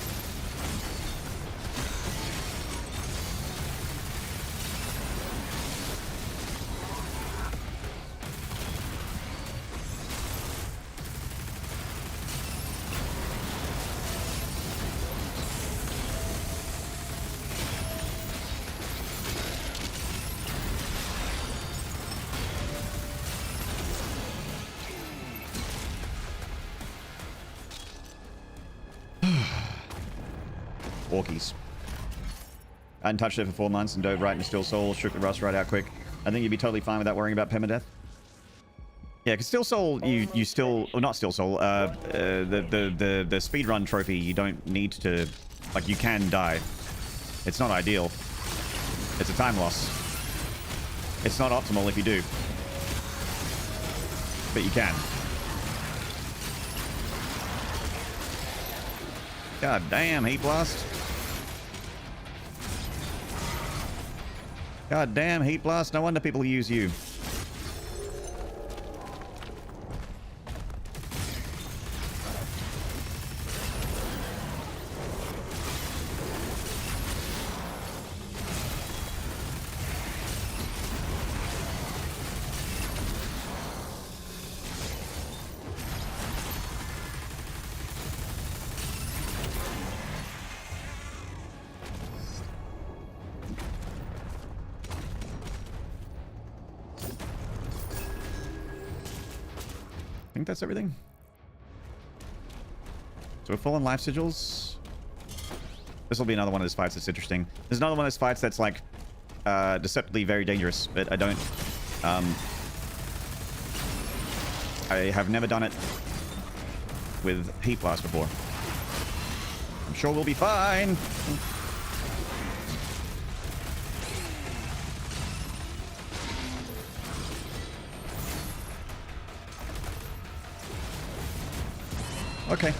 Orkies. I hadn't touched it for 4 months and dove right into Still Soul, shook the rust right out quick. I think you'd be totally fine without worrying about permadeath. Yeah, because Still Soul, you still... Well, not Still Soul. The speedrun trophy, you don't need to... Like, you can die. It's not ideal. It's a time loss. It's not optimal if you do. But you can. God damn, Heat Blast. God damn, Heat Blast. No wonder people use you. I think that's everything. So we're full on life sigils. This will be another one of those fights that's interesting. There's another one of those fights that's like deceptively very dangerous, but I don't I have never done it. with Heat Blast before. I'm sure we'll be fine. Okay.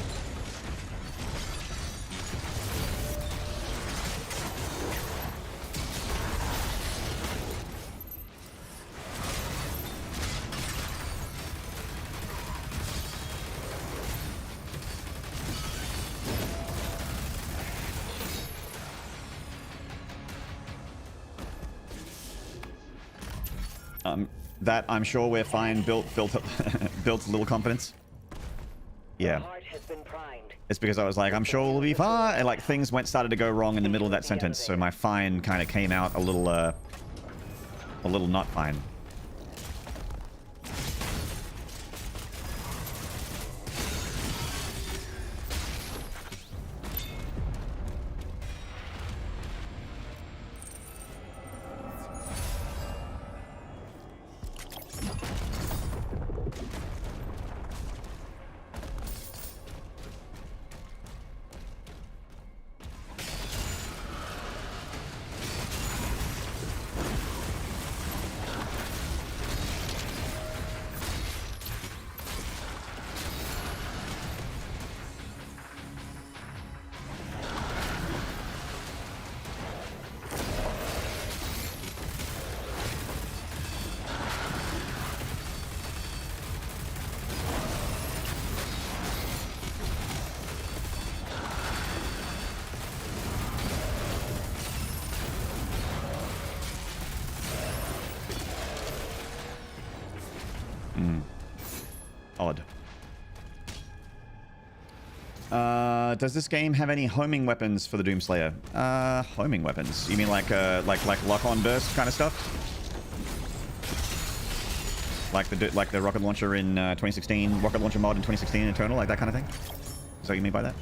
That I'm sure we're fine. Built built a little confidence. Yeah. Heart has been primed. It's because I was like, I'm sure we'll be fine, and like things started to go wrong in the middle of that sentence, so my fine kind of came out a little not fine. Odd. Does this game have any homing weapons for the Doomslayer? Homing weapons? You mean like lock-on burst kind of stuff? Like the rocket launcher in 2016, rocket launcher mod in 2016 Eternal, like that kind of thing? Is that what you mean by that?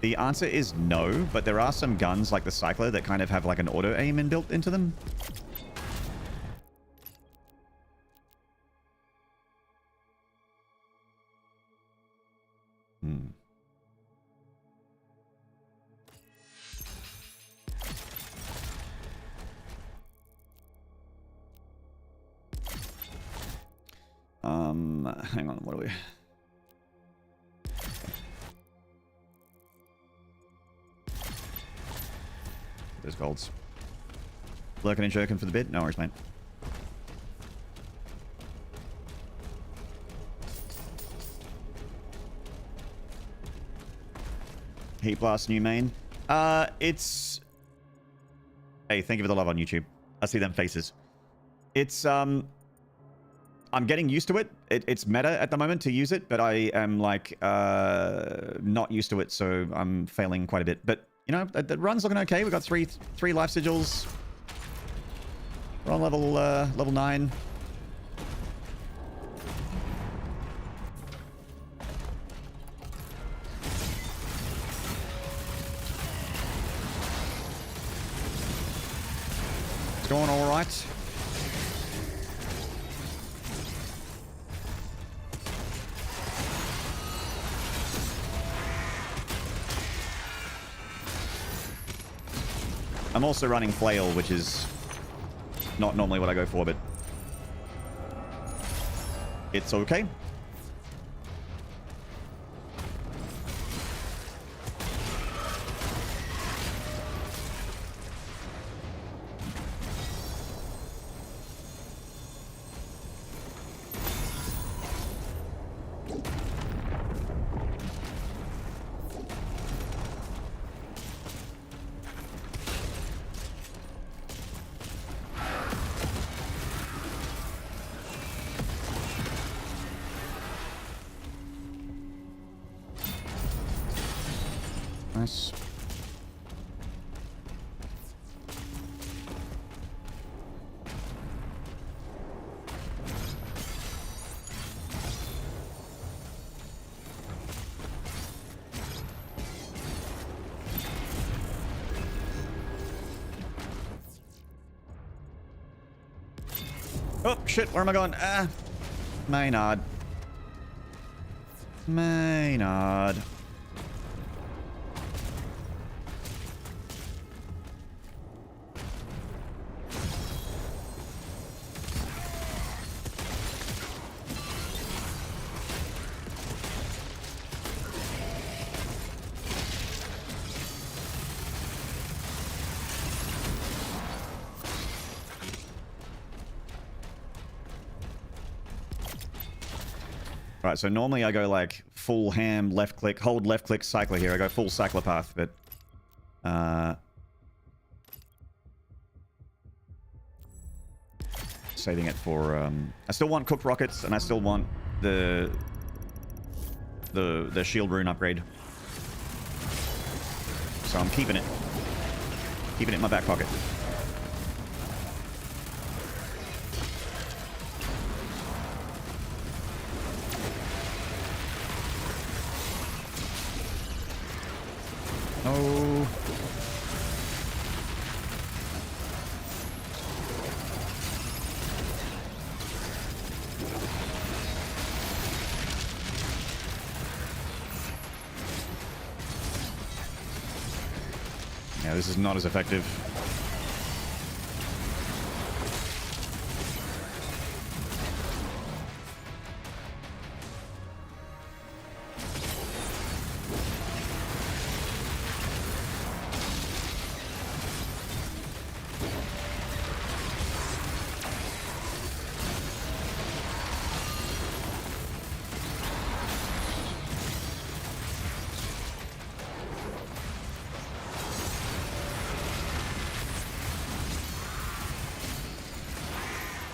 The answer is no, but there are some guns like the Cycler that kind of have like an auto aim inbuilt into them. Hang on, what are we? There's golds. Lurking and jerking for the bid? No worries, mate. Heat Blast new main. It's... Hey, thank you for the love on YouTube. I see them faces. It's, I'm getting used to it. It's meta at the moment to use it, but I am, like, not used to it, so I'm failing quite a bit. But, you know, the run's looking okay. We've got three life sigils. We're on level 9. It's going all right. I'm also running Flail, which is not normally what I go for, but it's okay. Nice. Oh, shit, where am I going? Maynarde. Maynarde. Right, so normally I go like full ham, left click, hold left click, cycler here. I go full cyclopath, but saving it for I still want cooked rockets and I still want the shield rune upgrade. So I'm keeping it. Keeping it in my back pocket. Oh. Yeah, this is not as effective.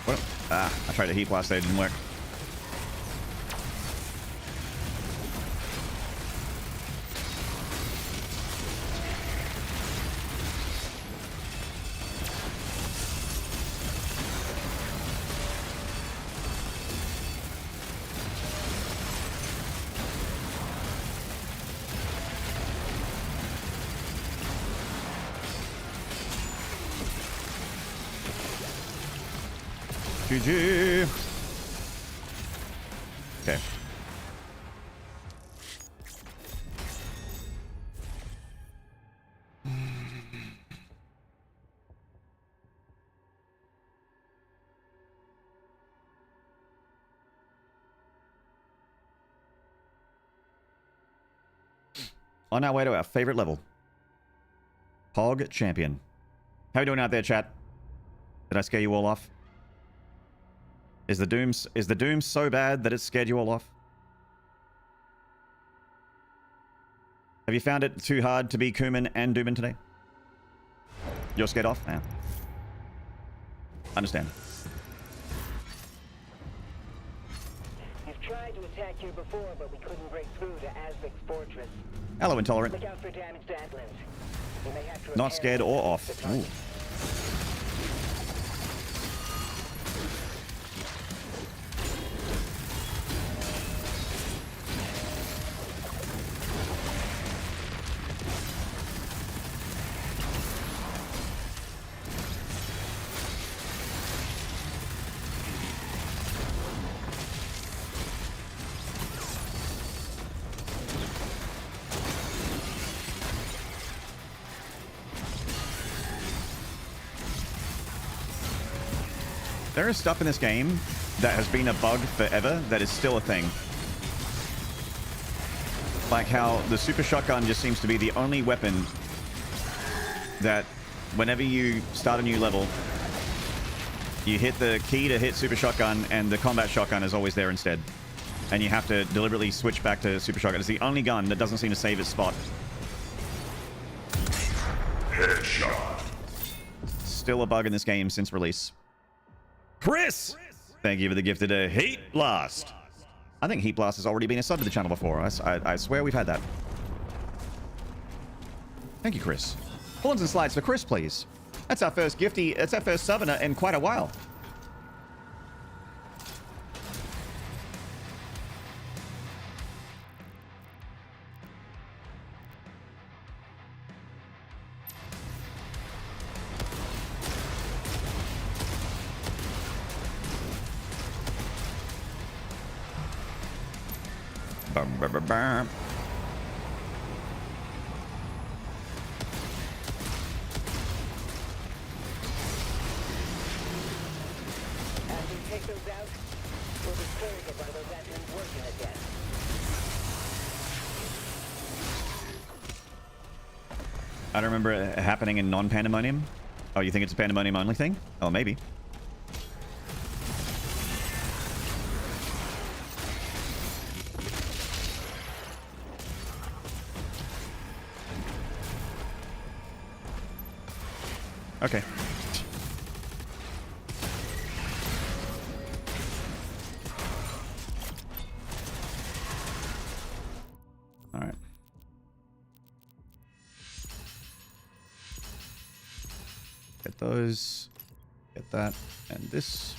What? Ah, I tried to heat blast there, it didn't work. GG. Okay. On our way to our favorite level. Hog Champion. How you doing out there, chat? Did I scare you all off? Is the doom so bad that it scared you all off? Have you found it too hard to be Kuman and Dooman today? You're scared off? Yeah. Understand. We've tried to attack you before, but we couldn't break through to Azvik's fortress. Hello, Intolerant. Look out for damaged Atlas. We may have to Not repair scared or off. the target. Ooh. There is stuff in this game that has been a bug forever that is still a thing. Like how the super shotgun just seems to be the only weapon that whenever you start a new level, you hit the key to hit super shotgun and the combat shotgun is always there instead. And you have to deliberately switch back to super shotgun. It's the only gun that doesn't seem to save its spot. Headshot. Still a bug in this game since release. Chris! Thank you for the gifted Heat Blast. I think Heat Blast has already been a sub to the channel before. I swear we've had that. Thank you, Chris. Horns and slides for Chris, please. That's our first gifty. That's our first sub in quite a while. As we take those out, we'll be surrogate by those engines working again. I don't remember it happening in non-Pandemonium. Oh, you think it's a Pandemonium only thing? Oh, maybe. Okay. All right. Get those. Get that. And this.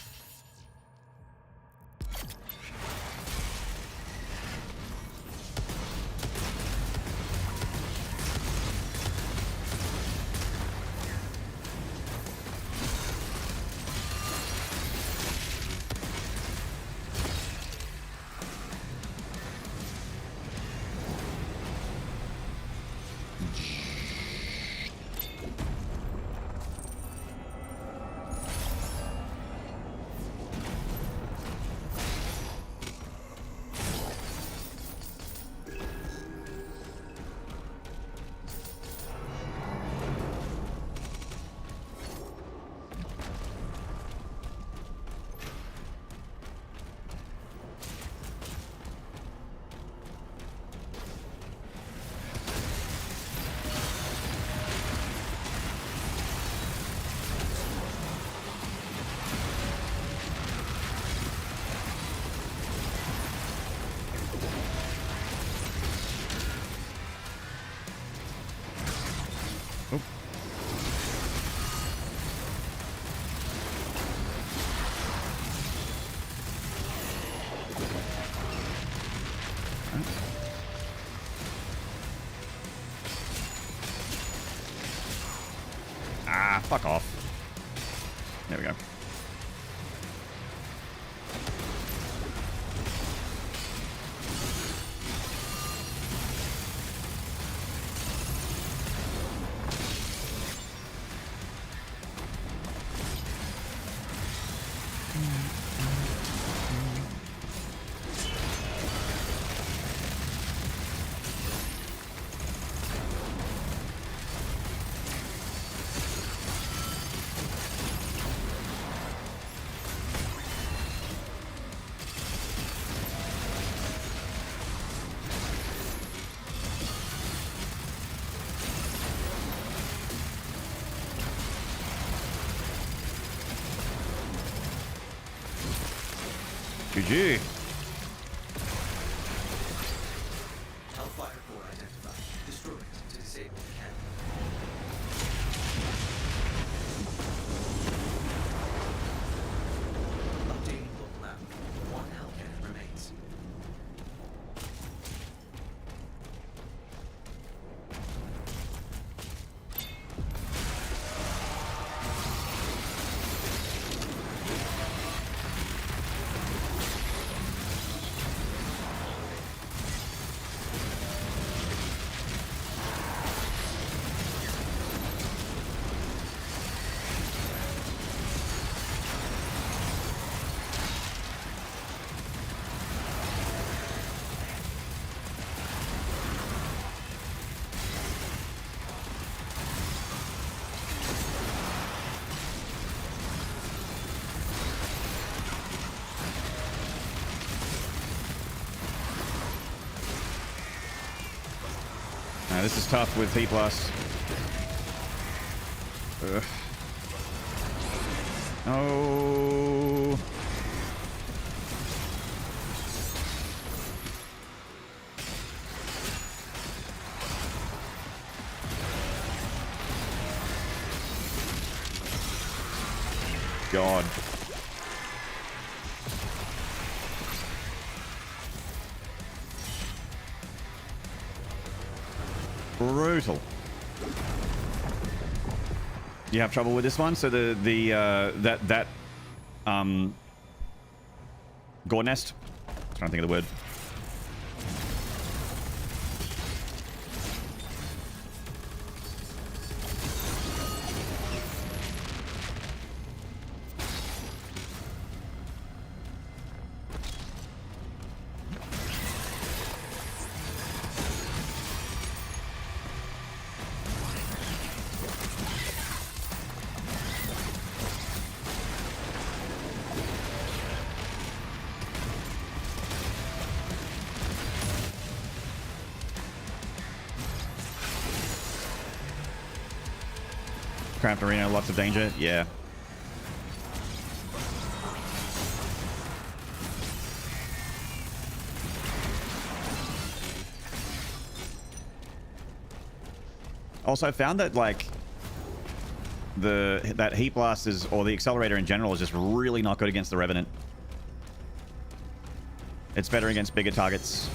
Ah, fuck off. There we go. GG. Hellfire core identified. Destroy it to disable the cannon. Updating local map. One hell cannon remains. This is tough with P+. Ugh. Oh. God. Brutal. You have trouble with this one? So that gore nest. I'm trying to think of the word. cramped arena, lots of danger. Yeah. Also, I found that like that heat blast is, or the accelerator in general, is just really not good against the Revenant. It's better against bigger targets.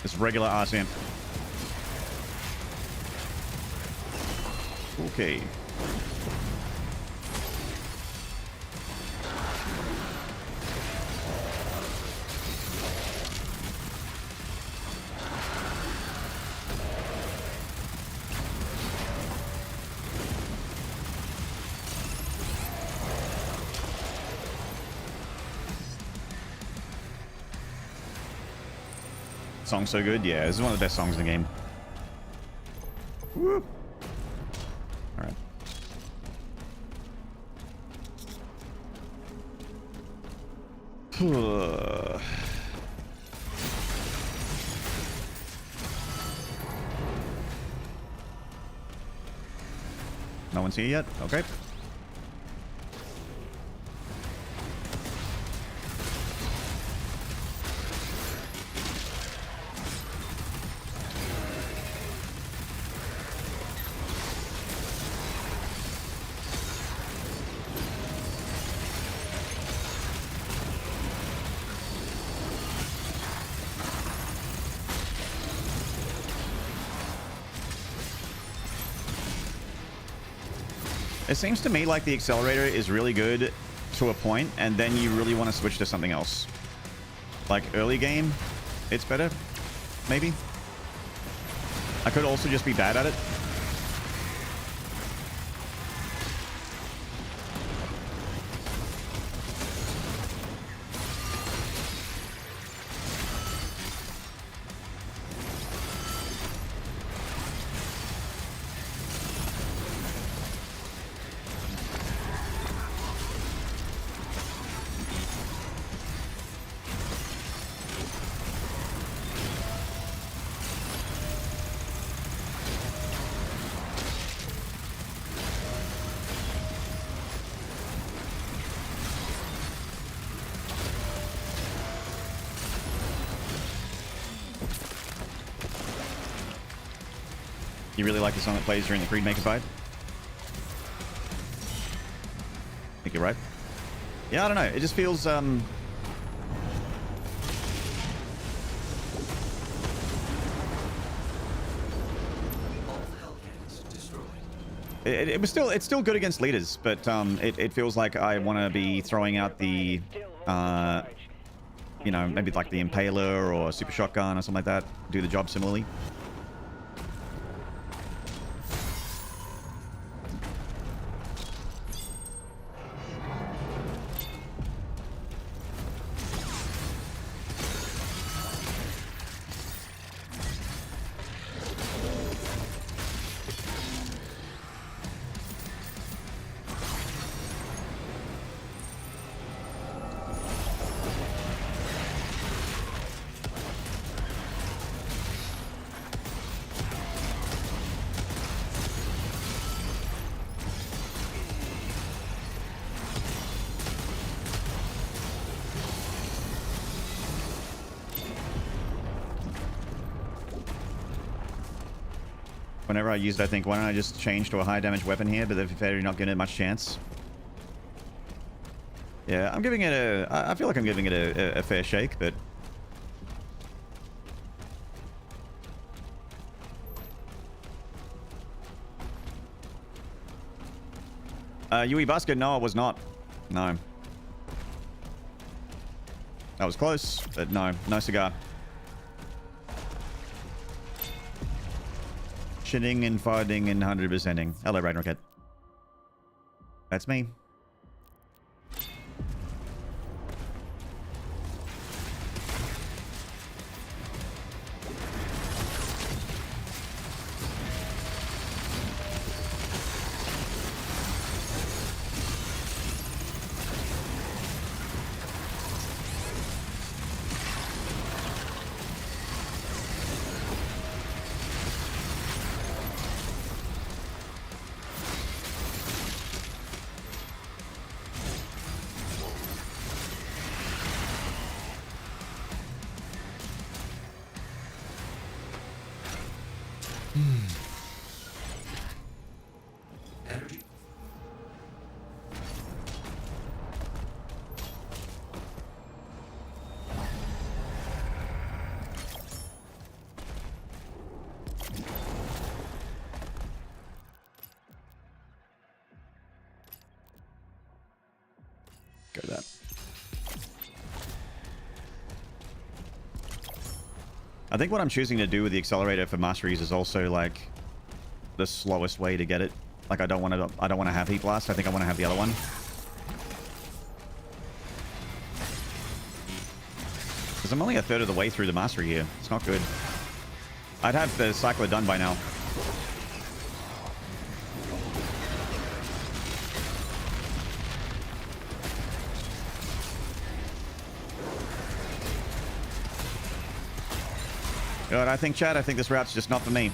This regular RCM. Okay. Song's so good. Yeah, this is one of the best songs in the game. Woo. All right. No one's here yet? Okay. It seems to me like the accelerator is really good to a point, and then you really want to switch to something else. Like early game, it's better, maybe. I could also just be bad at it. You really like the song that plays during the Creed Maker fight? I think you're right. Yeah, I don't know. It just feels, it's still good against leaders, but it feels like I want to be throwing out the, you know, maybe like the Impaler or Super Shotgun or something like that. Do the job similarly. whenever I use it, I think, why don't I just change to a high damage weapon here, but if they're not giving it much chance. Yeah, I'm giving it a... I feel like I'm giving it a fair shake, but... Yui Basket, no, it was not. No. That was close, but no. No cigar. Shitting and farting and 100%ing. Hello, Raid Rocket. That's me. Energy. Go to that. I think what I'm choosing to do with the accelerator for masteries is also like the slowest way to get it. Like I don't want to have heat blast. I think I want to have the other one. Because I'm only a third of the way through the mastery here. It's not good. I'd have the cycler done by now. God, I think, Chad, I think this route's just not for me.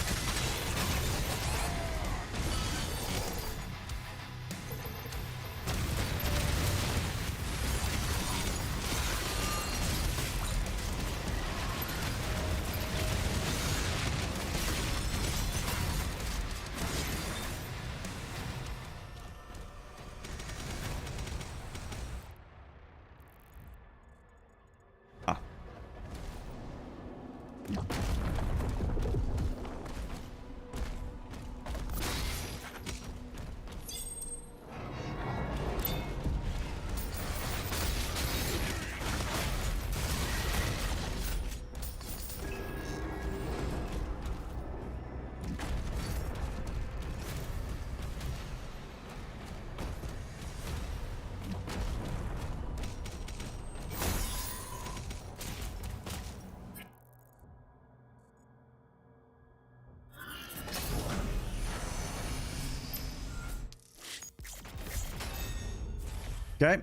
Okay.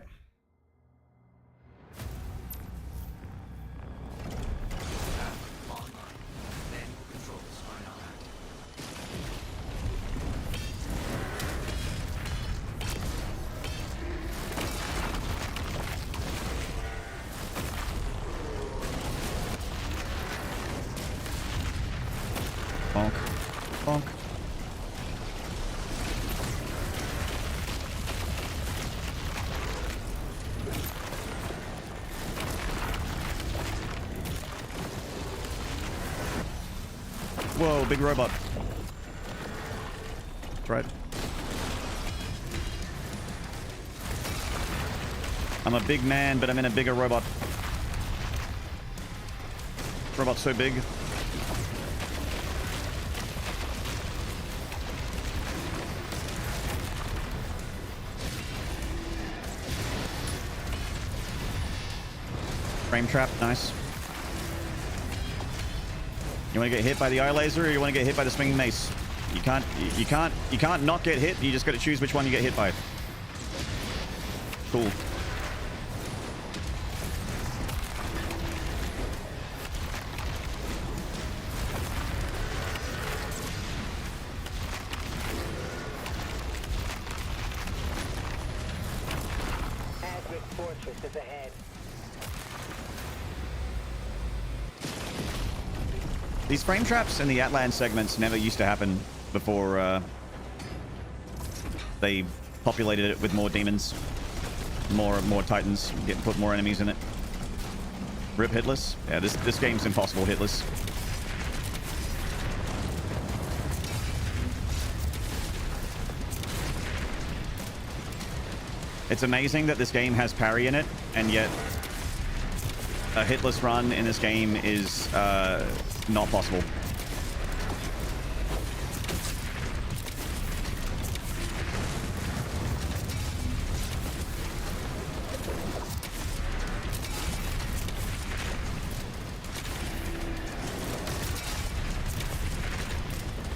Bonk. Bonk. Whoa, big robot. That's right. I'm a big man, but I'm in a bigger robot. Robot's so big. Frame trap, nice. You want to get hit by the eye laser, or you want to get hit by the swinging mace? You can't not get hit. You just got to choose which one you get hit by. Cool. Adric Fortress is ahead. These frame traps in the Atlan segments never used to happen before they populated it with more demons, more titans, put more enemies in it. Rip hitless. Yeah, this game's impossible hitless. It's amazing that this game has parry in it, and yet a hitless run in this game is not possible.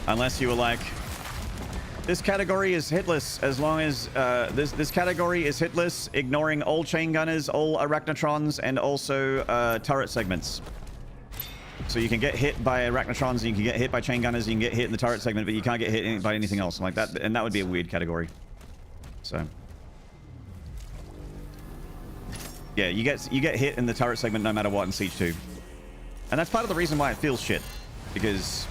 Unless you were like, this category is hitless as long as this category is hitless, ignoring all chain gunners, all arachnotrons, and also turret segments. So you can get hit by arachnotrons, you can get hit by chain gunners, you can get hit in the turret segment, but you can't get hit by anything else like that, and that would be a weird category. So yeah, you get hit in the turret segment no matter what in Siege 2, and that's part of the reason why it feels shit, because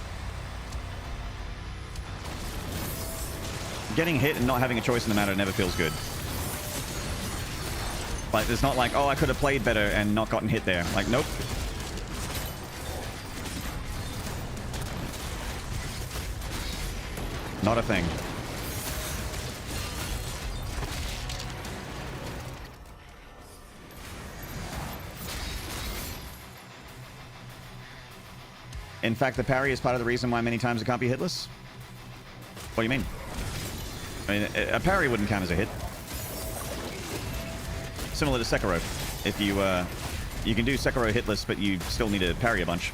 getting hit and not having a choice in the matter never feels good. Like, it's not like, oh, I could have played better and not gotten hit there. Like, nope. Not a thing. In fact, the parry is part of the reason why many times it can't be hitless. What do you mean? I mean, a parry wouldn't count as a hit. Similar to Sekiro. If you can do Sekiro hitless, but you still need to parry a bunch.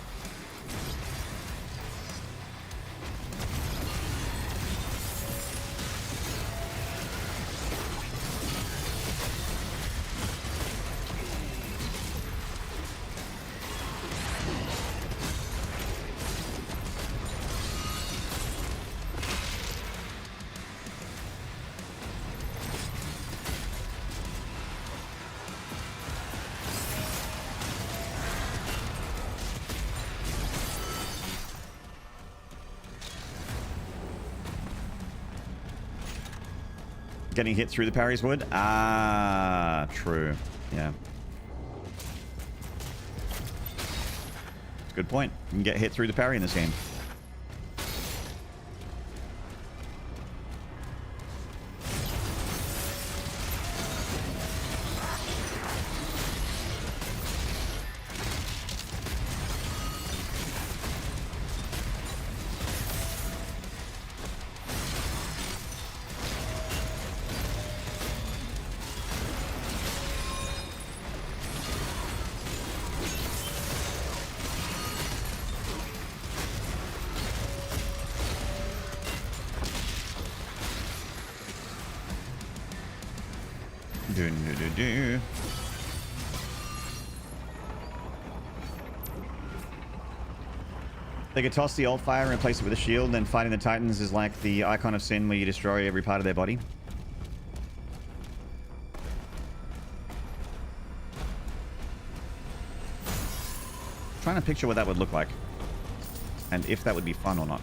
Getting hit through the parries would? Ah, true. Yeah. That's a good point. You can get hit through the parry in this game. They could toss the old fire and replace it with a shield, then fighting the Titans is like the icon of sin where you destroy every part of their body. Trying to picture what that would look like. And if that would be fun or not.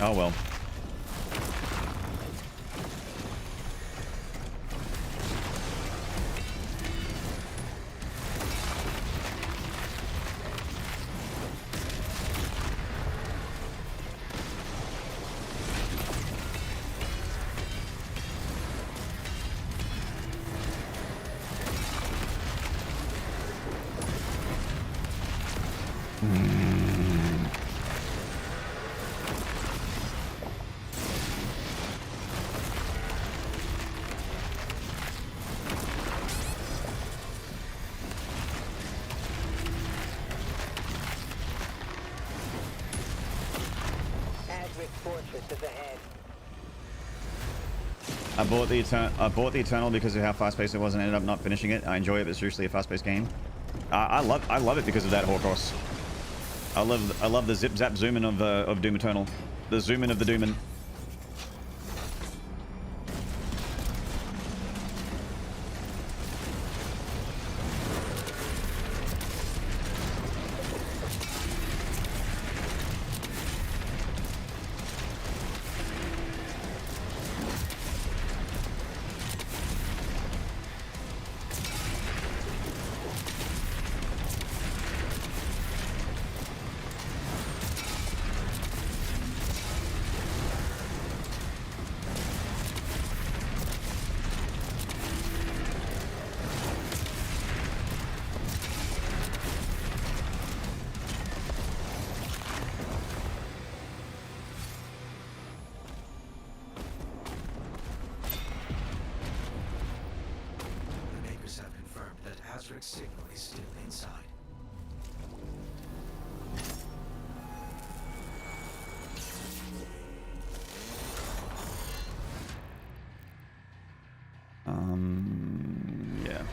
Oh well. Fortress is ahead. I bought the Eternal because of how fast-paced it was and ended up not finishing it. I enjoy it, but it's seriously a fast-paced game. I love it because of that Horcrux. I love the zip zap zooming of Doom Eternal, the zooming of the Doomin. The makers have confirmed that Azric's signal is still inside. Yeah.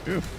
Oof.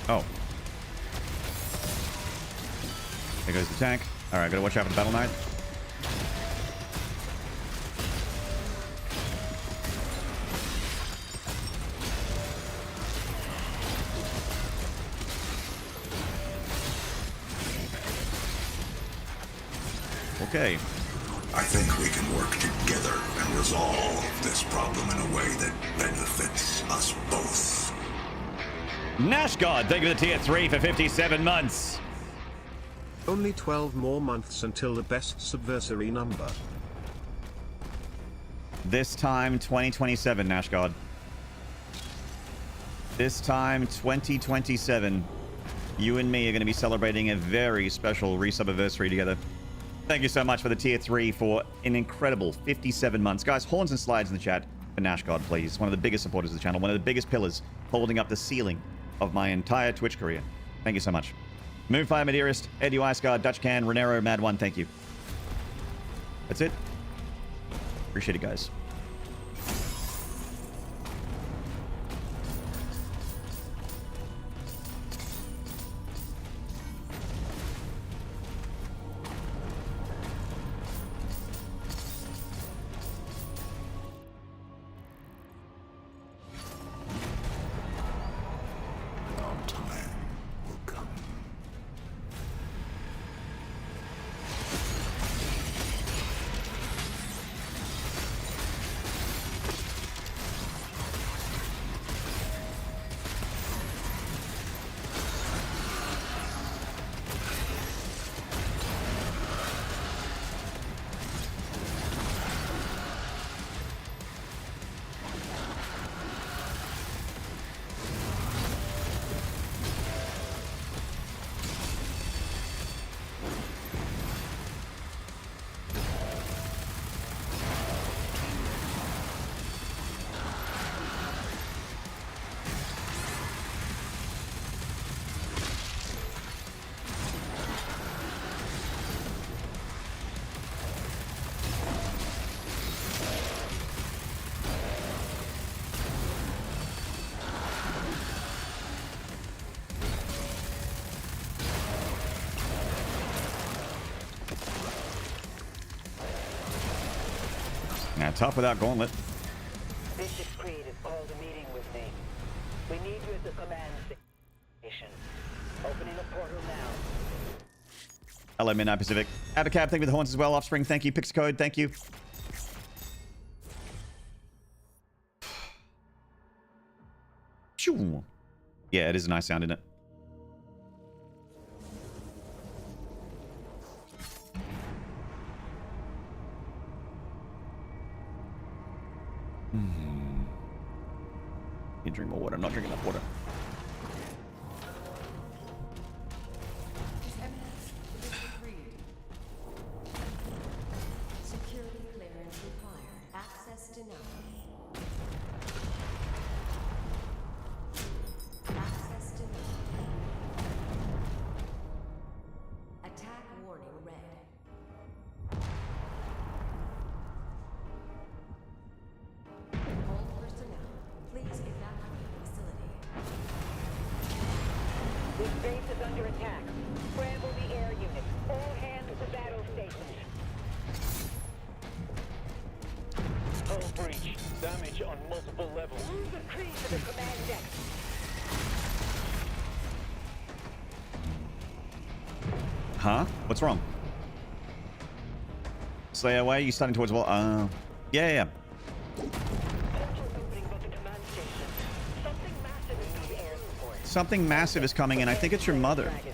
Oh. There goes the tank. Alright, gotta watch out for the Battle Knight. Okay. I think we can work together and resolve this problem in a way that benefits us both. Nash God, thank you for the tier 3 for 57 months. Only 12 more months until the best subversary number. This time, 2027, Nash God. This time, 2027. You and me are going to be celebrating a very special resub-anniversary together. Thank you so much for the tier 3 for an incredible 57 months. Guys, horns and slides in the chat for Nash God, please. One of the biggest supporters of the channel. One of the biggest pillars holding up the ceiling of my entire Twitch career. Thank you so much. Moonfire, Madeirist, Eddie Iceguard, Dutch Can, Renero, Mad1, thank you. That's it. Appreciate it, guys. tough without Gauntlet. Bishop's Creed has called a meeting with me. We need you at the command station. Opening a portal now. Hello, Midnight Pacific. Abacab, thank you for the horns as well. Offspring, thank you. Pixcode, thank you. Phew. Yeah, it is a nice sound, isn't it? You drink more water. I'm not drinking enough water. His Eminence, the Bishop Creed. Security clearance required. Access denied. Access denied. Attack warning red. All personnel, please evacuate the facility. This base is under attack. Scramble the air units. All hands to battle stations. Hull breach. Damage on multiple levels. Move the Creed to the command deck. Huh? What's wrong? Stay away. You starting towards what? Yeah. Portal opening above the command station. Something massive is needing air support. Something massive is coming in. I think it's your mother. Dragon.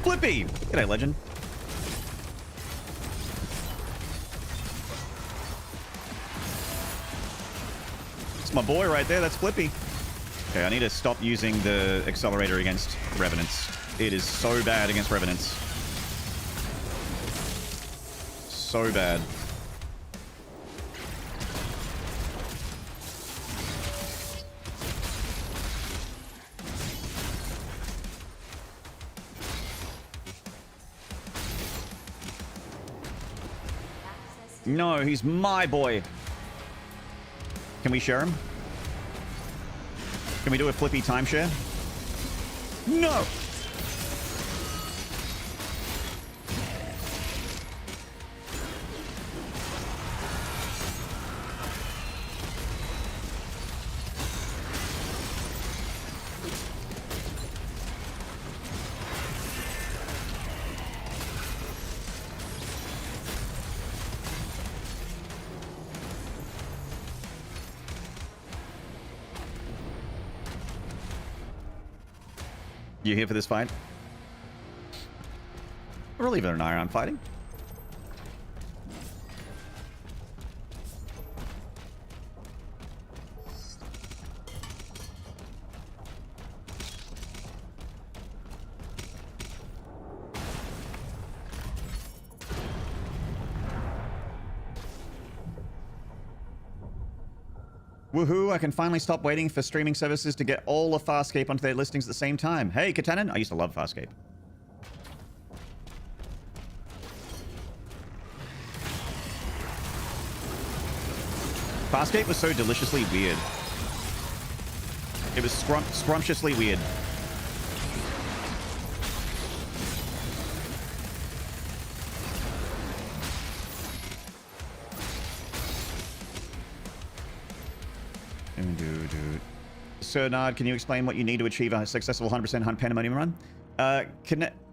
Flippy! G'day, legend. It's my boy right there. That's Flippy. Okay, I need to stop using the accelerator against Revenants. It is so bad against Revenants. So bad. No, he's my boy. Can we share him? Can we do a Flippy timeshare? No! You here for this fight? Reliever and I are on fighting. Woohoo, I can finally stop waiting for streaming services to get all of Farscape onto their listings at the same time. Hey, Katanen, I used to love Farscape. Farscape was so deliciously weird. It was scrumptiously weird. Sir Nard, can you explain what you need to achieve a successful 100% Hunt Pandemonium run?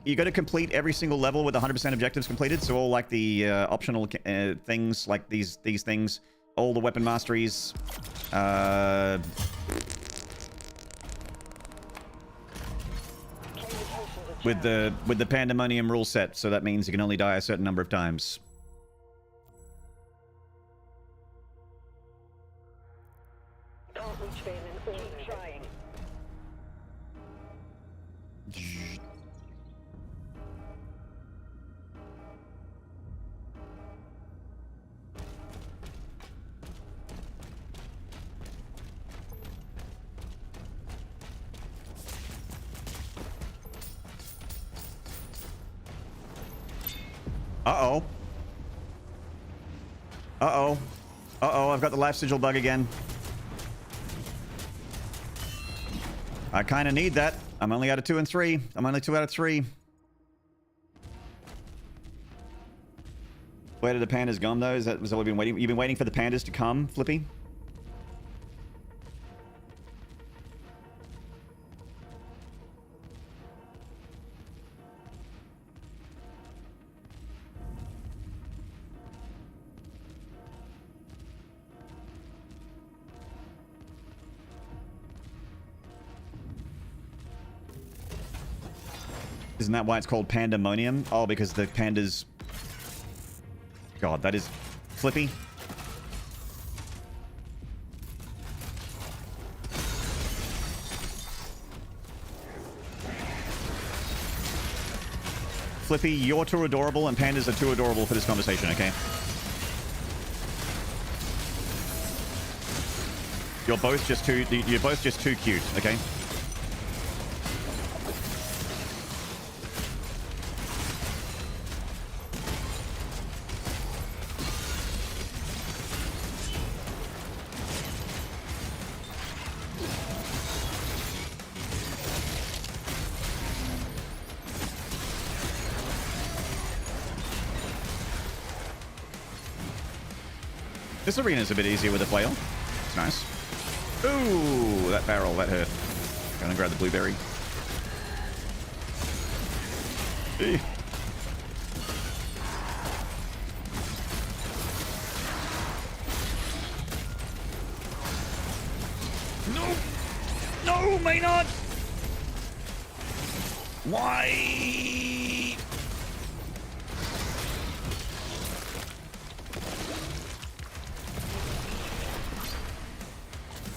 You got to complete every single level with 100% objectives completed. So all like the optional things, like these things, all the weapon masteries. With the Pandemonium rule set, so that means you can only die a certain number of times. Can't reach Valen. Keep trying. Uh-oh. Uh-oh. Uh-oh, I've got the life sigil bug again. I kind of need that. I'm only out of 2 and 3. I'm only 2 out of 3. Where did the pandas gone, though? Was that what we've been waiting? You've been waiting for the pandas to come, Flippy? Isn't that why it's called Pandemonium? Oh, because the pandas... God, that is... Flippy. Flippy, you're too adorable and pandas are too adorable for this conversation, okay? You're both just too cute, okay? This arena's a bit easier with a flail. It's nice. Ooh, that barrel, that hurt. Gonna grab the blueberry. Eeh. No! No, Maynarde! Why?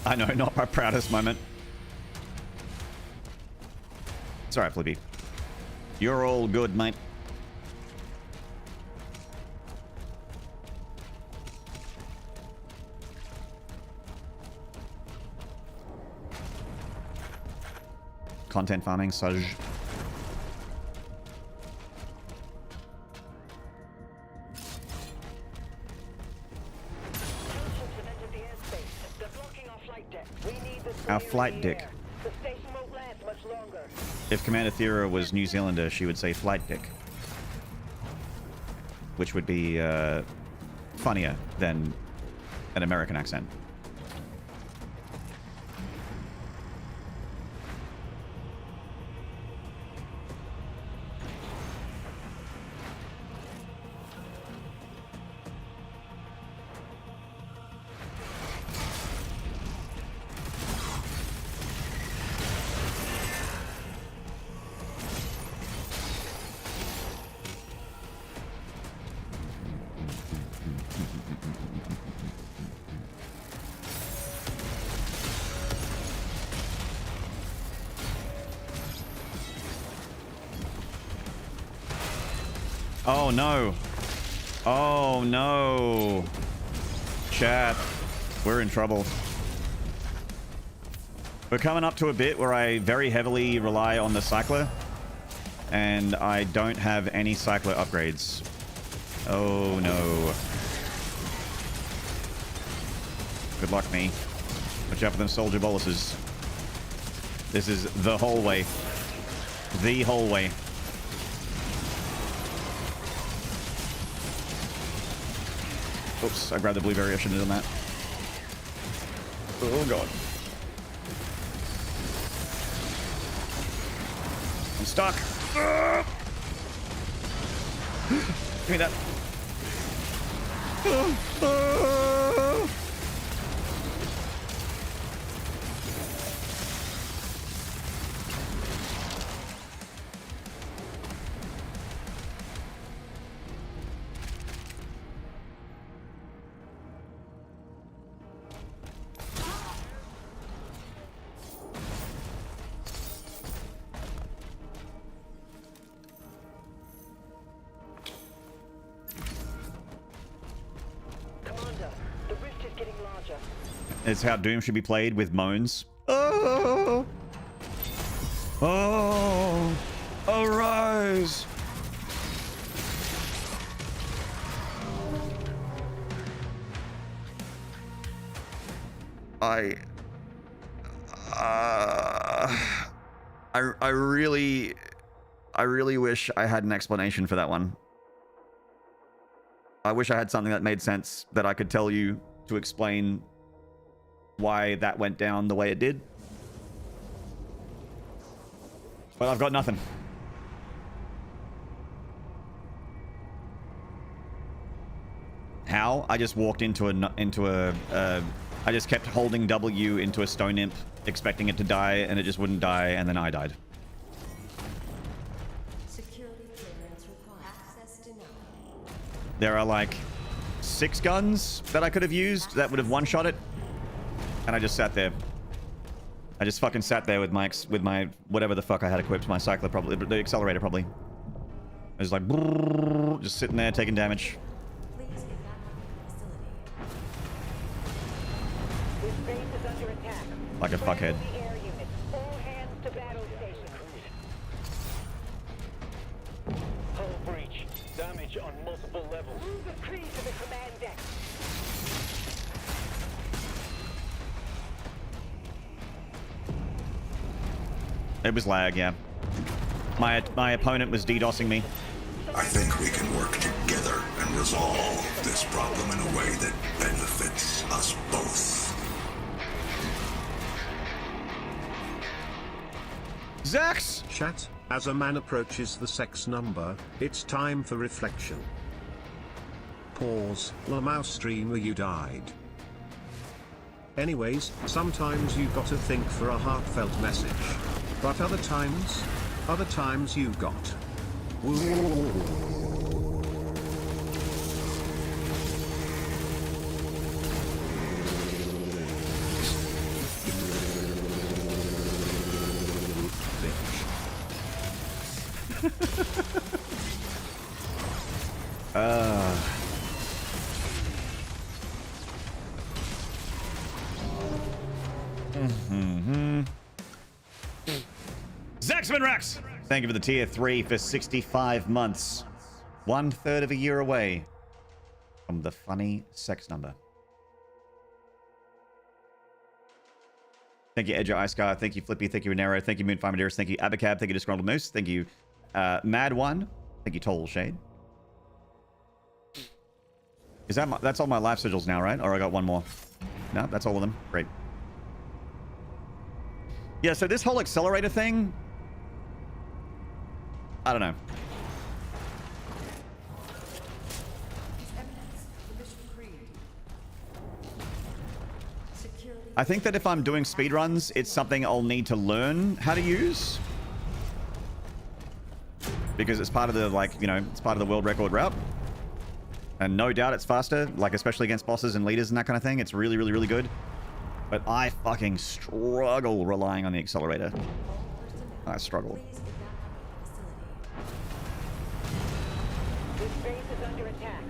I know, not my proudest moment. It's alright, Flippy. You're all good, mate. Content farming, Saj. Our flight deck. If Commander Thera was New Zealander, she would say flight deck. Which would be funnier than an American accent. Oh no. Oh no. Chat. We're in trouble. We're coming up to a bit where I very heavily rely on the cycler. And I don't have any cycler upgrades. Oh no. Good luck, me. Watch out for them soldier boluses. This is the hallway. The hallway. Oops, I grabbed the blueberry. I shouldn't have done that. Oh god. I'm stuck. Give me that. It's how Doom should be played, with moans. Oh! Oh! Arise! I really wish I had an explanation for that one. I wish I had something that made sense that I could tell you to explain why that went down the way it did. But I've got nothing. How? I just walked into a I just kept holding W into a stone imp, expecting it to die, and it just wouldn't die, and then I died. Security clearance required. Access denied. There are like 6 guns that I could have used that would have one-shot it, and I just sat there. I just fucking sat there with my whatever the fuck I had equipped, my cycler probably, the accelerator probably. I was like, brrr, just sitting there taking damage. Please evacuate the facility. This base is under attack. Like a fuckhead. Scramble the air units. All hands to battle stations. Hull breach. Damage on multiple levels. Move the crew to the command deck. It was lag, yeah. My opponent was DDoSing me. I think we can work together and resolve this problem in a way that benefits us both. Zax! Chat, as a man approaches the sex number, it's time for reflection. Pause. The mouse streamer, you died. Anyways, sometimes you gotta think for a heartfelt message. But other times you got. Zaxman Rex! Thank you for the tier 3 for 65 months. 1/3 of a year away from the funny sex number. Thank you, Edger Icecar. Thank you, Flippy. Thank you, Nero. Thank you, Moonfire Maderas. Thank you, Abacab. Thank you, Disgruntled Moose. Thank you, Mad One. Thank you, Toll Shade. Is that that's all my live sigils now, right? Or I got one more? No, that's all of them. Great. Yeah, so this whole accelerator thing, I don't know. I think that if I'm doing speedruns, it's something I'll need to learn how to use. Because it's part of the, like, you know, it's part of the world record route. And no doubt it's faster, like, especially against bosses and leaders and that kind of thing. It's really, really, really good. But I fucking struggle relying on the accelerator. I struggle. This base is under attack.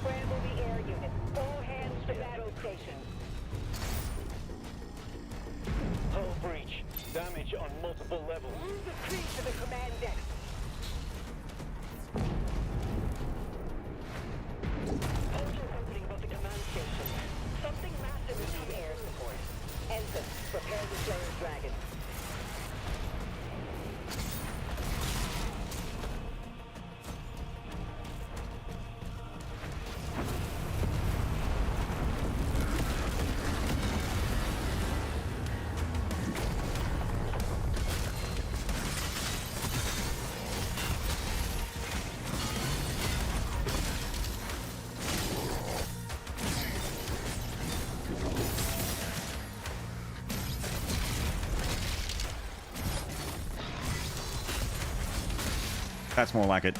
Scramble the air units. All hands to battle stations. Hull breach. Damage on multiple levels. Move the crew to the command deck. Portal opening above the command station. Something massive is in air support. Enter. Prepare the Slayer's Dragon. That's more like it.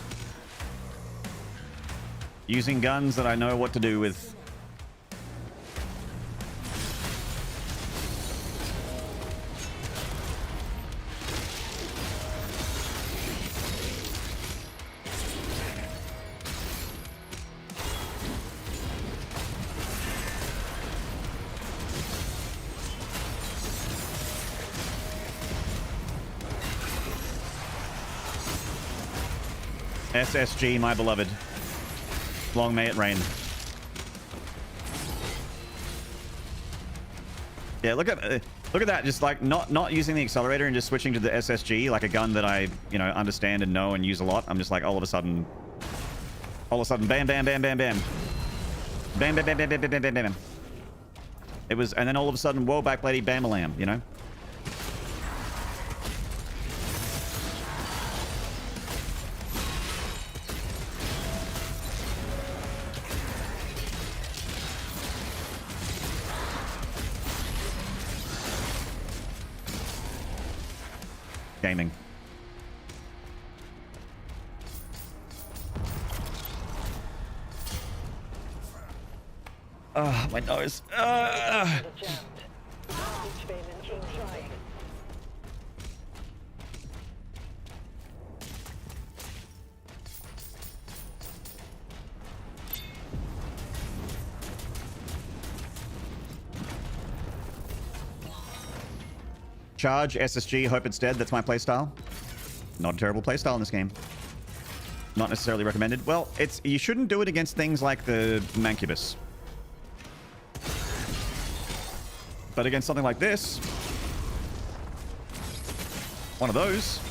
Using guns that I know what to do with. SSG, my beloved. Long may it rain. Yeah, look at that. Just like not using the accelerator and just switching to the SSG, like a gun that I, you know, understand and know and use a lot. I'm just like all of a sudden, bam, bam, bam, bam, bam, bam, bam, bam, bam, bam, bam, bam, bam, bam. It was, and then all of a sudden, whoa, back lady, bam-a-lam, you know. Gaming. My nose. Charge, SSG, hope it's dead. That's my playstyle. Not a terrible playstyle in this game. Not necessarily recommended. Well, you shouldn't do it against things like the Mancubus. But against something like this, one of those,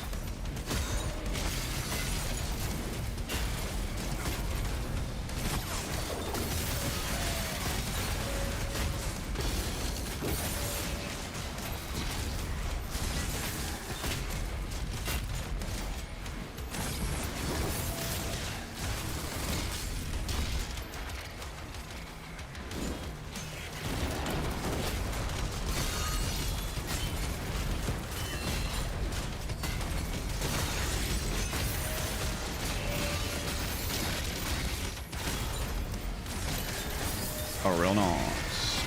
oh, real nice.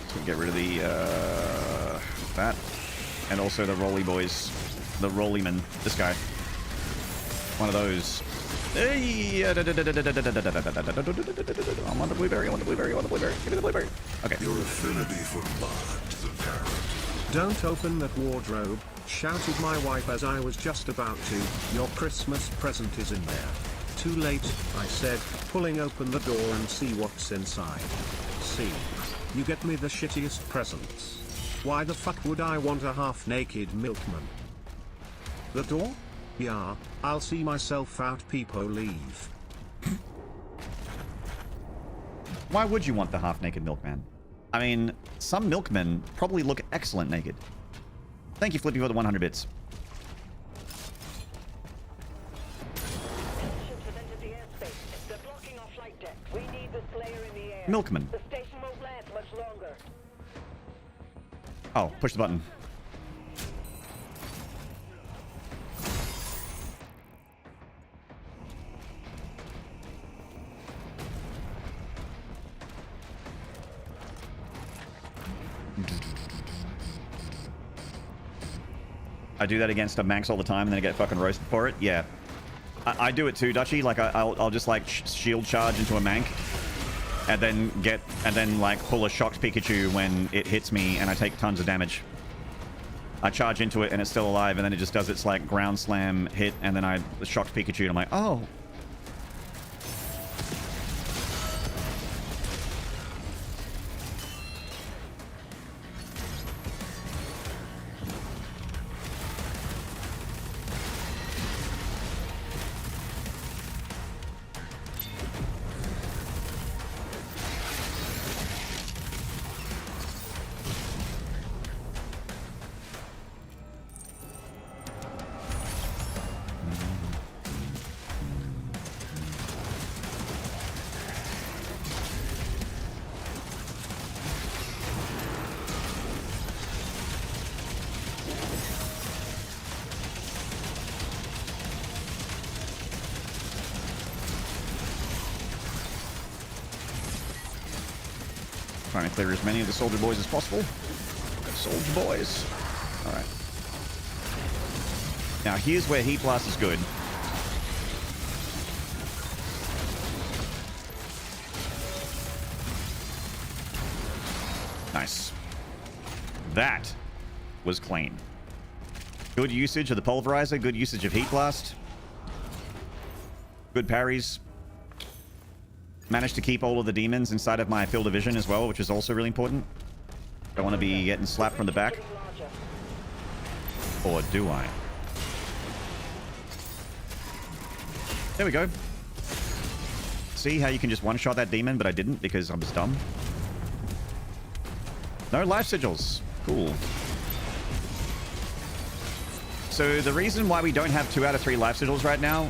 So get rid of the that, and also the rolly boys, the rollyman. This guy, one of those. Hey, I'm on the blueberry. I want the blueberry. I want the blueberry. Give me the blueberry. Okay. Your affinity for blood is apparent. Don't open that wardrobe, shouted my wife as I was just about to. Your Christmas present is in there. Too late, I said, pulling open the door and see what's inside. See. You get me the shittiest presents. Why the fuck would I want a half-naked milkman? The door? Yeah, I'll see myself out, peepo leave. Why would you want the half-naked milkman? I mean, some milkmen probably look excellent naked. Thank you, Flippy, for the 100 bits. Milkman. The station won't last much longer. Oh, push the button. I do that against a Manx all the time and then I get fucking roasted for it. Yeah. I do it too, Dutchy. Like, I'll just, like, shield charge into a Mank and then like, pull a shocked Pikachu when it hits me and I take tons of damage. I charge into it and it's still alive and then it just does its, like, ground slam hit and then I shocked Pikachu and I'm like, oh. Trying to clear as many of the soldier boys as possible. Soldier boys. Alright. Now here's where Heat Blast is good. Nice. That was clean. Good usage of the pulverizer, good usage of heat blast. Good parries. Managed to keep all of the demons inside of my field of vision as well, which is also really important. Don't want to be getting slapped from the back. Or do I? There we go. See how you can just one-shot that demon, but I didn't because I was dumb. No life sigils. Cool. So the reason why we don't have 2 out of 3 life sigils right now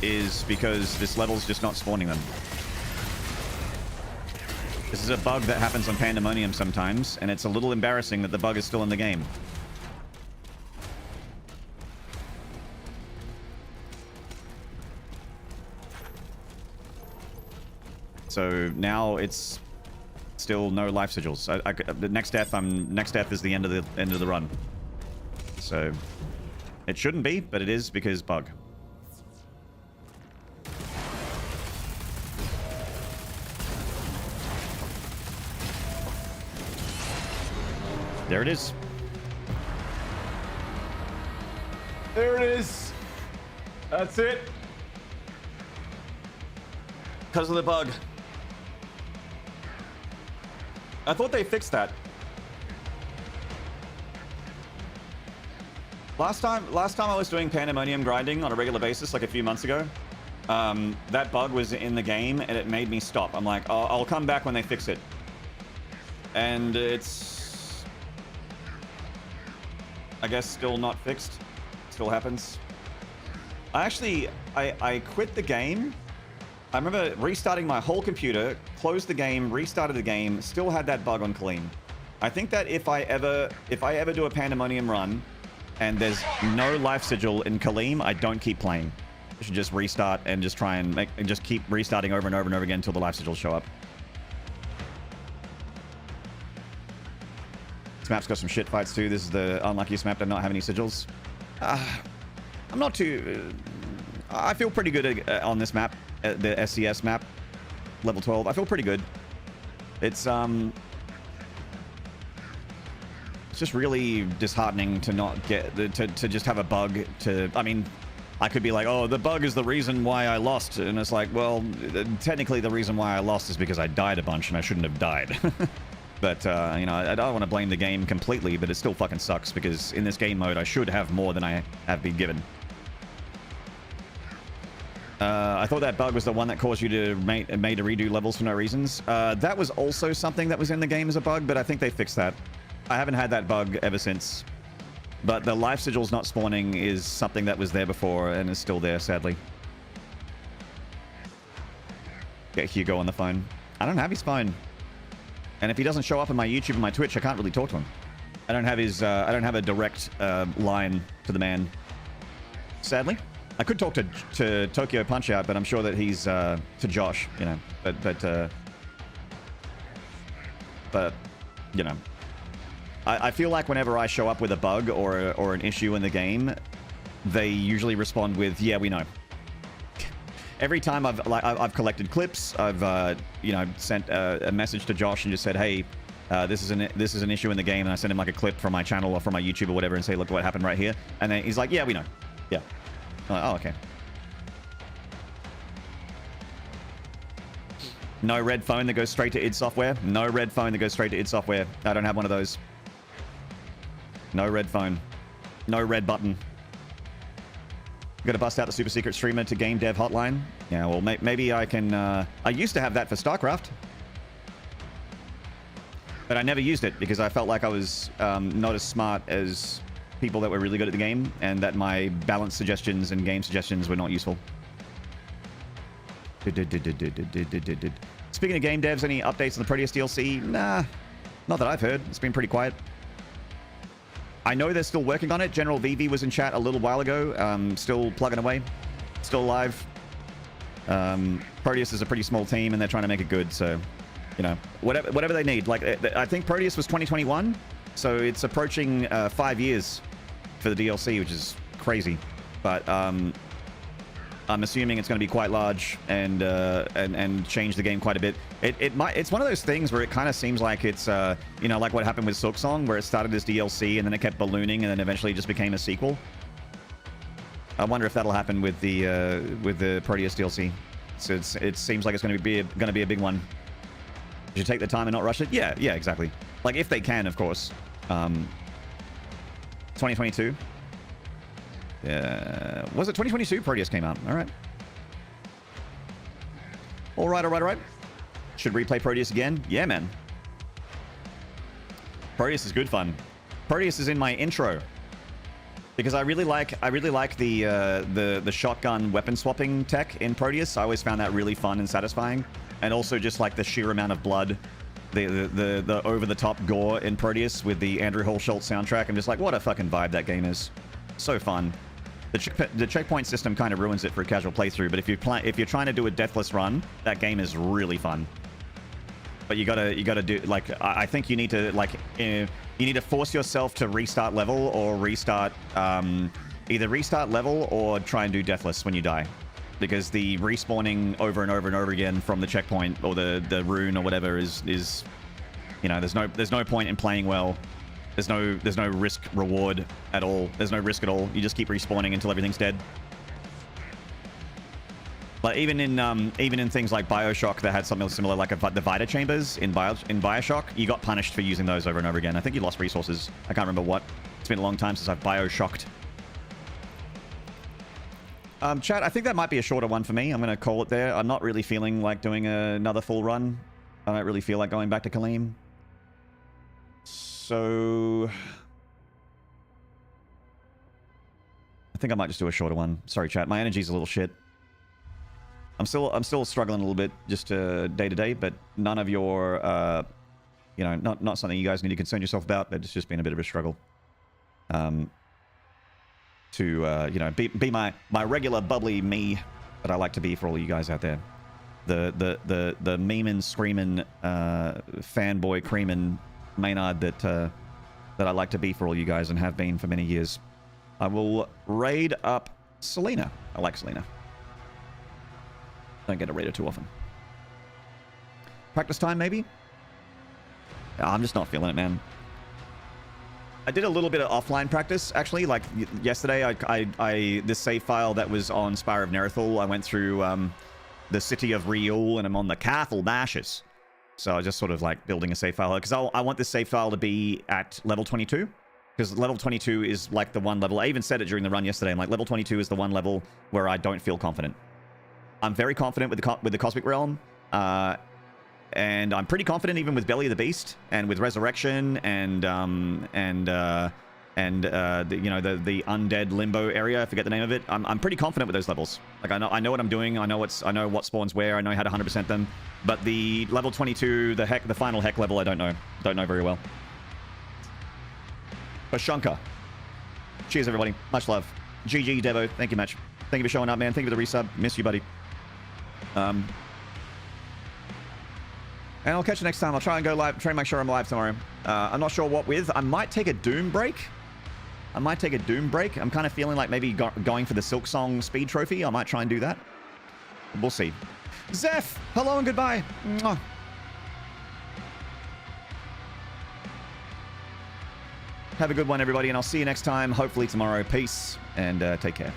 is because this level's just not spawning them. This is a bug that happens on Pandemonium sometimes, and it's a little embarrassing that the bug is still in the game. So now it's still no life sigils. The next death is the end of the run. So it shouldn't be, but it is because bug. There it is. There it is. That's it. Because of the bug. I thought they fixed that. Last time I was doing Pandemonium grinding on a regular basis, like a few months ago, that bug was in the game and it made me stop. I'm like, oh, I'll come back when they fix it. And it's, I guess, still not fixed. Still happens. I quit the game. I remember restarting my whole computer, closed the game, restarted the game, still had that bug on clean. I think that if I ever do a Pandemonium run and there's no life sigil in Kaleem, I don't keep playing. I should just restart and just try and just keep restarting over and over and over again until the life sigils show up. This map's got some shit fights too. This is the unluckiest map to not have any sigils. I'm not too... I feel pretty good on this map, the SCS map, level 12. I feel pretty good. It's just really disheartening to not get to just have a bug to. I mean, I could be like, oh, the bug is the reason why I lost, and it's like, well, technically the reason why I lost is because I died a bunch and I shouldn't have died. But you know, I don't want to blame the game completely, but it still fucking sucks because in this game mode I should have more than I have been given. I thought that bug was the one that caused you to made to redo levels for no reasons. That was also something that was in the game as a bug, but I think they fixed that. I haven't had that bug ever since. But the life sigils not spawning is something that was there before and is still there, sadly. Get Hugo on the phone. I don't have his phone. And if he doesn't show up on my YouTube and my Twitch, I can't really talk to him. I don't have his, I don't have a direct line to the man. Sadly. I could talk to Tokyo Punch-Out, but I'm sure that he's to Josh, you know. But you know, I feel like whenever I show up with a bug or an issue in the game, they usually respond with, "Yeah, we know." Every time I've collected clips, I've you know, sent a message to Josh and just said, "Hey, this is an issue in the game," and I send him like a clip from my channel or from my YouTube or whatever, and say, "Look what happened right here," and then he's like, "Yeah, we know." Yeah. I'm like, oh, okay. No red phone that goes straight to id Software. No red phone that goes straight to id Software. I don't have one of those. No red phone. No red button. Gotta bust out the super secret streamer to game dev hotline. Yeah, well, maybe I can... I used to have that for StarCraft. But I never used it because I felt like I was not as smart as people that were really good at the game, and that my balance suggestions and game suggestions were not useful. Speaking of game devs, any updates on the Proteus DLC? Nah, not that I've heard. It's been pretty quiet. I know they're still working on it. General VV was in chat a little while ago, still plugging away, still alive. Proteus is a pretty small team, and they're trying to make it good, so, you know, whatever they need. Like, I think Proteus was 2021, so it's approaching 5 years for the DLC, which is crazy. But I'm assuming it's going to be quite large and change the game quite a bit. It's one of those things where it kind of seems like it's you know, like what happened with Silksong, where it started as DLC and then it kept ballooning and then eventually just became a sequel. I wonder if that'll happen with the Proteus DLC. So it seems like it's going to be a big one. Should you take the time and not rush it? Yeah, exactly. Like if they can, of course. 2022. Was it 2022? Proteus came out. All right. All right. Should replay Proteus again? Yeah, man. Proteus is good fun. Proteus is in my intro because I really like the shotgun weapon swapping tech in Proteus. I always found that really fun and satisfying, and also just like the sheer amount of blood, the over the top gore in Proteus with the Andrew Holschultz soundtrack. I'm just like, what a fucking vibe that game is. So fun. The checkpoint system kind of ruins it for a casual playthrough, but if you're trying to do a deathless run, that game is really fun. But you gotta do, like, I think you need to, like, you need to force yourself to restart level or restart, either restart level or try and do deathless when you die, because the respawning over and over and over again from the checkpoint or the rune or whatever is you know, there's no point in playing well. There's no risk reward at all. There's no risk at all. You just keep respawning until everything's dead. Like even in things like BioShock that had something similar, like the Vita chambers in BioShock, you got punished for using those over and over again. I think you lost resources. I can't remember what. It's been a long time since I've BioShocked. Chat, I think that might be a shorter one for me. I'm gonna call it there. I'm not really feeling like doing another full run. I don't really feel like going back to Kaleem. So I think I might just do a shorter one. Sorry, chat. My energy's a little shit. I'm still struggling a little bit just day to day, but none of your you know, not something you guys need to concern yourself about, but it's just been a bit of a struggle. To you know, be my regular bubbly me that I like to be for all you guys out there. The memeing, screaming, fanboy creaming Maynard that I like to be for all you guys and have been for many years. I will raid up Selena. I like Selena. Don't get a raider too often. Practice time, maybe? I'm just not feeling it, man. I did a little bit of offline practice, actually. Like, yesterday, this save file that was on Spire of Nerethal, I went through the city of Riul, and I'm on the Cathal Bashes. So I was just sort of, like, building a save file. Because I want this save file to be at level 22. Because level 22 is, like, the one level... I even said it during the run yesterday. I'm like, level 22 is the one level where I don't feel confident. I'm very confident with the Cosmic Realm, and I'm pretty confident even with Belly of the Beast and with Resurrection and you know, the Undead Limbo area. I forget the name of it. I'm pretty confident with those levels. Like I know what I'm doing. I know what spawns where. I know how to 100% them. But the level 22, the final heck level, I don't know. Don't know very well. Bashanka. Cheers, everybody. Much love. GG, Devo. Thank you, much. Thank you for showing up, man. Thank you for the resub. Miss you, buddy. And I'll catch you next time. I'll try and go live. Try and make sure I'm live tomorrow. I'm not sure what with. I might take a Doom break. I'm kind of feeling like maybe going for the Silksong speed trophy. I might try and do that. We'll see. Zeph, hello and goodbye. Mwah. Have a good one, everybody, and I'll see you next time. Hopefully tomorrow. Peace, and take care.